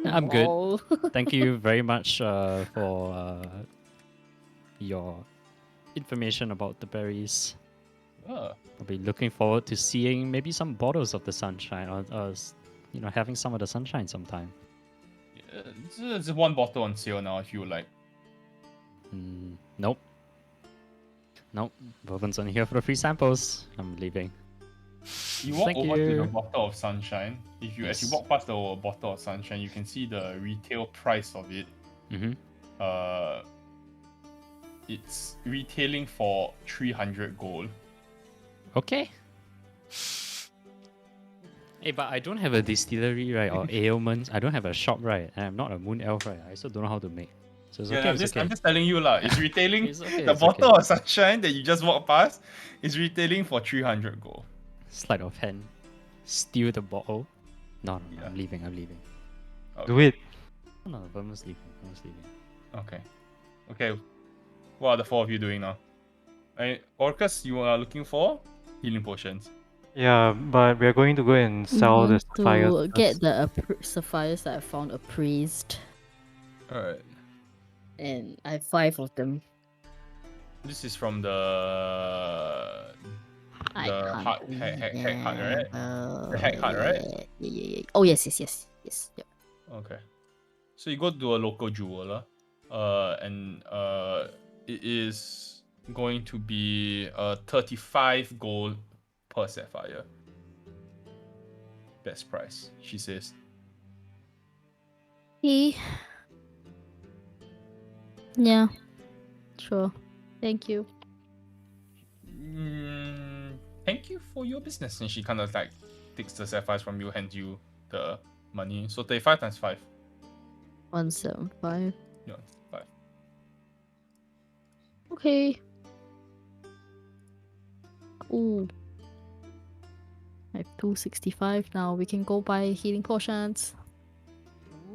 I'm good. Lol. Thank you very much for your information about the berries. Oh, I'll be looking forward to seeing maybe some bottles of the sunshine, or having some of the sunshine sometime. yeah, there's one bottle on sale now if you would like. Nope. Nope. Bourbon's only here for the free samples. I'm leaving. You walk Thank over to you. the bottle of sunshine. As you Yes. walk past the bottle of sunshine, you can see the retail price of it. Mm-hmm. It's retailing for 300 gold. Okay. Hey, but I don't have a distillery, right? Or ailments. I don't have a shop, right? And I'm not a moon elf, right? I also don't know how to make. So it's Yeah, okay. I'm It's just, okay. I'm just telling you lah. It's retailing. It's okay, The it's bottle okay. of sunshine that you just walked past is retailing for 300 gold. Sleight of hand. Steal the bottle. No, Yeah. I'm leaving. Do it. No, Vermon's leaving. Okay. Okay. What are the four of you doing now? Orcus, you are looking for healing potions. Yeah, but we're going to go and We sell the want sapphires. to get first. the sapphires that I found appraised, Alright. and I have 5 of them. This is from the I The can't hut- read heck hut, right? them. The heck hut, right? Yeah. Oh yes. Yep. Okay. So you go to a local jeweler, and it is going to be 35 gold per sapphire. Best price, she says. Yeah. Sure. Thank you. Thank you for your business. And she kind of like takes the sapphires from you, hands you the money. So 35 times 5. 175. Yeah, 5. Okay. Ooh. I have 265 now. We can go buy healing potions.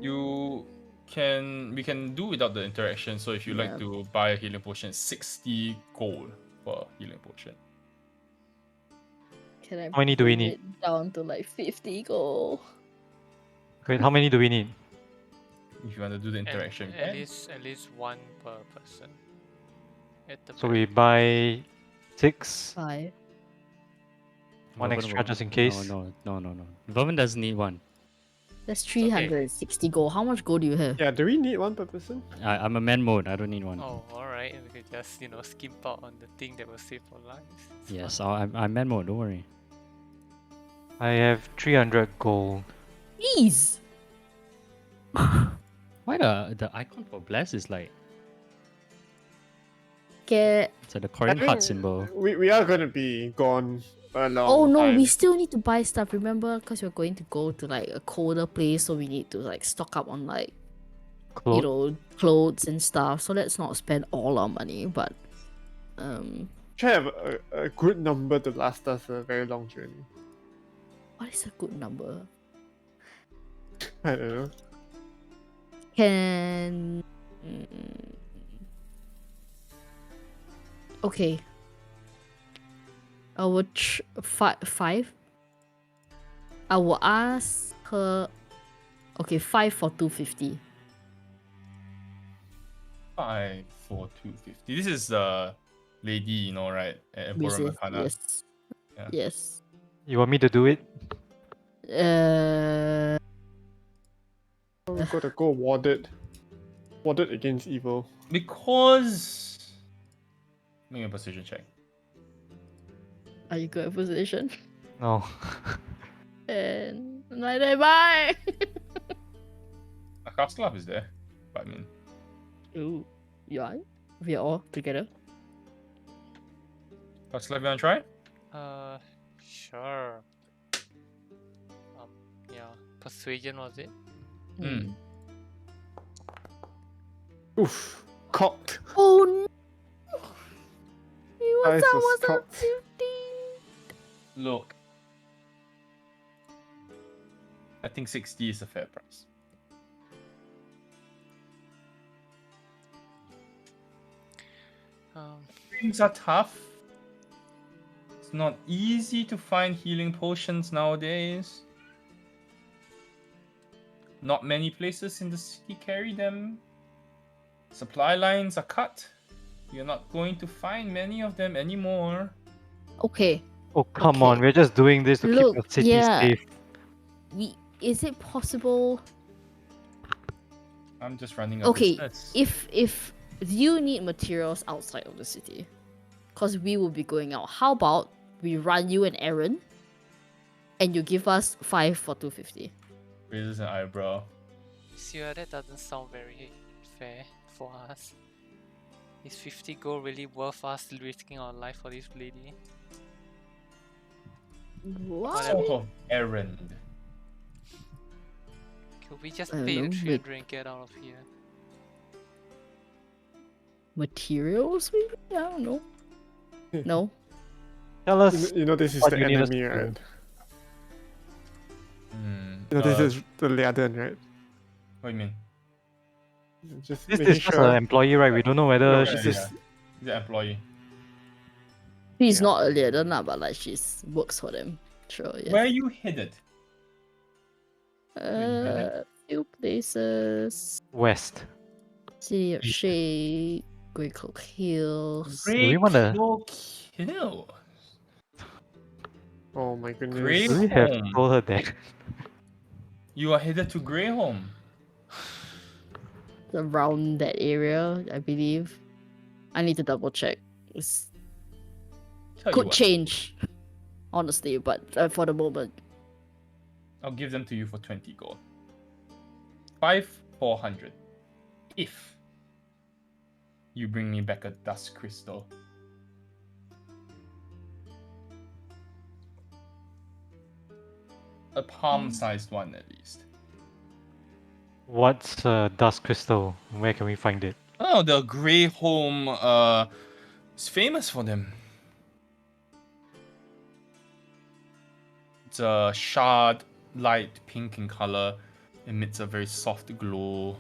We can do without the interaction. So if you like Yeah. to buy a healing potion, 60 gold for a healing potion. Can I How many do we bring need? it down to like 50 gold? Wait, how many do we need? If you want to do the interaction, we At can. least one per person. At the So very we buy 6, 5. one Vermin extra will- just in case. No. Vermin doesn't need one. That's okay. 360 gold. How much gold do you have? Yeah, do we need one per person? I'm a man mode. I don't need one. Oh, alright. We could just, skimp out on the thing that will save our lives. It's Yes, fine. I'm man mode. Don't worry. I have 300 gold. Jeez! Why the icon for bless is like Get. it's like the I Korean think heart symbol. we are gonna be gone a long Oh no, time. we still need to buy stuff. Remember, because we're going to go to like a colder place, so we need to like stock up on like clothes and stuff. So let's not spend all our money, but Try to have a good number to last us a very long journey. what is a good number? I don't know. Can okay. I will 5. I will ask her. Okay, 5 for 250. 5 for 250. This is the lady, right? At Emperor Resist, Makana. yes. Yeah. Yes. You want me to do it? We gotta go warded against evil. Because make a precision check. Are you good at position? No. And neither am I. A castle up is there. But I mean, Ooh, yeah. We are all together. castle up, you wanna try? Sure. Yeah. Persuasion was it? Hmm. Oof. Cocked. Oh no! Dice was was a cocked. 50. Look. I think 60 is a fair price. Things are tough. It's not easy to find healing potions nowadays. Not many places in the city carry them. Supply lines are cut. You're not going to find many of them anymore. Okay. Oh, come on. Okay. We're just doing this to Look, keep the city yeah. safe. Is it possible? I'm just running a Okay, business. if you need materials outside of the city, because we will be going out, how about we run you an errand, and you give us 5 for 250? Raises an eyebrow. Sure, that doesn't sound very fair for us. Is 50 gold really worth us risking our life for this lady? What? Sort of errand. Could we just I don't pay the know, 300 and get out of here? Materials, maybe? I don't know. No. Tell us. You know this is what the you need us enemy, to do. right? Hmm. You know this is the Liaden, right? What do you mean? Just This making is just sure. an employee, right? We don't know whether No, she's. this is He's an employee. She's Yeah. not a leader, nah, but like she's works for them. Sure, yes. Where are you headed? Few places. West. City of Shade, Great Cloak Hills. we Great wanna- Cloak Hill. Oh my goodness. Great. Do we have Home. told her that? You are headed to Greyholm. Around that area, I believe. I need to double check. It's Tell you could what, change, honestly, but for the moment, I'll give them to you for 20 gold. 400. If you bring me back a dust crystal. a palm-sized one at least. What's dust crystal? Where can we find it? Oh, the Grey Home is famous for them. It's a shard, light pink in color, emits a very soft glow,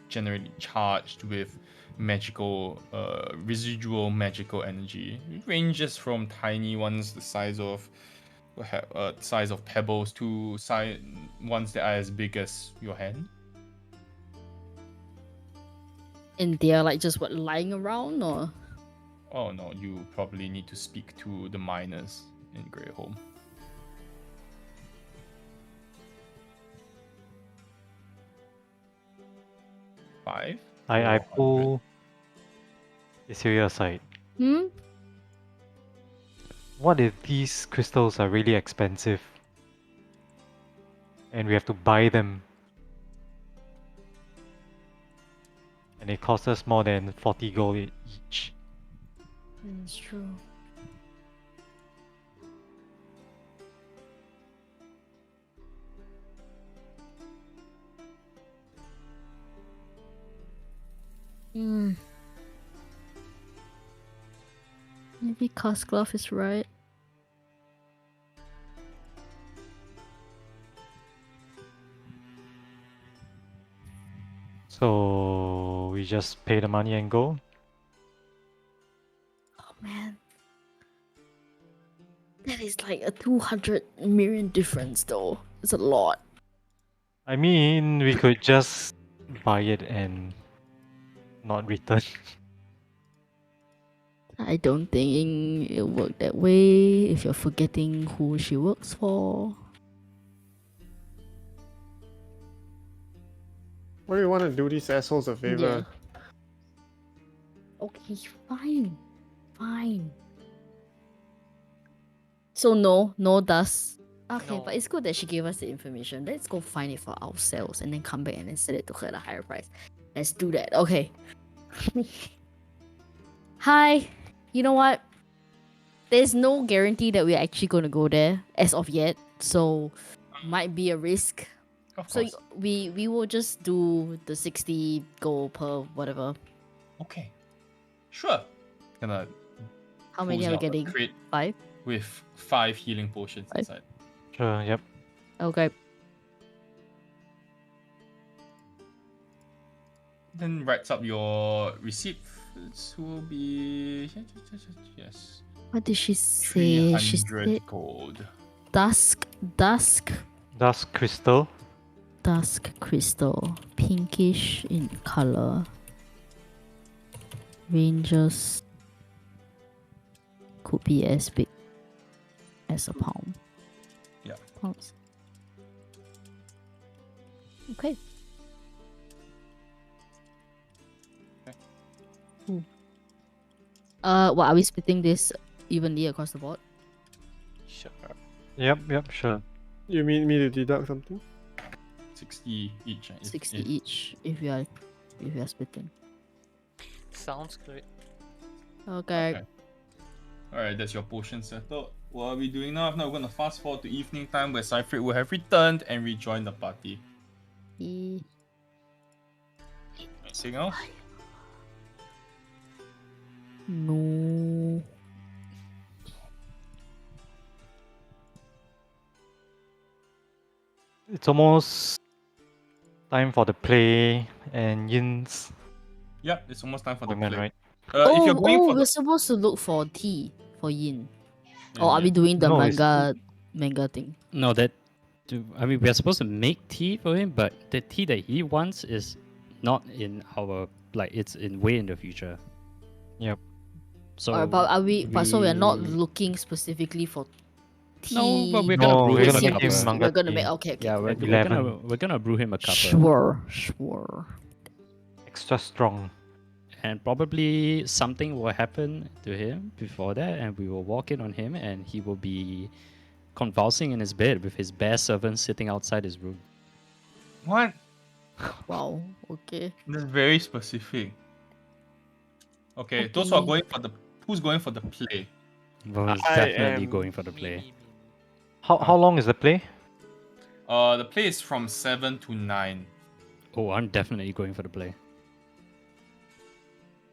generally charged with magical, residual magical energy. It ranges from tiny ones the size of pebbles to ones that are as big as your hand. And they're like just what, lying around or? Oh no, you probably need to speak to the miners in Grey Home. Five? I 400. pull Isiri aside. Hmm? What if these crystals are really expensive? And we have to buy them. And it costs us more than 40 gold each. That's true. Hmm. Maybe Cosclove is right. So we just pay the money and go? Oh man. That is like a 200 million difference though. It's a lot. I mean, we could just buy it and not return. I don't think it'll work that way if you're forgetting who she works for. Why do you want to do these assholes a favor? Okay, fine. Fine. So no dust. Okay, No. but it's good that she gave us the information. Let's go find it for ourselves and then come back and then sell it to her at a higher price. Let's do that. Okay. Hi. You know what? There's no guarantee that we're actually going to go there as of yet. So might be a risk. Of So course. we will just do the 60 gold per whatever. Okay. Sure. Gonna How many pulls are we out a getting? crate 5? with 5 healing potions 5? inside. Sure, yep. Okay. Then writes up your receipt. This will be yes, What did she say? She 300 said gold. dusk Dust crystal. crystal, pinkish in color. Ranges could be as big as a palm. Yeah. Palms. Okay. Okay. Cool. What are we splitting this evenly across the board? Sure. Yep, sure. You mean me to deduct something? 60 each. 60 each if you are splitting. Sounds great. Okay. Alright, that's your potion settled. What are we doing now? Now we're gonna fast forward to evening time where Cyfrid will have returned and rejoined the party. E- Anything else? No. It's almost time for the play and Yin's Yeah, it's almost time for the appointment, play. right? If you're going for we're the supposed to look for tea for Yin. Yeah, Or are we doing the No, it's- manga thing? No, I mean, we are supposed to make tea for him, but the tea that he wants is not in our it's way in the future. Yep. So Or about are we? But so we are not we- looking specifically for tea. No, but we're No, gonna brew we're him gonna a make him cuppa. manga We're gonna tea. make okay. Yeah, cool. we're gonna brew him a cuppa. Sure. Extra strong. And probably something will happen to him before that, and we will walk in on him, and he will be convulsing in his bed with his bear servant sitting outside his room. what? Wow. Okay. That's very specific. Okay, those who are Okay. going for the who's going for the play? Well, he's I definitely am- going for the Me, play. me, me. How long is the play? The play is from 7 to 9. Oh, I'm definitely going for the play.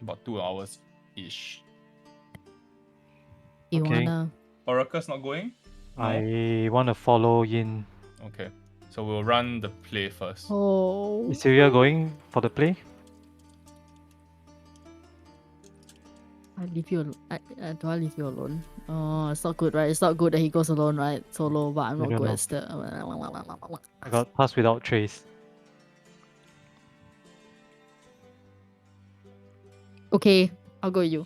About 2 hours ish. You Okay. wanna? Oracle's not going? No? I want to follow Yin. Okay. So we'll run the play first. Oh. Is Syria going for the play? I leave you. Do I leave you alone? Oh, it's not good, right? It's not good that he goes alone, right? Solo, but I'm I not don't good know. at still. I got pass without trace. Okay, I'll go with you.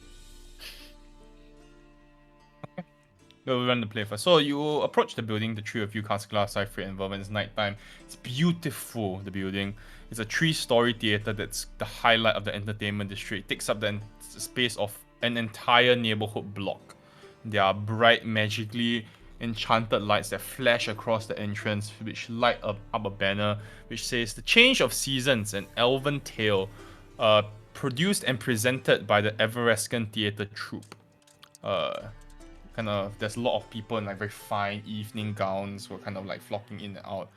We'll run the play first. So you approach the building, the three of you cast glass, Cypher, and Vermin. It's nighttime. It's beautiful, the building. It's a 3-story theater that's the highlight of the entertainment district. It takes up the space of an entire neighborhood block. There are bright, magically enchanted lights that flash across the entrance, which light up a banner which says The Change of Seasons, an elven tale, produced and presented by the Everescan Theatre Troupe. There's a lot of people in like very fine evening gowns who are kind of like flocking in and out.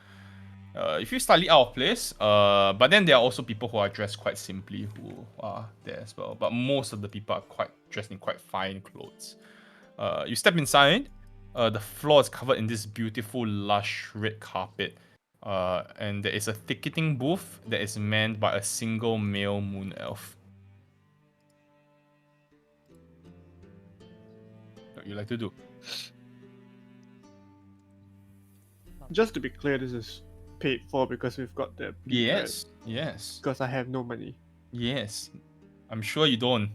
You feel slightly out of place, but then there are also people who are dressed quite simply who are there as well. But most of the people are quite dressed in quite fine clothes. You step inside. The floor is covered in this beautiful, lush red carpet. And there is a ticketing booth that is manned by a single male moon elf. What you like to do? Just to be clear, this is paid for because we've got the beat, Yes, yes, Because I have no money. yes. I'm sure you don't.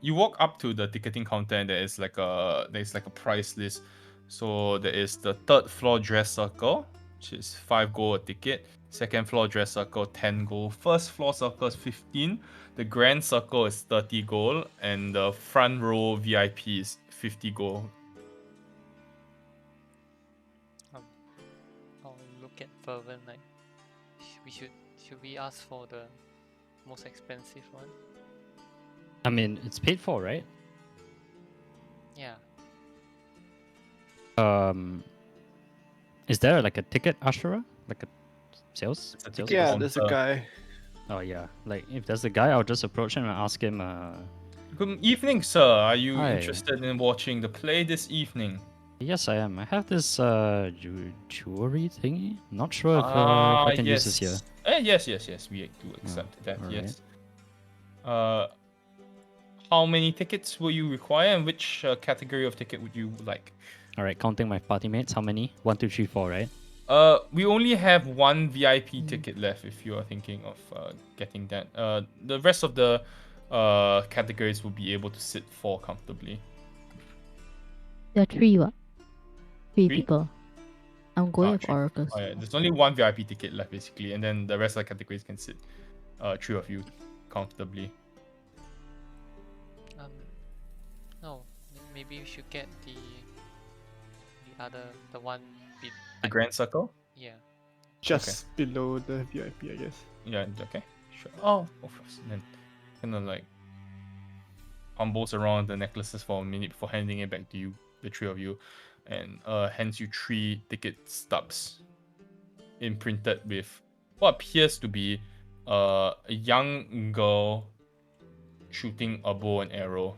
You walk up to the ticketing counter and there's like a price list. So there is the 3rd floor dress circle, which is 5 gold a ticket. 2nd floor dress circle, 10 gold. 1st floor circle is 15. The grand circle is 30 gold, and the front row VIP is 50 gold. I'll look at Fervent like should we ask for the most expensive one? I mean, it's paid for, right? Yeah. Is there like a ticket usherer? Like a sales? It's a sales ticket Yeah, person? there's a counter. guy. Oh yeah. Like if there's a guy, I'll just approach him and ask him. Good evening, sir. Are you Hi. interested in watching the play this evening? Yes, I am. I have this jewelry thingy. Not sure if I can use this here. Yes, we do accept that, alright. yes. How many tickets will you require, and which category of ticket would you like? All right, counting my party mates. How many? 1, 2, 3, 4, right? We only have one VIP ticket left if you are thinking of getting that. The rest of the categories will be able to sit 4 comfortably. There are 3, what? 3 Three? people. I'm going with 3. Oracles. Oh, yeah. There's only one VIP ticket left basically, and then the rest of the categories can sit 3 of you comfortably. No, maybe we should get the one bit. The grand circle? Yeah. Just below the VIP, I guess. Yeah, okay. Sure. Oh, of course. And then kind of like fumbles around the necklaces for a minute before handing it back to you, the 3 of you, and hands you 3 ticket stubs imprinted with what appears to be a young girl shooting a bow and arrow.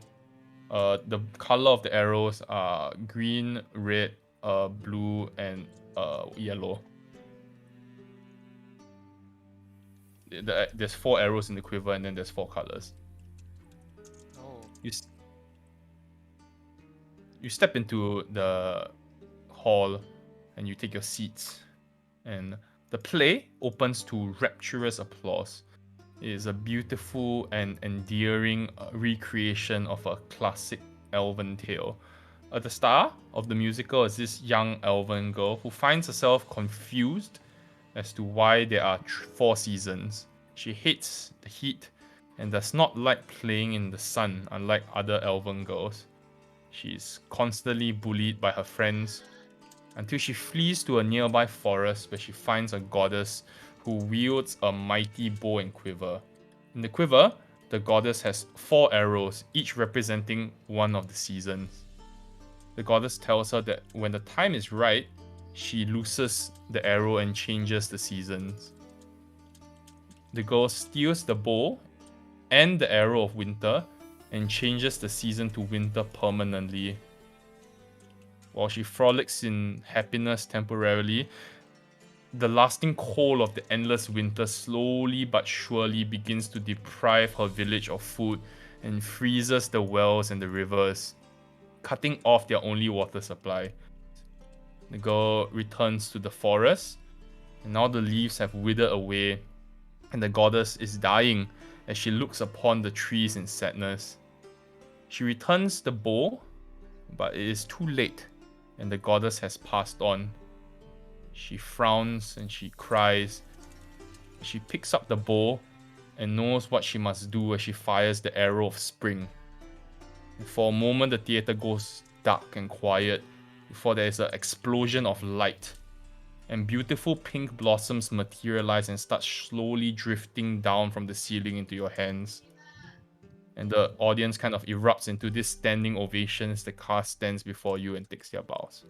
The color of the arrows are green, red, blue, and yellow. There's 4 arrows in the quiver, and then there's 4 colors. Oh. You step into the hall and you take your seats, and the play opens to rapturous applause. It is a beautiful and endearing recreation of a classic elven tale. At the star of the musical is this young elven girl who finds herself confused as to why there are 4 seasons. She hates the heat and does not like playing in the sun, unlike other elven girls. She's constantly bullied by her friends until she flees to a nearby forest where she finds a goddess who wields a mighty bow and quiver. In the quiver, the goddess has 4 arrows, each representing one of the seasons. the goddess tells her that when the time is right, she looses the arrow and changes the seasons. The girl steals the bow and the arrow of winter and changes the season to winter permanently. While she frolics in happiness temporarily, the lasting cold of the endless winter slowly but surely begins to deprive her village of food and freezes the wells and the rivers, cutting off their only water supply. The girl returns to the forest, and now the leaves have withered away, and the goddess is dying as she looks upon the trees in sadness. She returns the bow, but it is too late, and the goddess has passed on. She frowns and she cries. She picks up the bow and knows what she must do as she fires the arrow of spring. And for a moment, the theater goes dark and quiet before there is an explosion of light. And beautiful pink blossoms materialize and start slowly drifting down from the ceiling into your hands. And the audience kind of erupts into this standing ovation as the cast stands before you and takes their bows.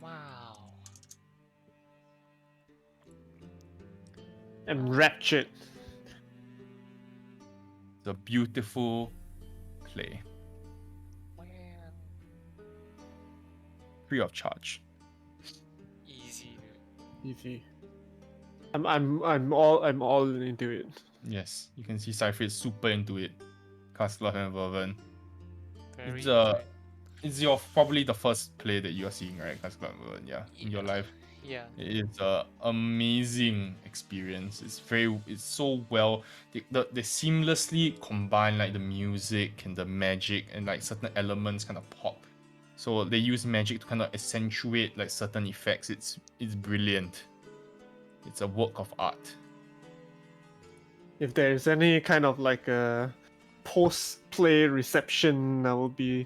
Wow. Enraptured. It's a beautiful play, Man. free of charge. Easy. Easy. I'm all into it. Yes, you can see Cypher is super into it. Castlov and Vervin. Very It's into it. it's your probably the first play that you're seeing, right? Castlov and Vervin, yeah, in your Yeah. life. Yeah. It's a amazing experience. It's so well. They seamlessly combine like the music and the magic and like certain elements kind of pop. So they use magic to kind of accentuate like certain effects. It's brilliant. It's a work of art. If there's any kind of like a post-play reception, I will be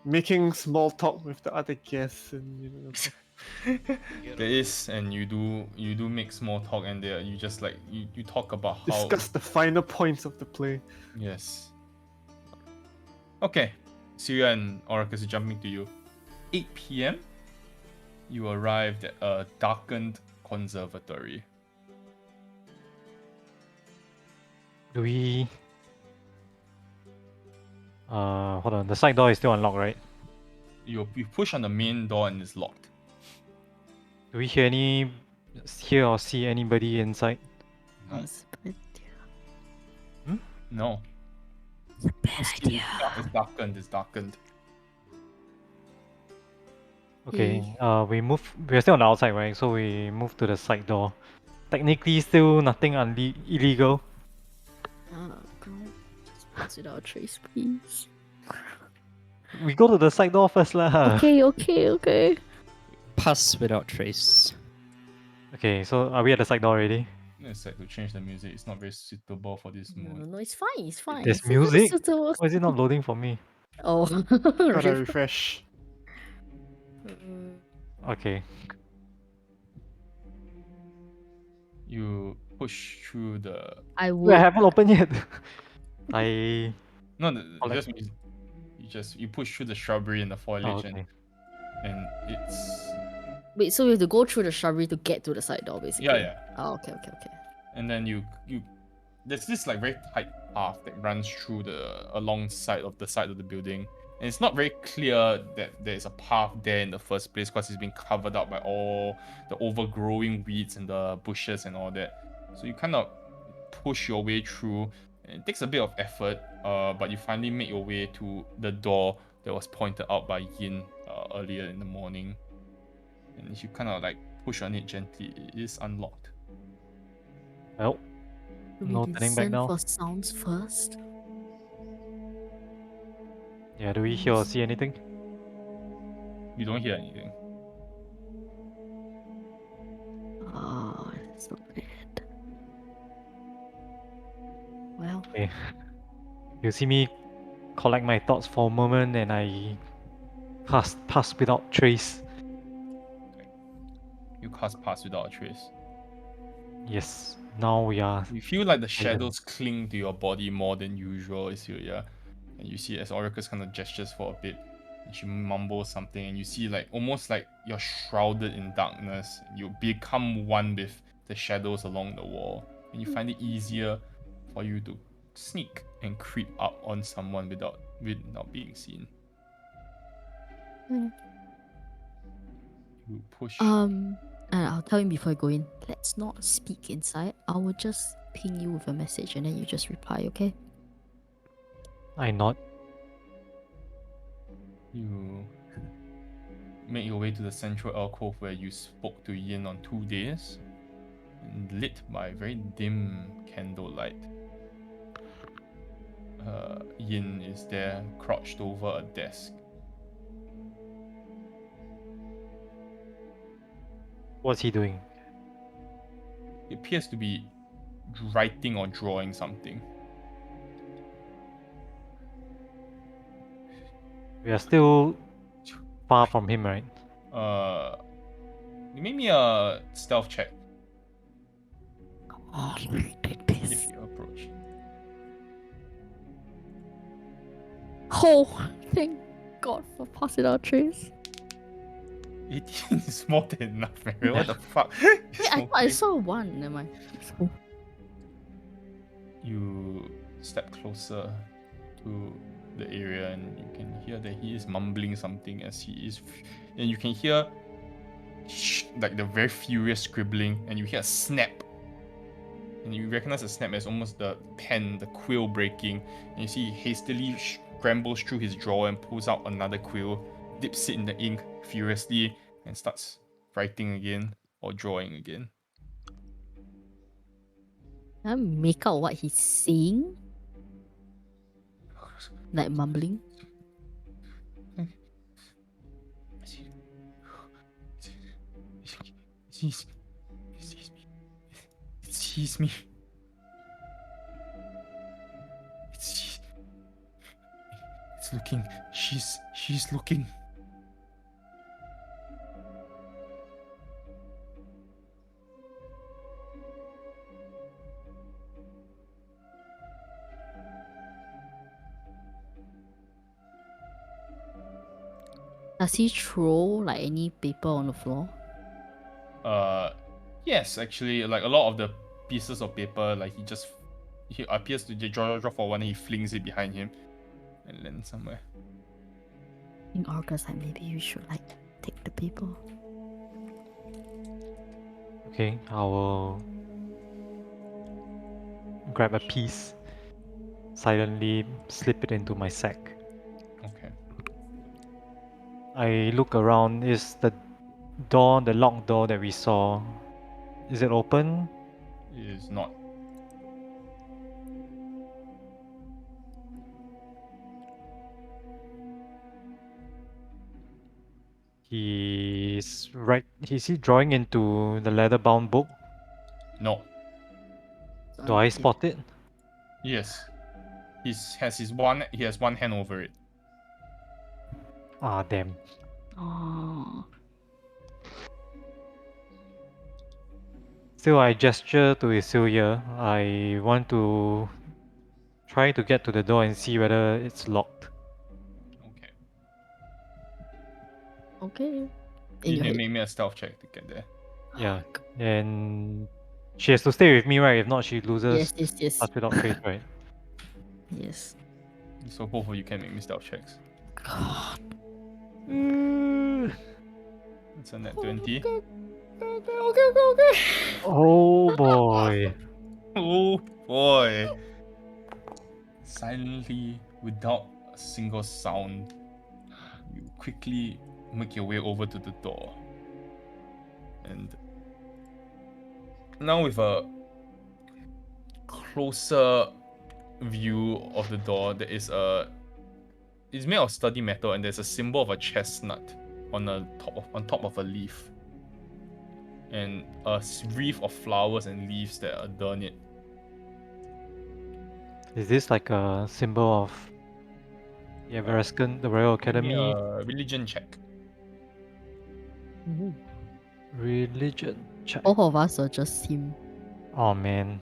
making small talk with the other guests and There is, and you do make small talk, and there you just like you talk about how discuss the finer points of the play. yes. Okay, Syria and Oracus are jumping to you. 8 p.m. You arrived at a darkened conservatory. Do we? Hold on. The side door is still unlocked, right? You push on the main door and it's locked. Do we hear or see anybody inside? No. That's a bad idea. No. It's a bad idea. It's darkened. It's darkened. Okay. We move. We're still on the outside, right? So we move to the side door. Technically, still nothing illegal. Girl, just pass without a trace, please. We go to the side door first, lah. Okay. Pass without trace. Okay. So are we at the side door already? It's like to change the music. It's not very suitable for this mode. No, it's fine. There's It's very music? suitable. Why is it not loading for me? Oh, Gotta right. refresh. Okay. You push through the I Wait, I would. haven't opened yet. I. no, Oh, like- you push through the shrubbery and the foliage Oh, okay. and it's Wait, so we have to go through the shrubbery to get to the side door, basically. yeah. Oh, okay. And then you there's this like very tight path that runs through alongside of the side of the building, and it's not very clear that there's a path there in the first place because it's been covered up by all the overgrowing weeds and the bushes and all that. So you kind of push your way through, and it takes a bit of effort, but you finally make your way to the door that was pointed out by Yin earlier in the morning. And if you kind of like push on it gently, it is unlocked. Well, Do we no turning back listen now. for sounds first? Yeah, do we hear or see anything? You don't hear anything. Oh, it's not bad. Well, Okay. You see me collect my thoughts for a moment and I pass without trace. You cast Pass Without a Trace. Yes. Now we are. You feel like the shadows cling to your body more than usual, Isuya. And you see as Oricus kind of gestures for a bit, and she mumbles something, and you see like almost like you're shrouded in darkness. You become one with the shadows along the wall, and you find it easier for you to sneak and creep up on someone without being seen. Mm. You push. And I'll tell him before I go in. Let's not speak inside. I will just ping you with a message and then you just reply, okay? I nod. You make your way to the central alcove where you spoke to Yin on 2 days, and lit by very dim candlelight. Yin is there, crouched over a desk. What's he doing? He appears to be writing or drawing something. We are still far from him, right? You make me a stealth check Oh, take if this. you approach. Oh, thank God for passing out trace. 18 is more than enough, man. What the fuck? Wait, It's I thought I okay. saw one. Never mind. You step closer to the area and you can hear that he is mumbling something as he is, and you can hear like the very furious scribbling, and you hear a snap, and you recognize the snap as almost the pen, the quill breaking, and you see he hastily scrambles through his drawer and pulls out another quill, dips it in the ink furiously, and starts writing again or drawing again. Can I make out what he's saying? Like mumbling? It sees me. It's looking. She's looking. Does he throw like any paper on the floor? Yes, actually, like a lot of the pieces of paper, like he appears to draw for one, and he flings it behind him and lands somewhere. In August, like maybe you should like take the paper. Okay, I will grab a piece, silently slip it into my sack. Okay. I look around. Is the door, the locked door that we saw, is it open? It is not. Is he drawing into the leather-bound book? No. Do I spot it? Yes. He has one hand over it. Ah, damn. Oh. Still, I gesture to Isilya. I want to try to get to the door and see whether it's locked. Okay. Okay. You In your need to head. make me a stealth check to get there. Yeah, and she has to stay with me, right? If not, she loses Yes. touch without trace, right? Yes. So both of you can make me stealth checks. God. It's a net 20. Okay. Oh boy. Oh boy. Silently, without a single sound, you quickly make your way over to the door. And now with a closer view of the door, it's made of sturdy metal, and there's a symbol of a chestnut on top of a leaf, and a wreath of flowers and leaves that adorn it. Is this like a symbol of the Everescan, the Royal Give me Academy? a religion check. Religion check. Both of us or just him? Oh man.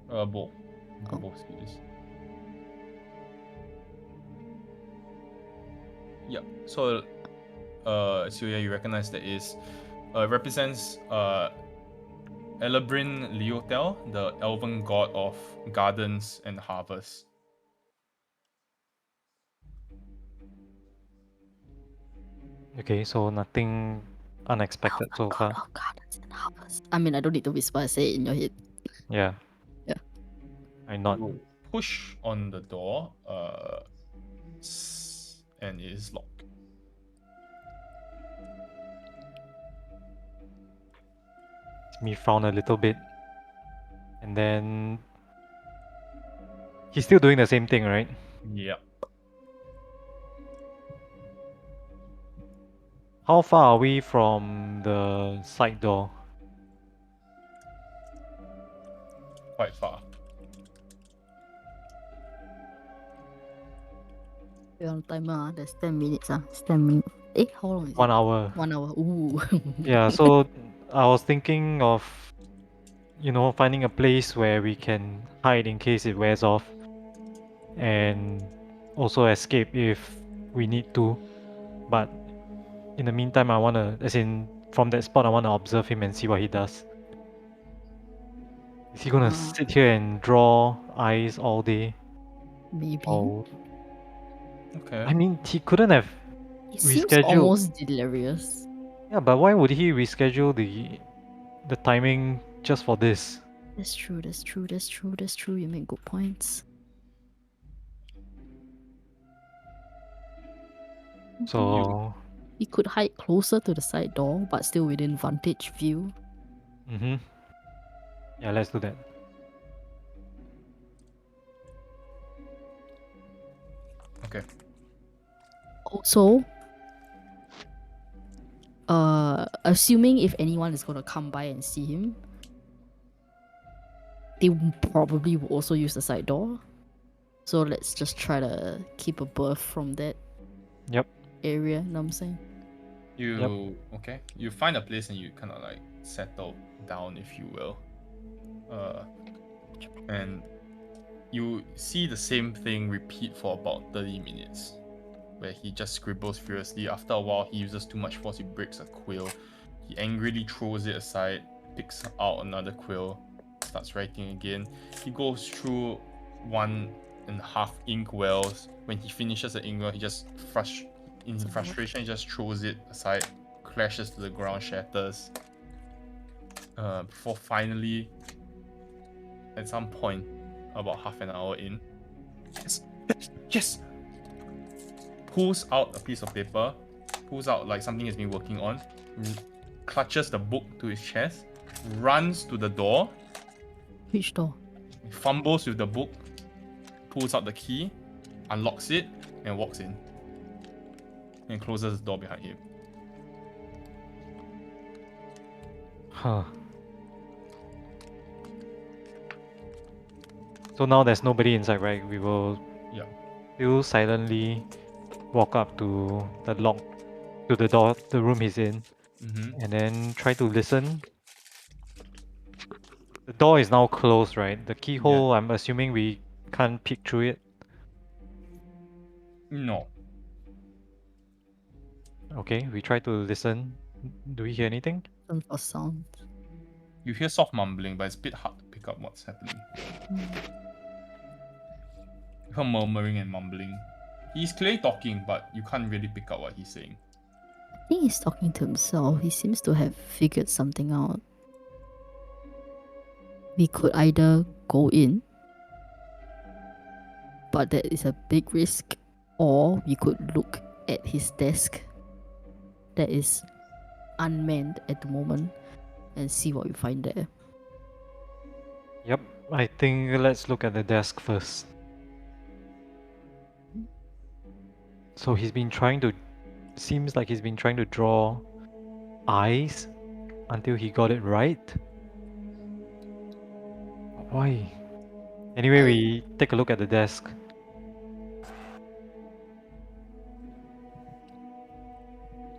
Both. Oh. Both skills. Yep. So, yeah, you recognize that is represents Elebrin Leotel, the elven god of gardens and harvest. Okay, so nothing unexpected so far. God of gardens and harvest. I mean, I don't need to whisper. I say it in your head. Yeah. Yeah. I not. You push on the door, and it is locked. Me frown a little bit. And then he's still doing the same thing, right? Yep. How far are we from the side door? Quite far. We're on timer. There's 10 minutes. It's 10 minutes. How long is 1 it? hour. 1 hour. Ooh. Yeah, so I was thinking of, finding a place where we can hide in case it wears off, and also escape if we need to. But in the meantime, I wanna, as in from that spot, I wanna observe him and see what he does. Is he gonna sit here and draw eyes all day? Maybe. Oh, Okay. I mean, he couldn't have It seems rescheduled. almost delirious. Yeah, but why would he reschedule the timing just for this? That's true. That's true. That's true. That's true. You make good points. So, We could hide closer to the side door, but still within vantage view. yeah, let's do that. Okay. Also, assuming if anyone is gonna come by and see him, they probably will also use the side door. So let's just try to keep a berth from that Yep. area, know what I'm saying? Okay. You find a place and you kind of like settle down, if you will. And you see the same thing repeat for about 30 minutes, where he just scribbles furiously. After a while, he uses too much force, he breaks a quill. He angrily throws it aside, picks out another quill, starts writing again. He goes through 1.5 ink wells. When he finishes the ink well, he just in frustration, he just throws it aside, crashes to the ground, shatters. Before finally, at some point, about half an hour in, yes, pulls out a piece of paper, pulls out like something he's been working on, clutches the book to his chest, runs to the door, Which door? fumbles with the book, pulls out the key, unlocks it, and walks in. And closes the door behind him. Huh. So now there's nobody inside, right? We will still silently walk up to the door, the room he's in, and then try to listen. The door is now closed, right? The keyhole, I'm assuming we can't peek through it. No. Okay, we try to listen. Do we hear anything? Listen for sound. You hear soft mumbling, but it's a bit hard to pick up what's happening. You hear murmuring and mumbling. He's clearly talking, but you can't really pick up what he's saying. I think he's talking to himself. He seems to have figured something out. We could either go in, but that is a big risk, or we could look at his desk that is unmanned at the moment and see what we find there. Yep, I think let's look at the desk first. So seems like he's been trying to draw eyes until he got it right. Why? Anyway, we take a look at the desk.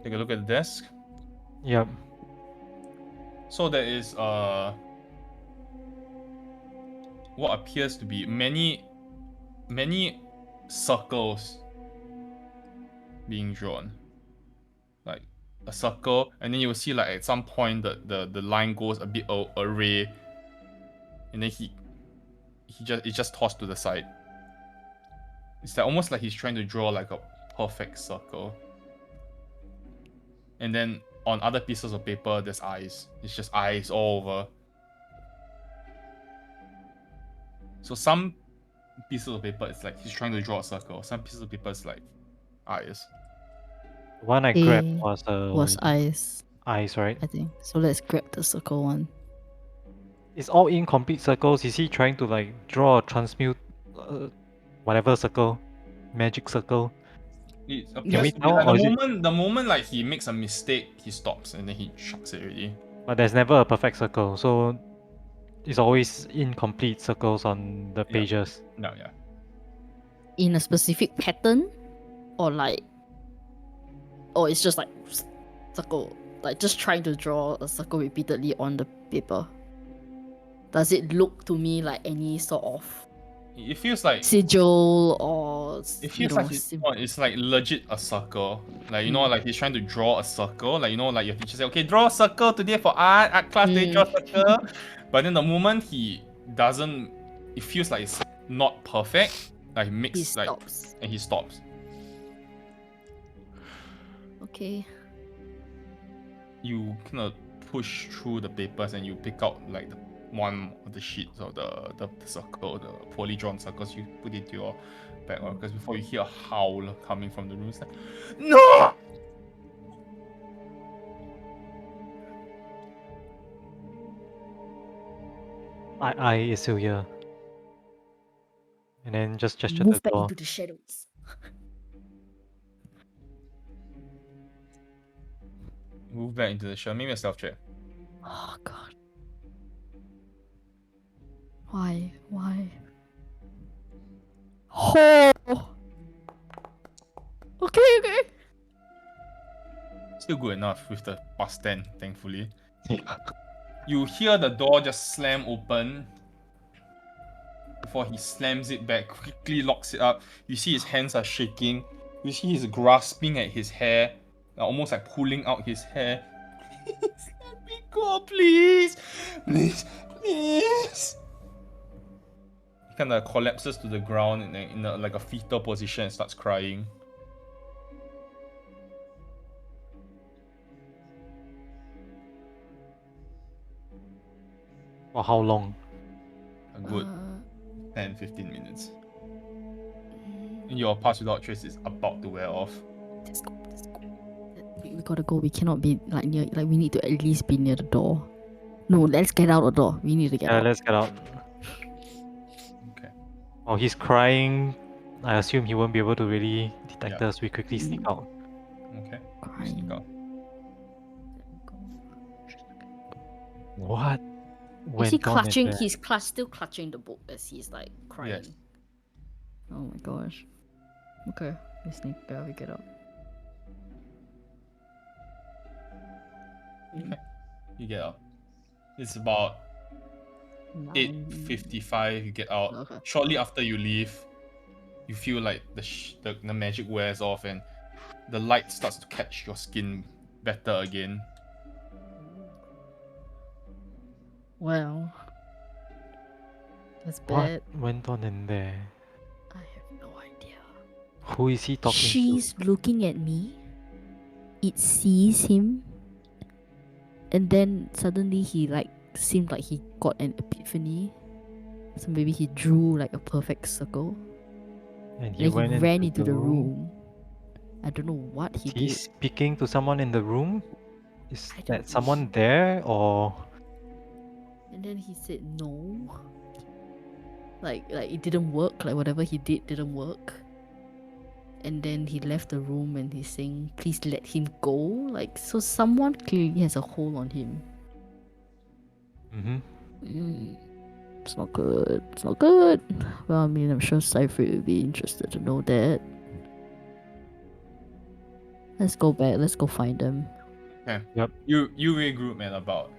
Take a look at the desk. Yep. So there is what appears to be many circles being drawn. Like a circle, and then you will see like at some point the line goes a bit array, and then it's just tossed to the side. It's like almost like he's trying to draw like a perfect circle. And then on other pieces of paper, there's eyes. It's just eyes all over. So some pieces of paper, it's like he's trying to draw a circle. Some pieces of paper, it's like eyes. The one I grabbed A was was eyes, eyes, right? I think. So let's grab the circle one. It's all incomplete circles. Is he trying to like draw a transmute, whatever circle, magic circle? It Can appears we to be tell, like or is it? the moment like he makes a mistake, he stops and then he chucks it already. But there's never a perfect circle, so it's always incomplete circles on the Yeah. pages. No, yeah. In a specific pattern, or like, or it's just like circle, like just trying to draw a circle repeatedly on the paper. Does it look to me like any sort of It feels like sigil or it feels like it's like legit a circle. Like you know, like he's trying to draw a circle. Like you know, like your teacher say, okay, draw a circle today for art class. They draw a circle. But then the moment he doesn't, it feels like it's not perfect. Like he mixed, like, stops. and he stops. Okay. You kind of push through the papers and you pick out like the one of the sheets of the circle, the poorly drawn circles. You put it to your back, because before you hear a howl coming from the room, it's like, no! I is still here. And then just gesture to Move the back door. into the shadows. Move back into the shell. Maybe a stealth check. Oh god. Why? Oh. Okay. Still good enough with the past 10, thankfully. You hear the door just slam open. Before he slams it back, quickly locks it up. You see his hands are shaking. You see he's grasping at his hair, almost like pulling out his hair. Please let me go, please. Please. He kind of collapses to the ground in like a fetal position and starts crying. For how long? A good 10-15 minutes. And your pass without trace is about to wear off. Let's go. We gotta go. We cannot be like near. Like we need to at least be near the door. No, let's get out the door. We need to get Yeah, out. let's get out. Okay. While he's crying, I assume he won't be able to really detect us. We quickly sneak out. Okay. You sneak Crying. out. What? Is he Went on in clutching? there? He's still clutching the book as he's like crying. Yes. Oh my gosh. Okay, we sneak out. We get out. You get out. It's about 8:55. You get out. Okay. Shortly after you leave, you feel like the magic wears off and the light starts to catch your skin better again. Well, that's What bad. went on in there? I have no idea. Who is he talking She's looking at me. It sees him. And then suddenly he like seemed like he got an epiphany. So maybe he drew like a perfect circle. to? And he And went he ran into into the room. I don't know what he He's did. speaking to someone in the room? Is I don't that know. someone there or? And then he said no. Like it didn't work. Like whatever he did didn't work. And then he left the room and he's saying, please let him go. Like, so someone clearly has a hold on him. Mm-hmm. It's not good. It's not good. Well, I mean, I'm sure Cypher would be interested to know that. Let's go back. Let's go find them. Okay. Yep. You regroup at about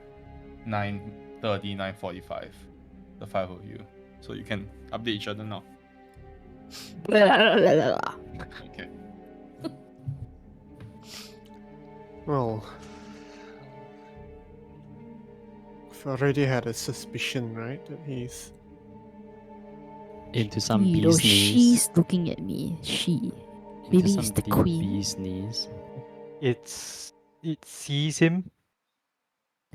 9:30, 9:45. The five of you. So you can update each other now. Okay. Well, I've already had a suspicion, right? That he's. Into some You know, bee's knees. she's looking at me. She. Into Maybe some it's the bloody queen. bee's knees. It sees him.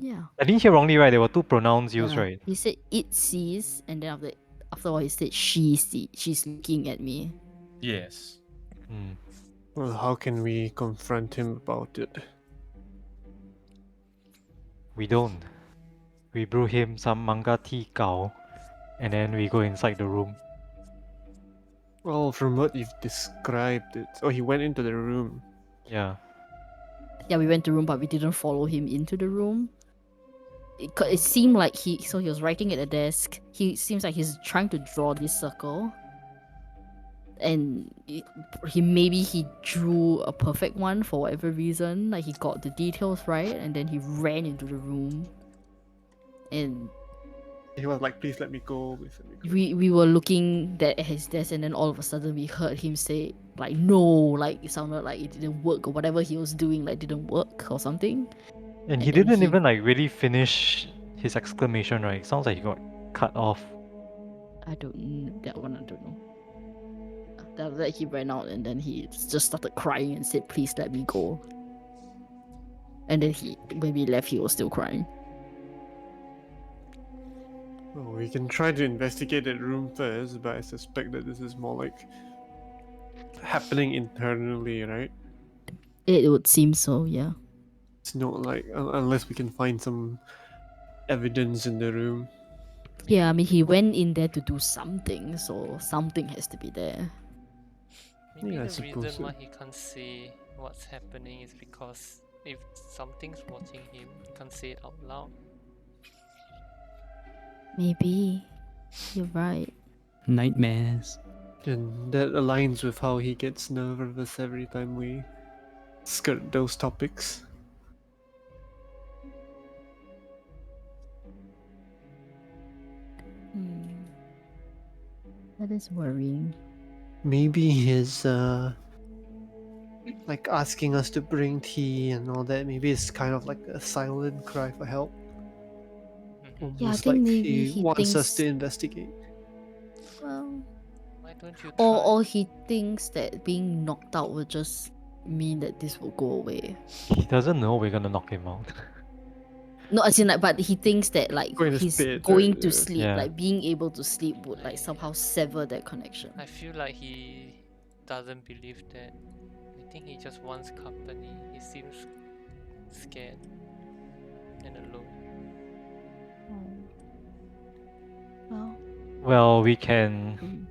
Yeah. I didn't hear wrongly, right? There were two pronouns used, Yeah. right? He said it sees, and then after a while he said she see. She's looking at me. Yes. Hmm. Well, how can we confront him about it? We don't. We brew him some manga tea gao, and then we go inside the room. Well, from what you've described, it. Oh, he went into the room. Yeah. Yeah, we went to the room, but we didn't follow him into the room. It seemed like he was writing at the desk. He seems like he's trying to draw this circle, and he drew a perfect one for whatever reason. Like he got the details right, and then he ran into the room. And He was like, "Please let me go." Please let me go. we were looking at his desk, and then all of a sudden we heard him say like no, like it sounded like it didn't work, or whatever he was doing like didn't work or something. And he then didn't he- even like really finish his exclamation, right? Sounds like he got cut off. That one I don't know. After that he ran out, and then he just started crying and said, "Please let me go." And then when we left, he was still crying. Well, we can try to investigate that room first, but I suspect that this is more like happening internally, right? It would seem so, yeah. It's not like unless we can find some evidence in the room. Yeah, I mean he went in there to do something, so something has to be there. Maybe Yeah, I the suppose reason so. why he can't say what's happening is because if something's watching him, he can't say it out loud. Maybe. You're right. Nightmares. And that aligns with how he gets nervous every time we skirt those topics. That is worrying. Maybe his like asking us to bring tea and all that, maybe it's kind of like a silent cry for help. Mhm. Yeah, I Almost think like maybe he he wants us thinks- to investigate. Well, Why don't you try? or he thinks that being knocked out will just mean that this will go away. He doesn't know we're gonna knock him out. No, as in like, but he thinks that like Going to he's spit, going right? to Yeah. sleep, Yeah. like being able to sleep would like somehow sever that connection. I feel like he doesn't believe that. I think he just wants company. He seems scared and alone. Well, Well, we can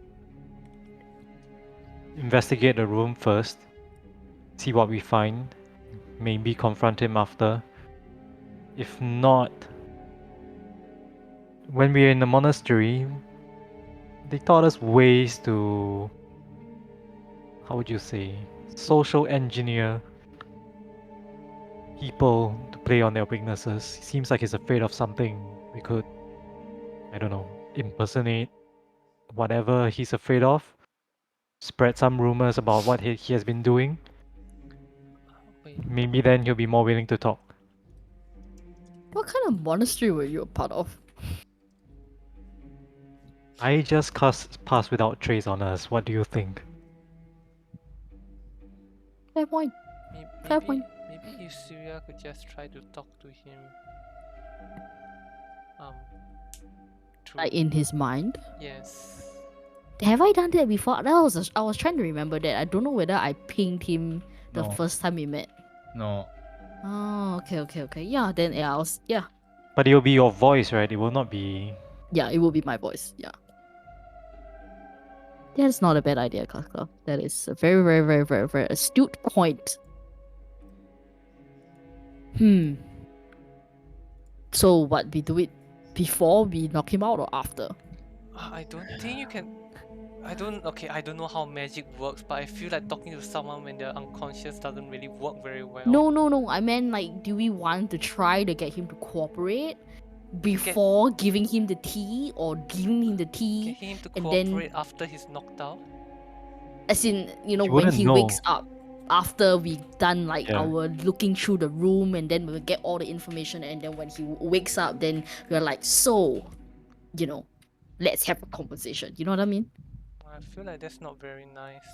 investigate the room first, see what we find, maybe confront him after. If not, when we were in the monastery, they taught us ways to, how would you say, social engineer people to play on their weaknesses. Seems like he's afraid of something. We could, I don't know, impersonate whatever he's afraid of, spread some rumors about what he has been doing. Wait, Maybe then he'll be more willing to talk. what kind of monastery were you a part of? I just cast Pass Without Trace on us. What do you think? Fair point. Fair point. maybe if Surya could just try to talk to him. Through, Like in his mind. yes. Have I done that before? I was trying to remember that. I don't know whether I pinged him the No. first time we met. No. Oh, okay. Yeah, then yeah, But it'll be your voice, right? It will not be. yeah, it will be my voice. Yeah. That's not a bad idea, Kaka. That is a very, very, very, very, very astute point. So what, we do it before we knock him out or after? I don't think you can. I don't know how magic works, but I feel like talking to someone when they're unconscious doesn't really work very well. No. I meant like, do we want to try to get him to cooperate before giving him the tea, or giving him the tea Get him to and then- cooperate after he's knocked out. as in, you know, You when wouldn't he know. wakes up? after we done like Yeah. our looking through the room, and then we'll get all the information, and then when he wakes up, then we're like, so, you know, let's have a conversation. You know what I mean? I feel like that's not very nice.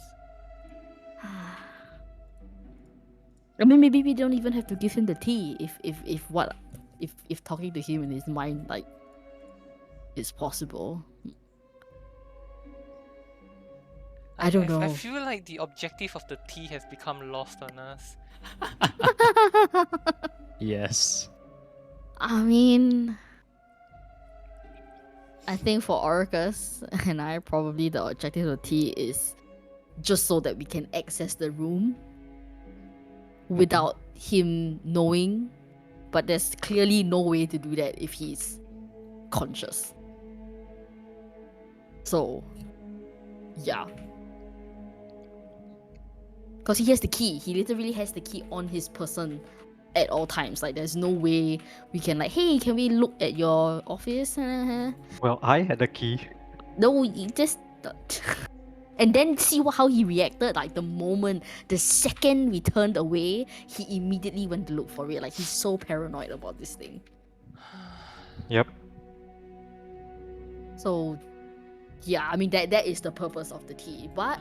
I mean, maybe we don't even have to give him the tea if talking to him in his mind like is possible. I don't know. I feel like the objective of the tea has become lost on us. Yes. I mean, I think for Orcus and I, probably the objective of the tea is just so that we can access the room without him knowing. But there's clearly no way to do that if he's conscious. So, yeah. Because he has the key. He literally has the key on his person at all times. Like, there's no way we can like, hey, can we look at your office? Well, I had the key. No, you just... And then see how he reacted. Like, the second we turned away, he immediately went to look for it. Like, he's so paranoid about this thing. Yep. So, yeah, I mean, that is the purpose of the tea. But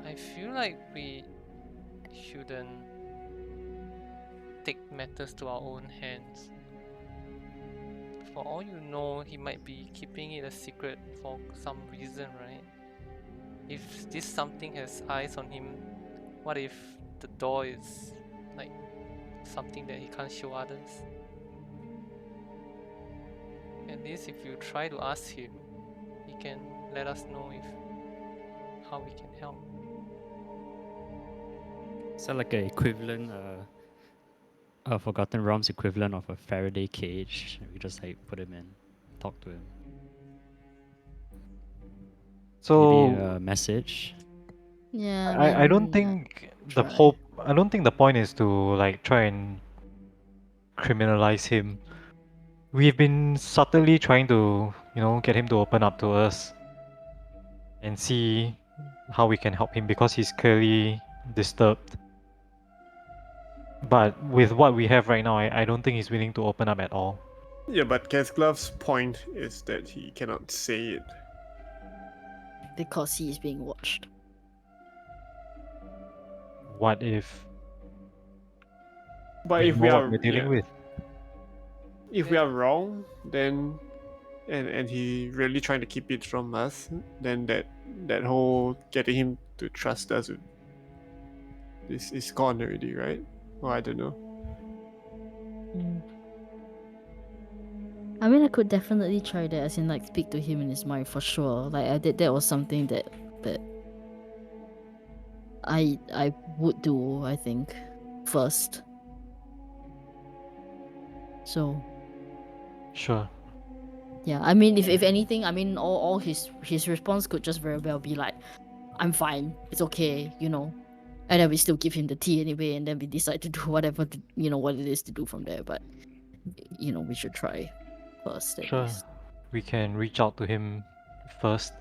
I feel like we shouldn't take matters to our own hands. For all you know, he might be keeping it a secret for some reason, right? If this something has eyes on him, what if the door is like something that he can't show others? At least if you try to ask him, he can let us know how we can help. Is that like an equivalent, a Forgotten Realms equivalent of a Faraday cage? We just like put him in, talk to him. So Maybe a message. yeah, I don't mean, think the try. I don't think the point is to like try and criminalize him. We've been subtly trying to, get him to open up to us and see how we can help him because he's clearly disturbed. But with what we have right now, I don't think he's willing to open up at all. Yeah, but Casglove's point is that he cannot say it. Because he is being watched. What if But we if know we what are we're dealing with? if we are wrong, then and he really trying to keep it from us, then that whole getting him to trust us is gone already, right? Or I don't know. I mean, I could definitely try that, as in like speak to him in his mind for sure. Like I did, that was something that I would do, I think, first. So Sure. yeah, I mean, if anything, I mean, all his response could just very well be like, "I'm fine, it's okay," and then we still give him the tea anyway, and then we decide to do whatever what it is to do from there. But we should try first at Sure. least. We can reach out to him first.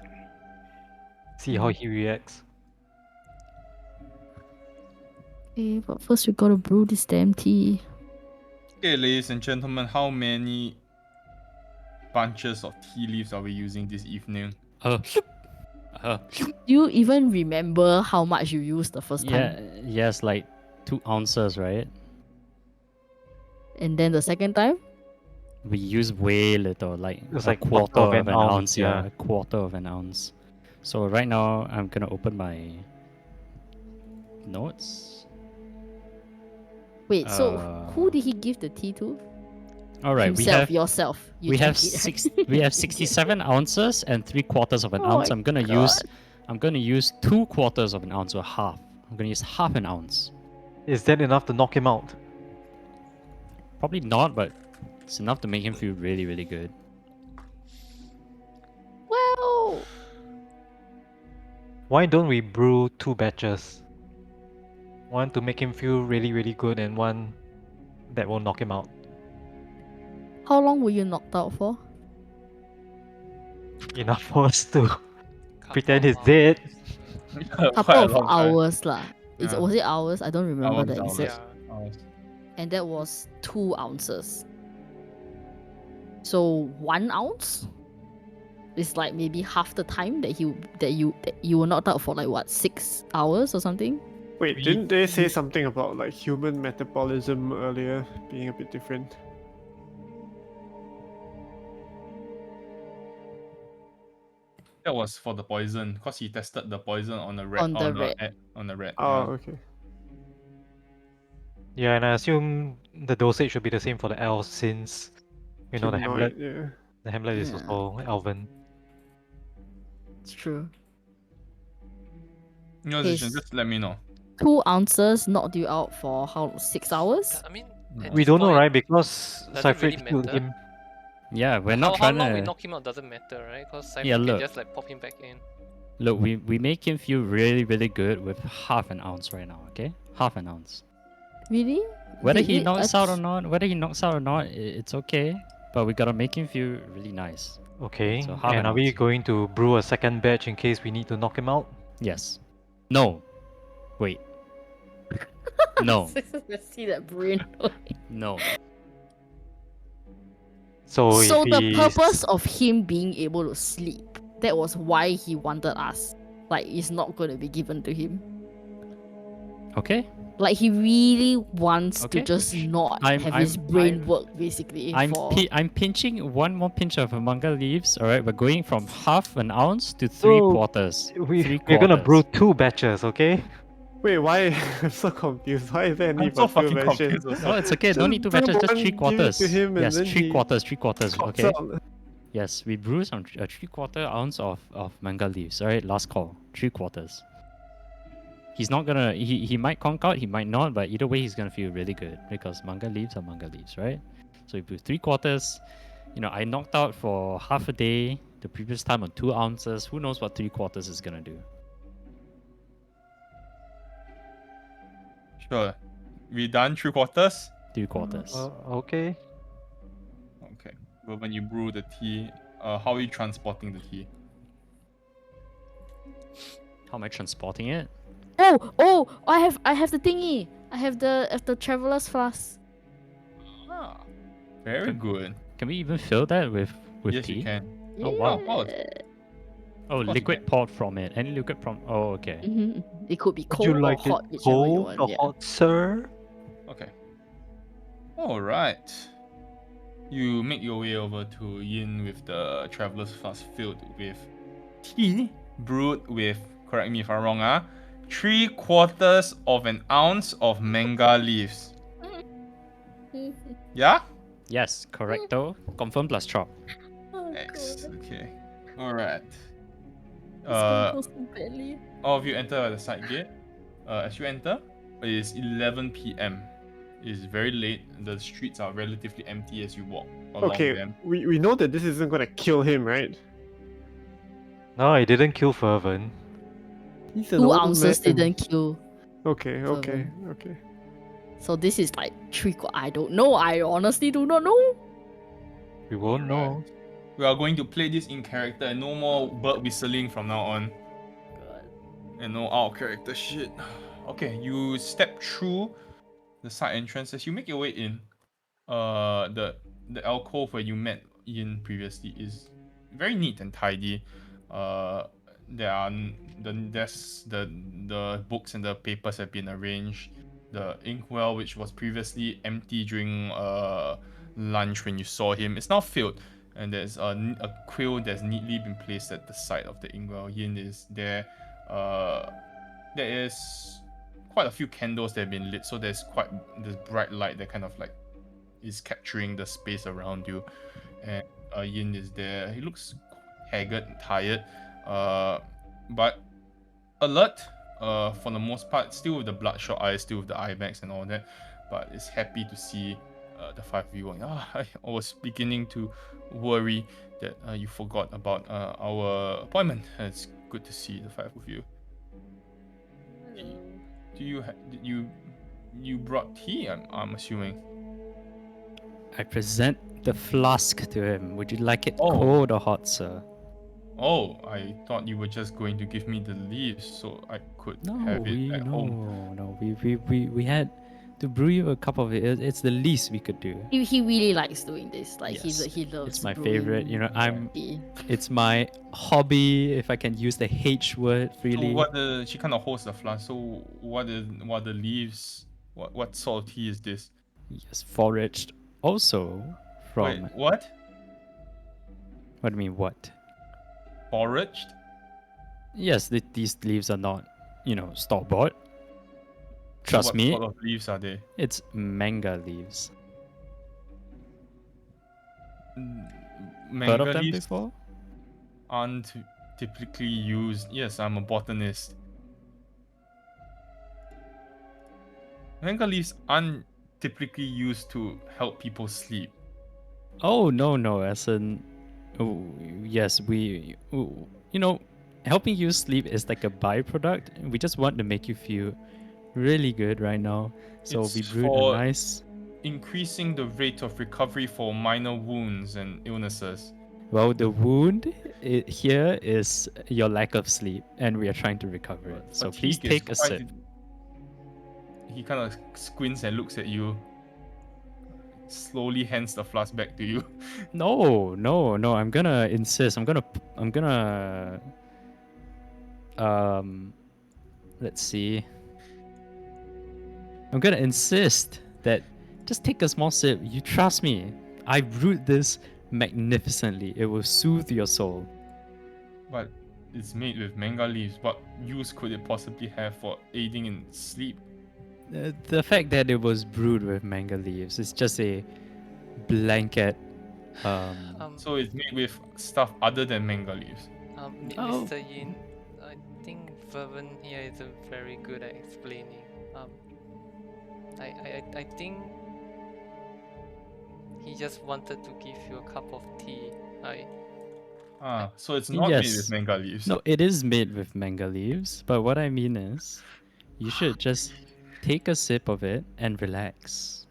See how he reacts. Okay, but first we gotta brew this damn tea. Okay, ladies and gentlemen, how many bunches of tea leaves are we using this evening? Do you even remember how much you used the first time? Yeah, yes, like 2 ounces, right? And then the second time? We use way little, like It was a like quarter of an ounce. Yeah, a quarter of an ounce. So right now, I'm gonna open my notes. Wait, so who Uh, did he give the tea to? All right, Himself, yourself. You we have drank it. we have 67 ounces and 3/4 of an Oh ounce. my I'm gonna use 2/4 of an ounce, or half. I'm gonna use half an ounce. Is that enough to knock him out? Probably not, but it's enough to make him feel really, really good. Well, Why don't we brew 2 batches? One to make him feel really, really good, and one that will knock him out. how long were you knocked out for? Enough for us to Couple pretend of he's dead. Couple Quite a of long time. hours lah. It's Yeah. was it hours? I don't remember the Hours. exact. Yeah. Hours. And that was 2 ounces. So 1 ounce is like maybe half the time that you were knocked out for like what 6 hours or something. Wait, We- didn't they say something about like human metabolism earlier being a bit different? That was for the poison, because he tested the poison on a rat. On the rat. On the rat. Oh, yeah. okay. Yeah, and I assume the dosage should be the same for the elves since the Humanoid, Hamlet. yeah. The Hamlet is Yeah. also elven. It's true. Musician, His- just let me know. 2 ounces knocked you out for how 6 hours? I mean, Mm. at We this don't know, point, right? Because does it really Cypher killed matter? him. Yeah, we're how not trying long we to. knock him out doesn't matter, right? Because Cypher Yeah, can look. just like pop him back in. Look, we make him feel really, really good with half an ounce right now, okay? Half an ounce. Really? Whether Did he it- knocks out or not, it's okay. But we gotta make him feel really nice. Okay, So half and an are we ounce. going to brew a second batch in case we need to knock him out? Yes. No. Wait. No. Let's see that brain. No. So, So if the he's- purpose of him being able to sleep, that was why he wanted us. Like, it's not going to be given to him. Okay. Like, he really wants Okay. to just not I'm- have his I'm- brain I'm- work, basically. I'm for... I'm pinching one more pinch of manga leaves. All right, we're going from half an ounce to 3 So, quarters. we're gonna brew 2 batches, okay? Wait, why? I'm so confused. Why is there a need I'm so for two fucking versions? confused also. No, it's okay. No Just need to brew batches. Just one, 3 give it quarters. to him, and Yes, then 3 he quarters. 3 quarters. Chops Okay. out. Yes, we brew some a 3/4 ounce of manga leaves. All right, last call. 3 quarters. He's not gonna. He might conk out. He might not. But either way, he's gonna feel really good because manga leaves are manga leaves, right? So we brew 3 quarters. You know, I knocked out for half a day the previous time on 2 ounces. Who knows what 3 quarters is gonna do? Sure. We done 3 quarters? 3 quarters. Okay. Okay. But when you brew the tea, how are you transporting the tea? How am I transporting it? Oh! I have the thingy! I have the traveler's flask. Ah, very good. Can we even fill that with Yes, tea? you can. Oh, wow. Of course. Oh, Of course you liquid can. poured from it. Any liquid from? Oh, okay. Mhm. It could be Would cold you or like hot, it whichever you cold want. or Yeah. hot, sir? Okay. All right. You make your way over to Yin with the traveler's flask filled with tea brewed with, correct me if I'm wrong, 3/4 of an ounce of manga leaves. Yeah? Yes, correcto. Confirm plus chop. Oh, X. God. Okay. All right. It's gonna go so badly. All of you enter the side gate. As you enter, it is 11 p.m. It is very late. The streets are relatively empty as you walk along Okay, them. we know that this isn't gonna kill him, right? No, it didn't kill Fervent. He's an 2 old ounces man. didn't kill. Okay, okay, okay. So this is like 3/4. I don't know. I honestly do not know. We won't know. Alright. We are going to play this in character and no more bird whistling from now on. And no out of character shit. Okay, you step through the side entrance as you make your way in. The alcove where you met Ian previously is very neat and tidy. There are the desks, the books and the papers have been arranged. The inkwell, which was previously empty during lunch when you saw him, is now filled. And there's a quill that's neatly been placed at the side of the inkwell. Yin is there. There is quite a few candles that have been lit, so there's quite this bright light that kind of like is capturing the space around you. And Yin is there. He looks haggard and tired, but alert for the most part, still with the bloodshot eyes, still with the eye bags and all that, but is happy to see the 5 of you going, I was beginning to worry that you forgot about our appointment. It's good to see the 5 of you. Do you brought tea? I'm assuming. I present the flask to him. Would you like it Oh. cold or hot, sir? Oh, I thought you were just going to give me the leaves so I could have it at home. No, we had to brew you a cup of it. It's the least we could do. He really likes doing this. Like Yes, he loves. it's my favorite. You know, brewing tea. it's my hobby, if I can use the H word So freely. she kind of holds the flask. So what are the leaves? What sort of tea is this? Yes, foraged also from. Wait, what? What do you mean, what? Foraged? Yes, these leaves are not, store bought. So Trust what me, sort of leaves are they? it's manga leaves. Manga Heard of them leaves before? aren't typically used. Yes, I'm a botanist. Manga leaves aren't typically used to help people sleep. Oh no, as in, oh yes, helping you sleep is like a byproduct. We just want to make you feel really good right now. So we It's brewed a for nice. increasing the rate of recovery for minor wounds and illnesses. Well, the wound here is your lack of sleep, and we are trying to recover it. So please Fatigue is take a sip. He kind of squints and looks at you. Slowly hands the flask back to you. No. I'm gonna insist. Let's see. I'm gonna insist that just take a small sip. You trust me. I brewed this magnificently. It will soothe your soul. But it's made with manga leaves. What use could it possibly have for aiding in sleep? The fact that it was brewed with manga leaves is just a blanket. So it's made with stuff other than manga leaves. Oh. Mr. Yin, I think Vervin here isn't very good at explaining. I think he just wanted to give you a cup of tea. So it's not made Yes. with manga leaves. No, it is made with manga leaves, but what I mean is, you should just take a sip of it and relax.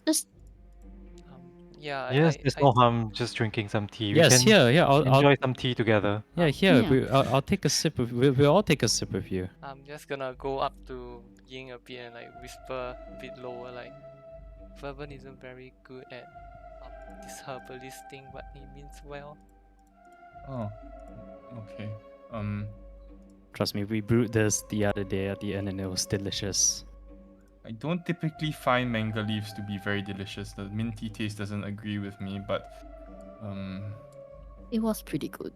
Yeah. Yes, there's no harm just drinking some tea. Yes, We can here, I'll enjoy some tea together. here. Yeah. I'll take a sip of. We'll all take a sip with you. I'm just gonna go up to Ying a bit and like whisper a bit lower, like Vervin isn't very good at this herbalist thing, but he means well. Oh, okay. Trust me, we brewed this the other day at the end, and it was delicious. I don't typically find manga leaves to be very delicious. The minty taste doesn't agree with me, but It was pretty good.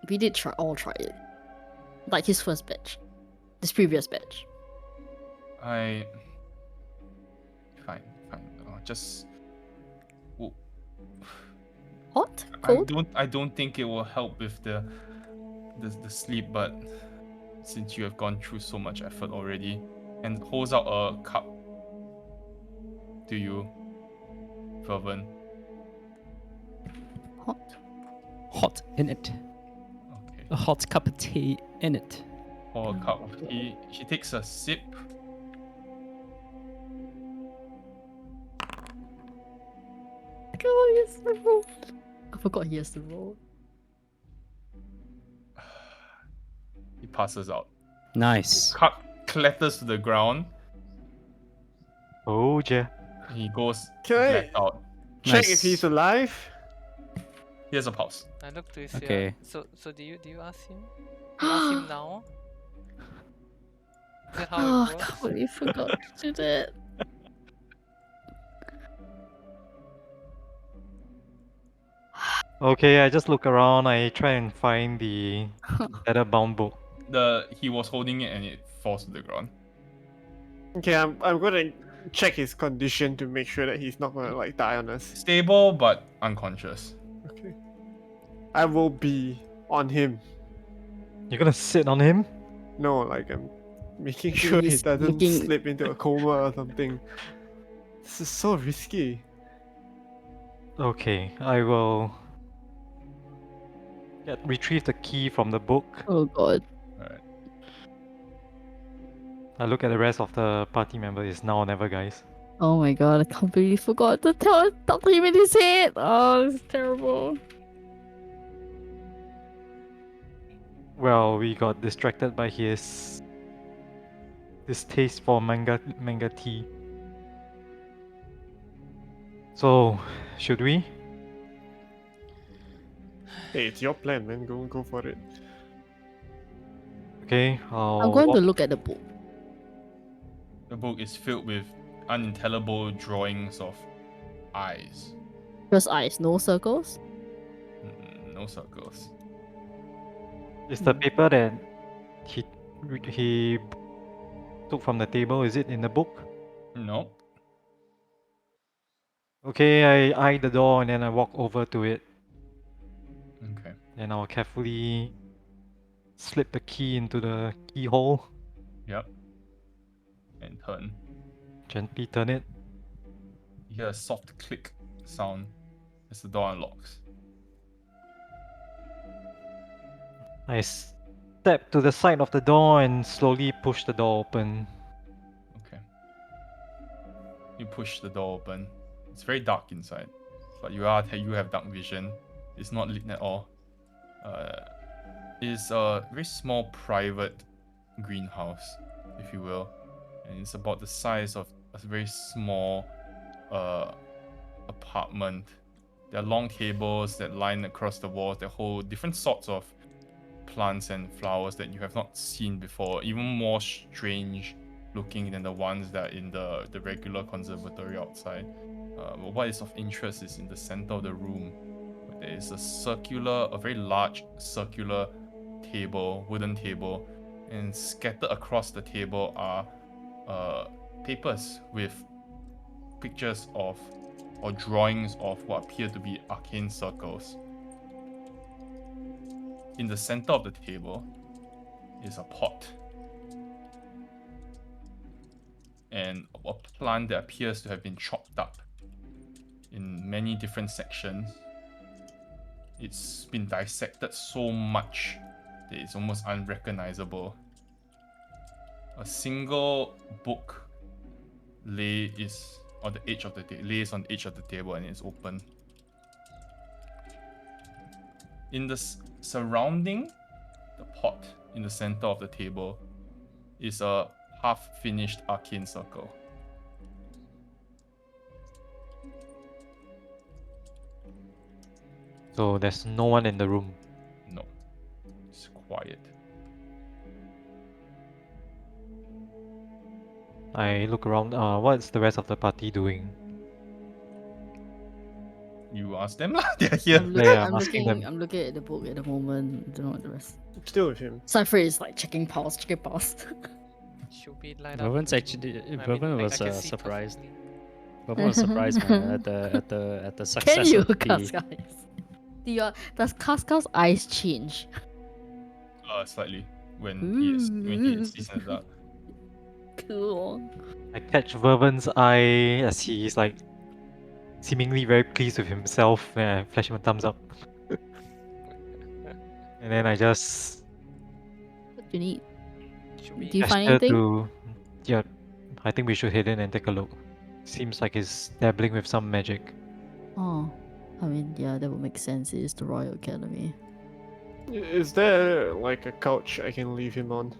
We did try it. Like his first batch. This previous batch. fine. Just Hot? Cold? I don't think it will help with the sleep, but since you have gone through so much effort already, and holds out a cup to you, Fervent. Hot? Hot in it. Okay. A hot cup of tea in it. Pour a cup of tea. She takes a sip. God, he has to roll. I forgot he has to roll. He passes out. Nice. Cup clatters to the ground. Oh, yeah. He goes Can I blacked out. check Nice. if he's alive? Here's a pulse. I look to his Okay. So do you ask him? You ask him now? Is that how Oh, it I works? can't believe I forgot to do that. Okay, I just look around. I try and find the leather bound book. He was holding it and it falls to the ground. Okay, I'm gonna check his condition to make sure that he's not gonna like die on us. Stable but unconscious. Okay. I will be on him. You're gonna sit on him? No, like I'm making sure he He's doesn't looking- slip into a coma or something. This is so risky. Okay, I will retrieve the key from the book. Oh god. Alright. I look at the rest of the party members. It's now or never, guys. Oh my god, I completely forgot to tell Dr. him in his head. Oh, this is terrible. Well, we got distracted by his distaste for manga tea. So, should we? Hey, it's your plan, man. Go for it. Okay, I'm going to look at the book. The book is filled with unintelligible drawings of eyes. Just eyes, no circles. No circles. Is the paper that he took from the table, is it in the book? No. Okay, I eye the door and then I walk over to it. Okay. And I'll carefully slip the key into the keyhole, Yep. And turn. gently turn it. You hear a soft click sound as the door unlocks. I step to the side of the door and slowly push the door open. Okay. You push the door open. It's very dark inside, but you have dark vision. It's not lit at all. It's a very small private greenhouse, if you will, and it's about the size of a very small apartment. There are long tables that line across the walls that hold different sorts of plants and flowers that you have not seen before, even more strange looking than the ones that are in the regular conservatory outside. But what is of interest is in the center of the room. There is a very large circular table, wooden table, and scattered across the table are papers with pictures of or drawings of what appear to be arcane circles. In the center of the table is a pot and a plant that appears to have been chopped up in many different sections. It's been dissected so much that it's almost unrecognizable. A single book lays on the edge of the table and it's open. In the surrounding the pot in the center of the table is a half-finished arcane circle. So there's no one in the room. No, it's quiet. I look around. What's the rest of the party doing? You ask them lah. They're here. Yeah, I'm asking them. I'm looking at the book at the moment. Don't know what the rest. I'm still with him. Cypher is like checking pulse. Should we light up? Bourbon's the actually room? I Bourbon mean, was I can see surprised. perfectly. Bourbon was surprised, man, at the success Can you, of the Casca's? Does Casca's eyes change? Slightly when he sees in the dark. Cool. I catch Vervan's eye as he's like seemingly very pleased with himself. And I flash him a thumbs up. And then I just What do you need? Should we Do you find gesture anything? to. Yeah, I think we should head in and take a look. Seems like he's dabbling with some magic. Oh, I mean, yeah, that would make sense. It is the Royal Academy. Is there like a couch I can leave him on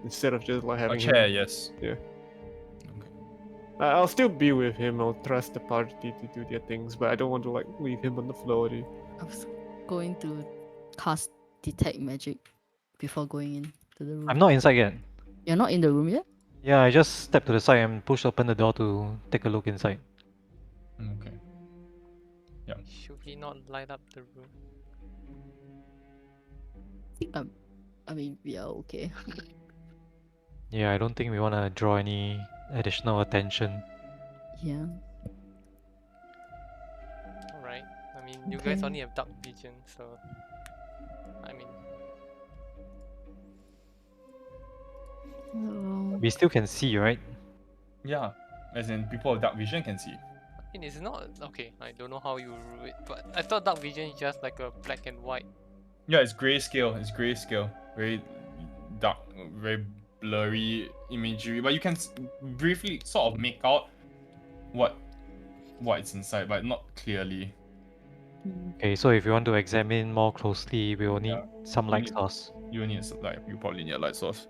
instead of just like A having chair, him? yes. I'll still be with him. I'll trust the party to do their things, but I don't want to like leave him on the floor. I was going to cast detect magic before going into the room. I'm not inside yet. You're not in the room yet? Yeah, I just stepped to the side and pushed open the door to take a look inside. Okay. Should we not light up the room? I mean, we are okay. Yeah, I don't think we want to draw any additional attention. Yeah. Alright. I mean, you guys Okay. only have dark vision, so. I mean, We still can see, right? Yeah. As in people with dark vision can see. it's not. Okay, I don't know how you rule it, but I thought dark vision is just like a black and white. Yeah, it's grayscale. Very dark, very blurry imagery. But you can briefly sort of make out what's inside, but not clearly. Okay, so if you want to examine more closely, we will need Yeah. some light Need- source. You need like you probably need a light source.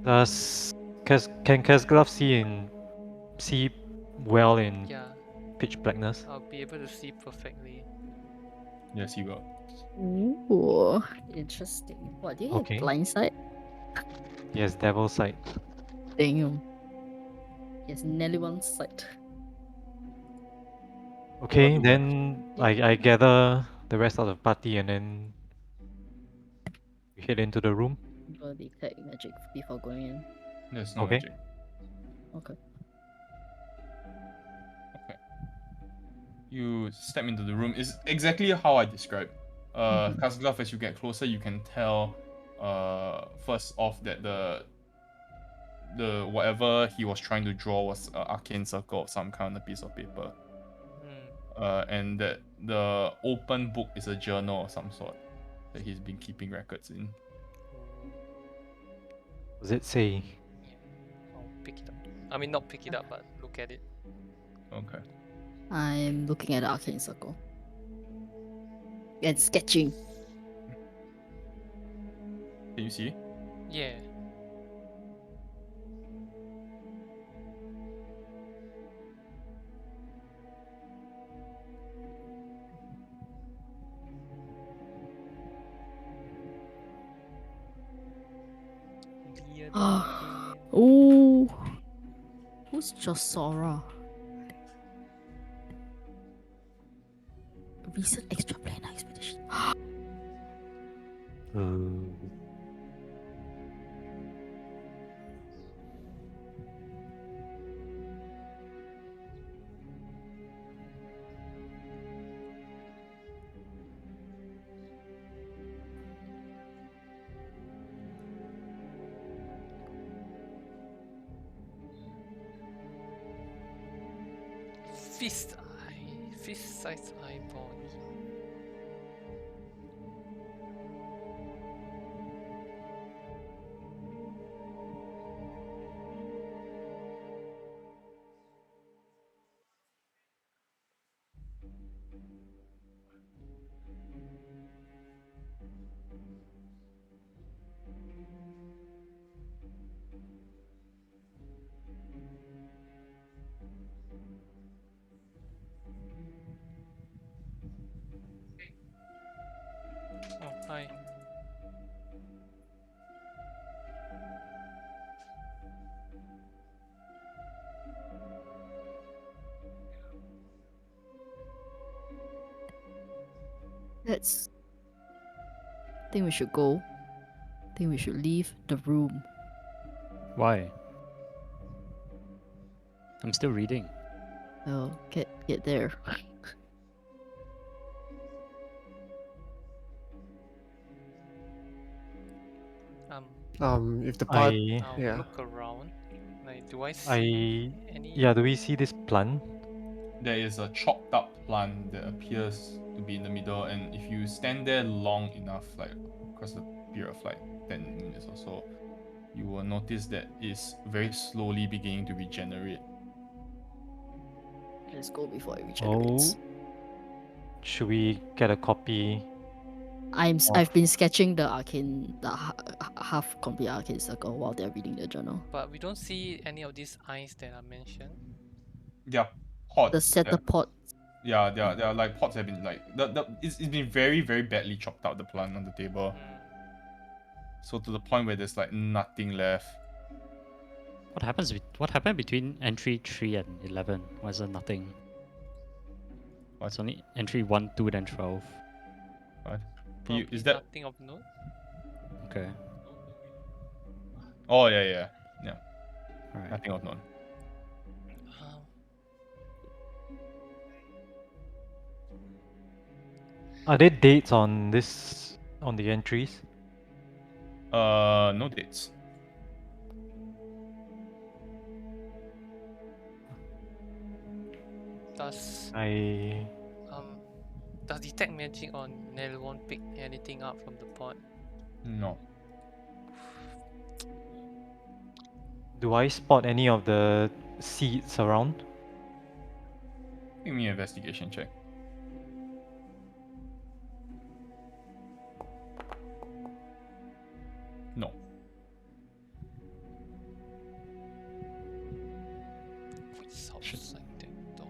Can Casglove see well in Yeah, pitch blackness? I'll be able to see perfectly. Yes, you will. Ooh, interesting. What, do you Okay. have blind sight? Yes, Devil Sight. Damn. Yes, Nelly one sight. Okay, do we then I gather the rest of the party and then we head into the room. Go detect magic before going in. There's no Okay. magic. Okay. Okay. You step into the room. It's exactly how I described. Casglove, as you get closer, you can tell first off that the whatever he was trying to draw was an arcane circle of some kind on a piece of paper. And that the open book is a journal of some sort that he's been keeping records in. Does it say? I'll pick it up. I mean, not pick it up, but look at it. Okay. I'm looking at the arcane circle. And sketching. Can you see? Yeah. Ooh. Who's Josora? Recent extraplanar expedition. Fist-sized eyeball. Oh, hi. Let's. Think we should go. Think we should leave the room. Why? I'm still reading. Oh, get there. If the part, I'll yeah. look around. Like, do I I see any? yeah. Do we see this plant? There is a chopped up plant that appears to be in the middle, and if you stand there long enough, like across a period of like 10 minutes or so, you will notice that it's very slowly beginning to regenerate. Let's go before it Oh, regenerates. should we get a copy? I've been sketching the half complete arcane circle while they're reading the journal. But we don't see any of these eyes that are mentioned. Yeah, pots. The centerpod. Yeah, they are like pots have been like it's been very very badly chopped out, the plant on the table. So to the point where there's like nothing left. What happened between entry 3 and 11? Was there nothing? What? It's only entry 1, 2, then 12. What? Probably Is that? nothing of note. Okay. Oh yeah. Alright. Nothing of note. Are there dates on the entries? No dates. Does I does detect magic on Nelwon pick anything up from the pot? No. do I spot any of the seeds around? Give me an investigation check. outside that door.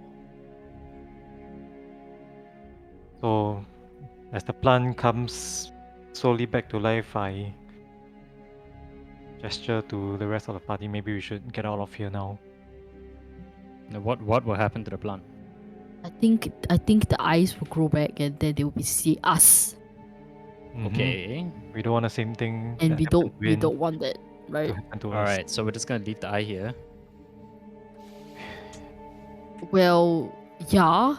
So, as the plant comes slowly back to life, I gesture to the rest of the party. Maybe we should get out of here now. Now, what will happen to the plant? I think the eyes will grow back and then they will be see us. Mhm. Okay. We don't want the same thing And that we happened don't to we Win don't want that, to right? happen to All us. right. So we're just gonna leave the eye here. Well, yeah.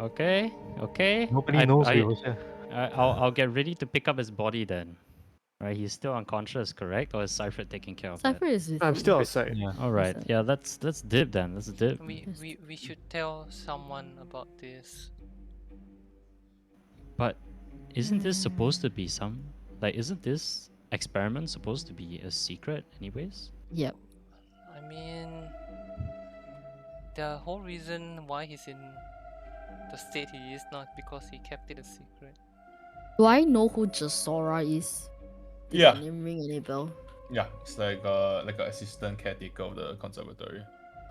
Okay. Okay. Nobody knows we were here. I'll get ready to pick up his body then. Right. He's still unconscious, correct? Or is Cypher taking care of that? Cypher is with I'm you. still outside. Yeah. All right. Outside. Yeah. Let's dip then. Let's dip. We should tell someone about this. But isn't this supposed to be isn't this experiment supposed to be a secret anyways? Yep. I mean, the whole reason why he's in the state he is not because he kept it a secret. Do I know who Jasora is? Did Yeah. that name ring any bell? Yeah, it's like an assistant caretaker of the conservatory.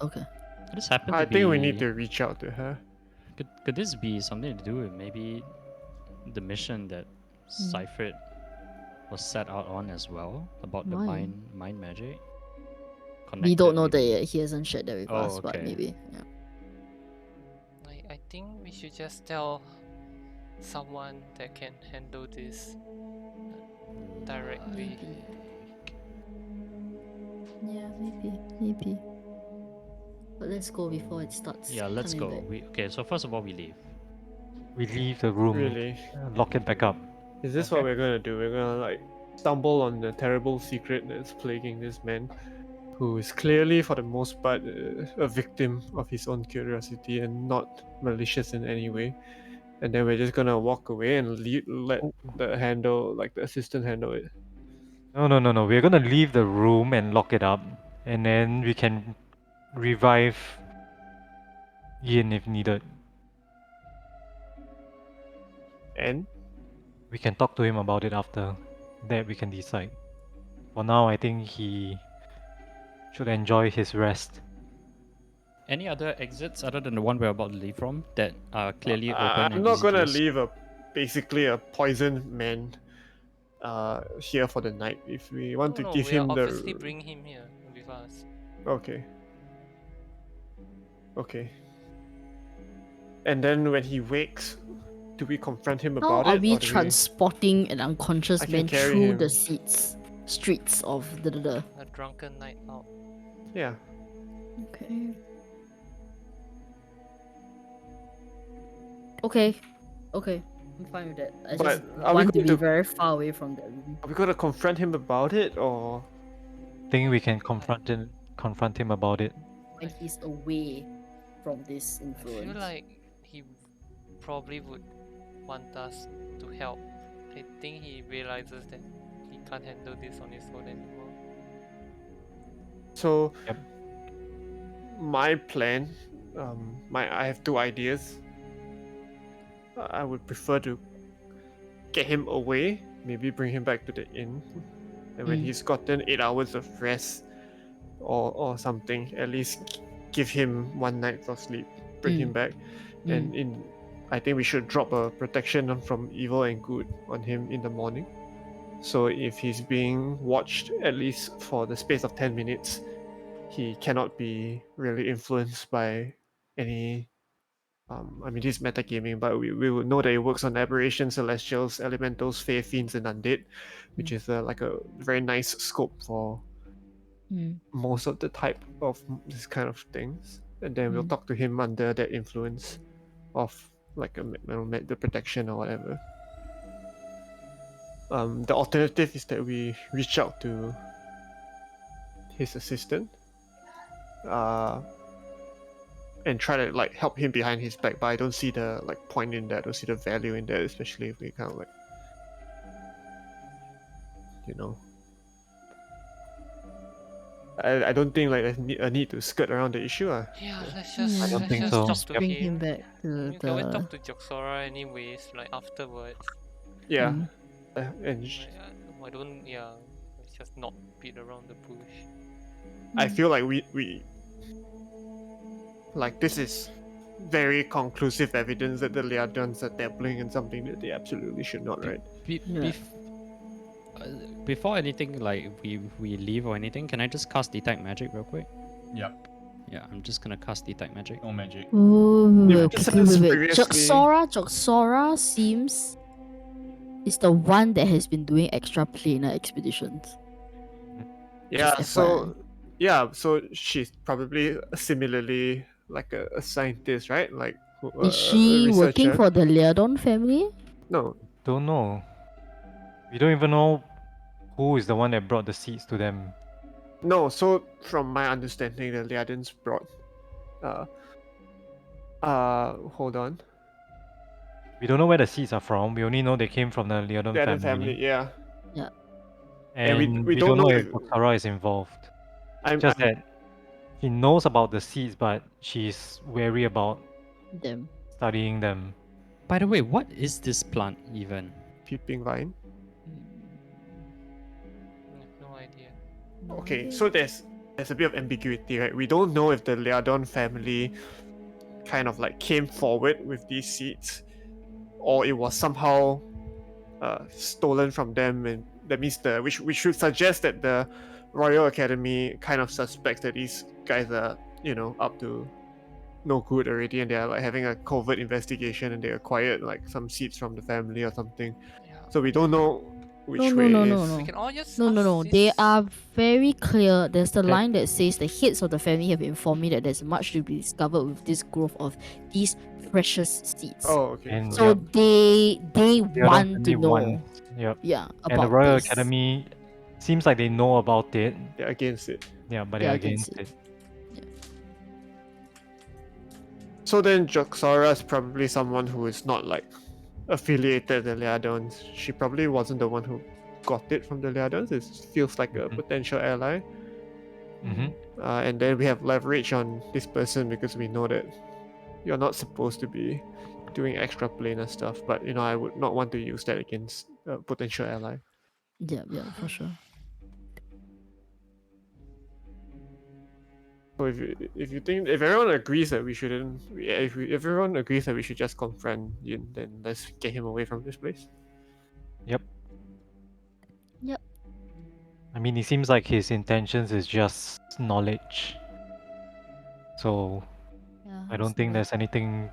Okay. Could this happen to I be? think we need to reach out to her. Could this be something to do with maybe the mission that Cypher was set out on as well about the Why? mind magic? We don't Connected, know that maybe? yet. He hasn't shared that with Oh, us, but okay. maybe. Yeah. I think we should just tell someone that can handle this directly. Yeah, maybe. But let's go before it starts. Yeah, let's coming go. back. Okay, so first of all, we leave. We leave the room, Really? lock it back up. Is this what we're gonna do? We're gonna like stumble on the terrible secret that's plaguing this man, who is clearly, for the most part, a victim of his own curiosity and not malicious in any way. And then we're just gonna walk away and let the assistant handle it. No. We're gonna leave the room and lock it up, and then we can revive Yin if needed. And We can talk to him about it after. That we can decide. For now, I think he should enjoy his rest. Any other exits other than the one we're about to leave from that are clearly open I'm and not easy to gonna escape? leave basically a poisoned man here for the night. If we want to give we are him obviously the bring him here with us. Okay. And then when he wakes, do we confront him How about are it? we or do transporting an unconscious I can man carry through him. the streets of the? A drunken night out. Yeah. Okay. I'm fine with that. I But just are we want to going be to- very far away from that room. Are we gonna confront him about it, or I think we can confront him about it. When he's away from this I influence. feel like he probably would want us to help. I think he realizes that he can't handle this on his own anymore. so? Yep. My plan, I have two ideas. I would prefer to get him away, maybe bring him back to the inn, and when Mm. he's gotten 8 hours of rest or something, at least give him one night of sleep, bring him back, and I think we should drop a protection from evil and good on him in the morning. So if he's being watched at least for the space of 10 minutes, he cannot be really influenced by any. I mean, this is metagaming, but we will know that it works on aberrations, celestials, elementals, fae, fiends, and undead, which is like a very nice scope for most of the type of this kind of things. And then we'll talk to him under that influence of like the protection or whatever. The alternative is that we reach out to his assistant, and try to like help him behind his back. But I don't see the like point in that. I don't see the value in that, especially if we kind of like, I don't think like there's a need to skirt around the issue. Yeah, let's I just, don't let's think just so. talk to Bring him. him back to You can always the. talk to Joxora anyways, like afterwards. Yeah, Mm. and Why don't, let's just not beat around the bush. I feel like we Like this is very conclusive evidence that the Liadons are dabbling in something that they absolutely should not, right? Be- Yeah. before anything, like we leave or anything, can I just cast detect magic real quick? Yeah, Yeah, I'm just gonna cast detect magic. no magic. Ooh, Just wait, as wait, wait. previously- Joxora seems is the one that has been doing extra planar expeditions. Yeah, Just so yeah, so she's probably similarly like a scientist, right? Like Is a she working researcher. for the Leodon family? No, Don't know. We don't even know who is the one that brought the seeds to them. no. So from my understanding, the Liadons brought. Hold on. We don't know where the seeds are from. We only know they came from the Leodon Liadon family. family, yeah. And we we don't don't know know if if- Boxara is involved. I'm Just that she knows about the seeds, but she's wary about Them. studying them. By the way, what is this plant even? peeping vine. I have no idea. Okay, so there's a bit of ambiguity, right? We don't know if the Leodon family kind of like came forward with these seeds, or it was somehow stolen from them, and that means which should suggest that the Royal Academy kind of suspects that these guys are up to no good already, and they're like having a covert investigation, and they acquired like some seeds from the family or something. Yeah. So we don't know which No, way no, it no, is. no, We can all just No, no, ask no. They this- are very clear. There's the That- line that says the heads of the family have informed me that there's much to be discovered with this growth of these precious seeds. Oh, okay. And So yep, they Leodon want to family know. wants- Yep. Yeah, about And the Royal this. Academy seems like they know about it. They're against it. Yeah, but They're they're against against it. So then Joxara is probably someone who is not like affiliated to the Leadons. She probably wasn't the one who got it from the Leadons. It feels like a Mhm. potential ally. Mm-hmm. And then we have leverage on this person because we know that you're not supposed to be doing extra planar stuff. But I would not want to use that against a potential ally. Yeah, yeah, for sure. So if everyone agrees that we shouldn't, if everyone agrees that we should just confront Yin, then let's get him away from this place. I mean, it seems like his intentions is just knowledge. So Yeah, I don't so think that- there's anything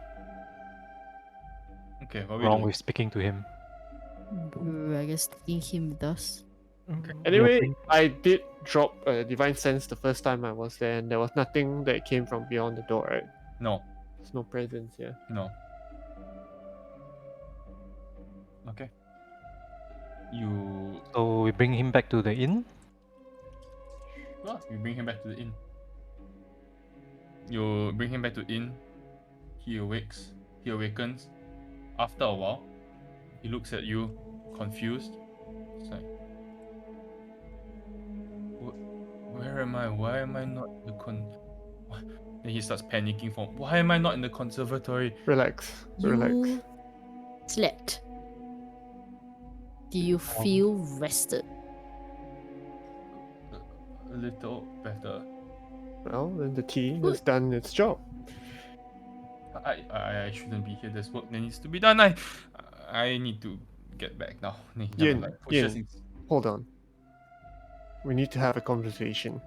Okay, what we wrong doing? with speaking to him. I guess taking him with us. Anyway, think- I did drop a divine sense the first time I was there, and there was nothing that came from beyond the door, right? No, There's no presence, yeah. no. Okay. You So we bring him back to the inn. you bring him back to the inn. You bring him back to inn. He awakens. After a while, he looks at you, confused. It's like, where am I? Why am I not in the what? Then he starts panicking for, why am I not in the conservatory? Relax, relax. You slept. Do you feel rested? A little better. Well, then the tea has done its job. I shouldn't be here. There's work that needs to be done. I need to get back now. Then he Yin, kinda, like, pushes Yin. his- Hold on. We need to have a conversation.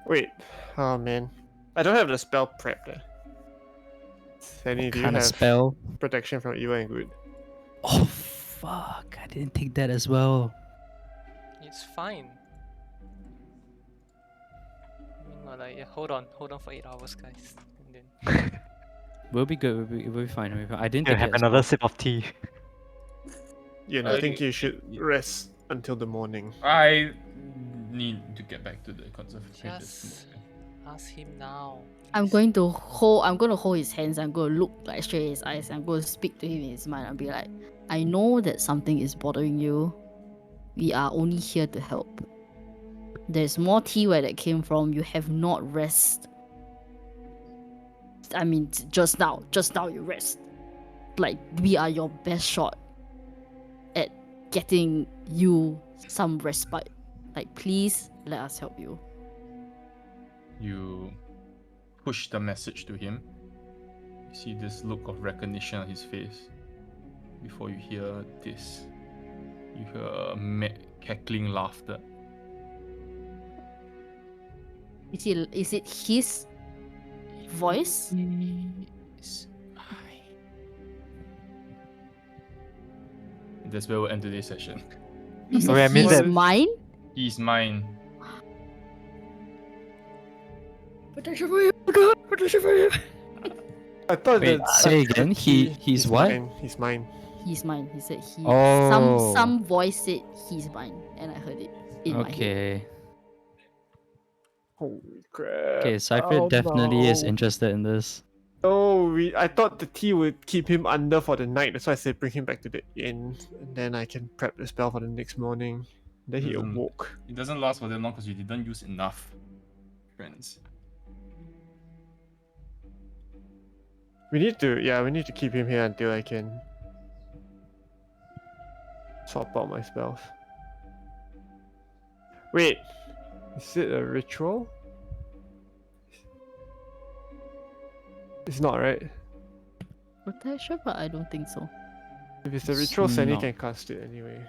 Wait. Oh man. I don't have the spell prepped. Sandy, do you Kind of have spell. protection from evil and good? Oh fuck! I didn't take that as well. It's fine. Like, yeah, hold on for 8 hours, guys. And then We'll be good. We'll be fine. We'll be fine. I didn't Yeah, take have it as another well. sip of tea. Yin, I think you should rest until the morning. I need to get back to the conservatory. just ask him now. I'm please. going to hold his hands. I'm going to look like straight in his eyes. I'm going to speak to him in his mind and be like, I know that something is bothering you. We are only here to help. There's more tea where that came from. You have not rest. I mean, just now you rest. Like, we are your best shot at getting you some respite. Like, please let us help you. You push the message to him. You see this look of recognition on his face. Before you hear this, you hear cackling laughter. Is it his voice? That's where we'll end today's session. Is Sorry, I it missed his that. mine? He's mine. Protection for him! Oh God, protection for him! I thought Wait, that say again. He's he's what? Mine. He's mine. He's mine. He said he. Oh. Some voice said he's mine, and I heard it in my head. Okay. Holy crap. Okay, Cypher definitely is interested in this. Oh, I thought the tea would keep him under for the night. That's why I said bring him back to the inn, and then I can prep the spell for the next morning. Then he awoke. It doesn't last for that long because you didn't use enough, friends. We need to keep him here until I can swap out my spells. Wait, is it a ritual? It's not, right? Protection, but I don't think so. If it's a ritual, Sunny No. can cast it anyway.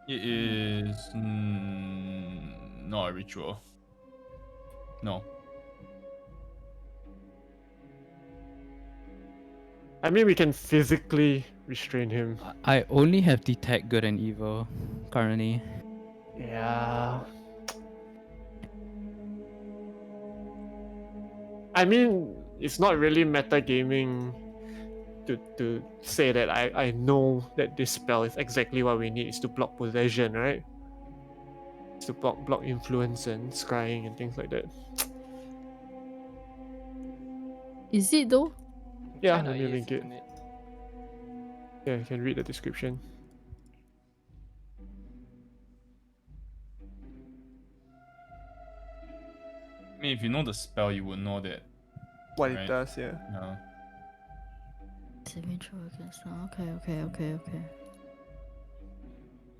It is not a ritual. No. I mean, we can physically restrain him. I only have detect good and evil currently. Yeah. I mean, it's not really metagaming to say that I know that this spell is exactly what we need. It's to block possession, right? It's to block influence and scrying and things like that. Is it though? Yeah, Kinda let me is, link it. isn't it? Yeah, you can read the description. I mean, if you know the spell, you would know that. What Right. it does, yeah. No. Saving throw against. Okay.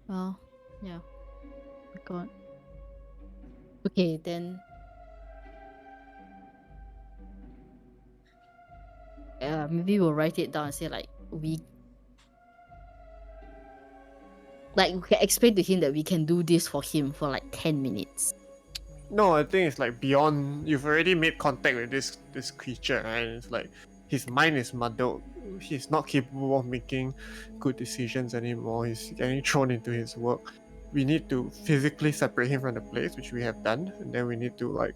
Well, yeah. I got. Okay, then. Maybe we'll write it down and say we can explain to him that we can do this for him for like 10 minutes. No, I think it's like beyond. You've already made contact with this creature, right? It's like his mind is muddled. He's not capable of making good decisions anymore. He's getting thrown into his work. We need to physically separate him from the place, which we have done, and then we need to like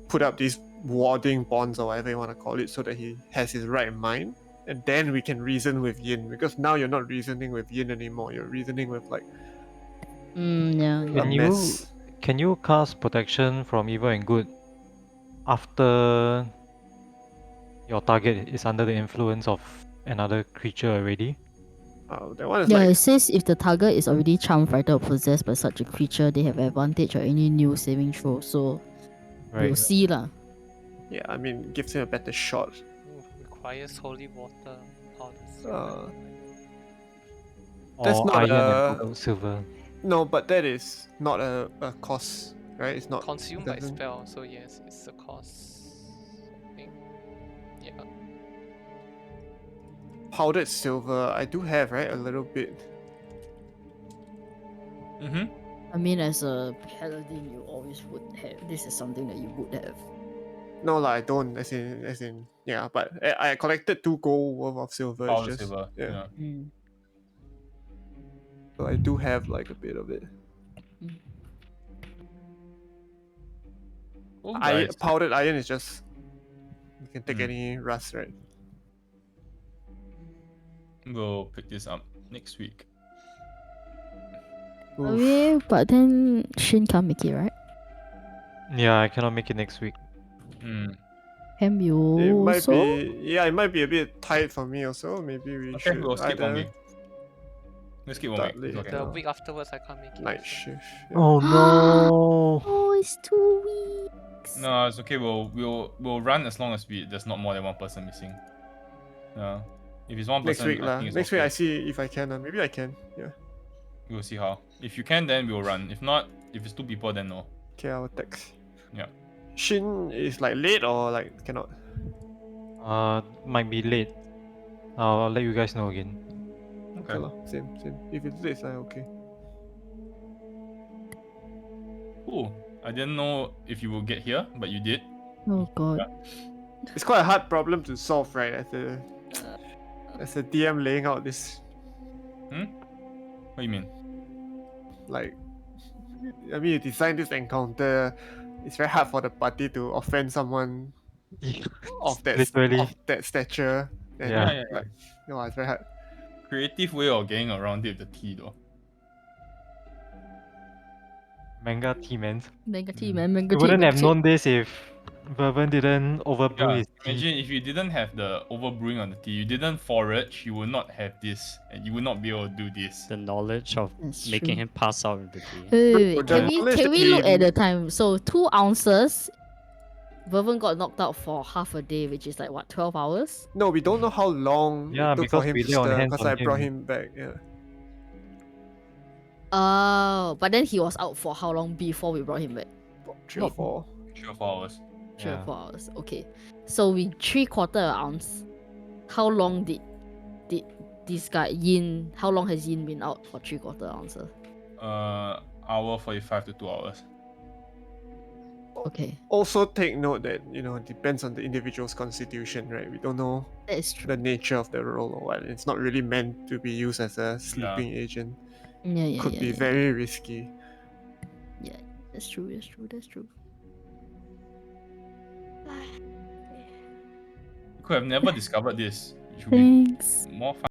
put up these warding bonds or whatever you want to call it, so that he has his right mind, and then we can reason with Yin. Because now you're not reasoning with Yin anymore. You're reasoning with like Yeah. a Can you mess. can you cast protection from evil and good after your target is under the influence of another creature already? That one is Yeah, like it says if the target is already charmed, frightened, or possessed by such a creature, they have advantage on any new saving throw. So we'll Right. see lah. yeah. I mean, it gives him a better shot. Ooh, requires holy water. How does Uh, That's Or not iron a- and gold, silver. No, but that is not a cost, right? It's not consumed it by doesn't- spell? So yes, it's a cost. I think. Yeah. powdered silver. I do have, right, a little bit. Mm-hmm. I mean, as a paladin, you always would have. This is something that you would have. No, I don't. As in, yeah. But I collected 2 gold worth of silver. It's Powder just silver. yeah. Yeah. So I do have like a bit of it. Cool, guys. Powdered iron is just you can take Hmm. any rust, right? We'll pick this up next week. Oof. Okay, but then Shin can't make it, right? Yeah, I cannot make it next week. Mm. Can you It might also? be it might be a bit tight for me also. Maybe we Okay, should we'll skip 1 either week. Let's skip 1 start week. It's late. okay. The Yeah. week afterwards, I can't make it. night shift. yeah. Oh no! Oh, it's 2 weeks. No, it's okay. We'll run as long as there's not more than 1 person missing. If it's 1 Next person, week I lah. think it's Next okay. week I see if I can. Maybe I can. Yeah. We'll see how. If you can, then we'll run. If not, If it's 2 people, then no. Okay, I'll text. Yeah. Shin is like late or like cannot? Might be late. I'll let you guys know again. Okay, lah, same. If it's late, I'm okay. Cool. I didn't know if you will get here, but you did. Oh god. It's quite a hard problem to solve, right? As a DM laying out this, What do you mean? like, I mean, you design this encounter. It's very hard for the party to offend someone of Literally. that stature. And Yeah. like, it's very hard. Creative way of getting around it with the tea, though. Manga tea, man. Manga tea, man. Manga You tea. wouldn't manga have tea. known this if Bourbon didn't overbrew Yeah, his tea. imagine if you didn't have the overbrewing on the tea, you didn't forage, you would not have this, and you would not be able to do this. The knowledge of That's making true. him pass out with the tea. Wait. The Can we knowledge can that we look he- at the time? So 2 ounces. Vervin got knocked out for half a day, which is like what, 12 hours? No, we don't know how long Yeah, it took for because him we to lay on stir, hands because on I brought him. him back. Yeah. Oh, but then he was out for how long before we brought him back? 3 or 4. 3 or 4 hours. 3 or Yeah. 4 hours. Okay. So we 3/4 ounce. How long did this guy Yin? How long has Yin been out for 3/4 ounces? Hour 45 to 2 hours. Okay, Also take note that, it depends on the individual's constitution, right? We don't know that is true. the nature of the role or what. It's not really meant to be used as a sleeping agent. Yeah, Could be very risky. Yeah, that's true. That's true. You could have never discovered this. It should be Thanks. more fun.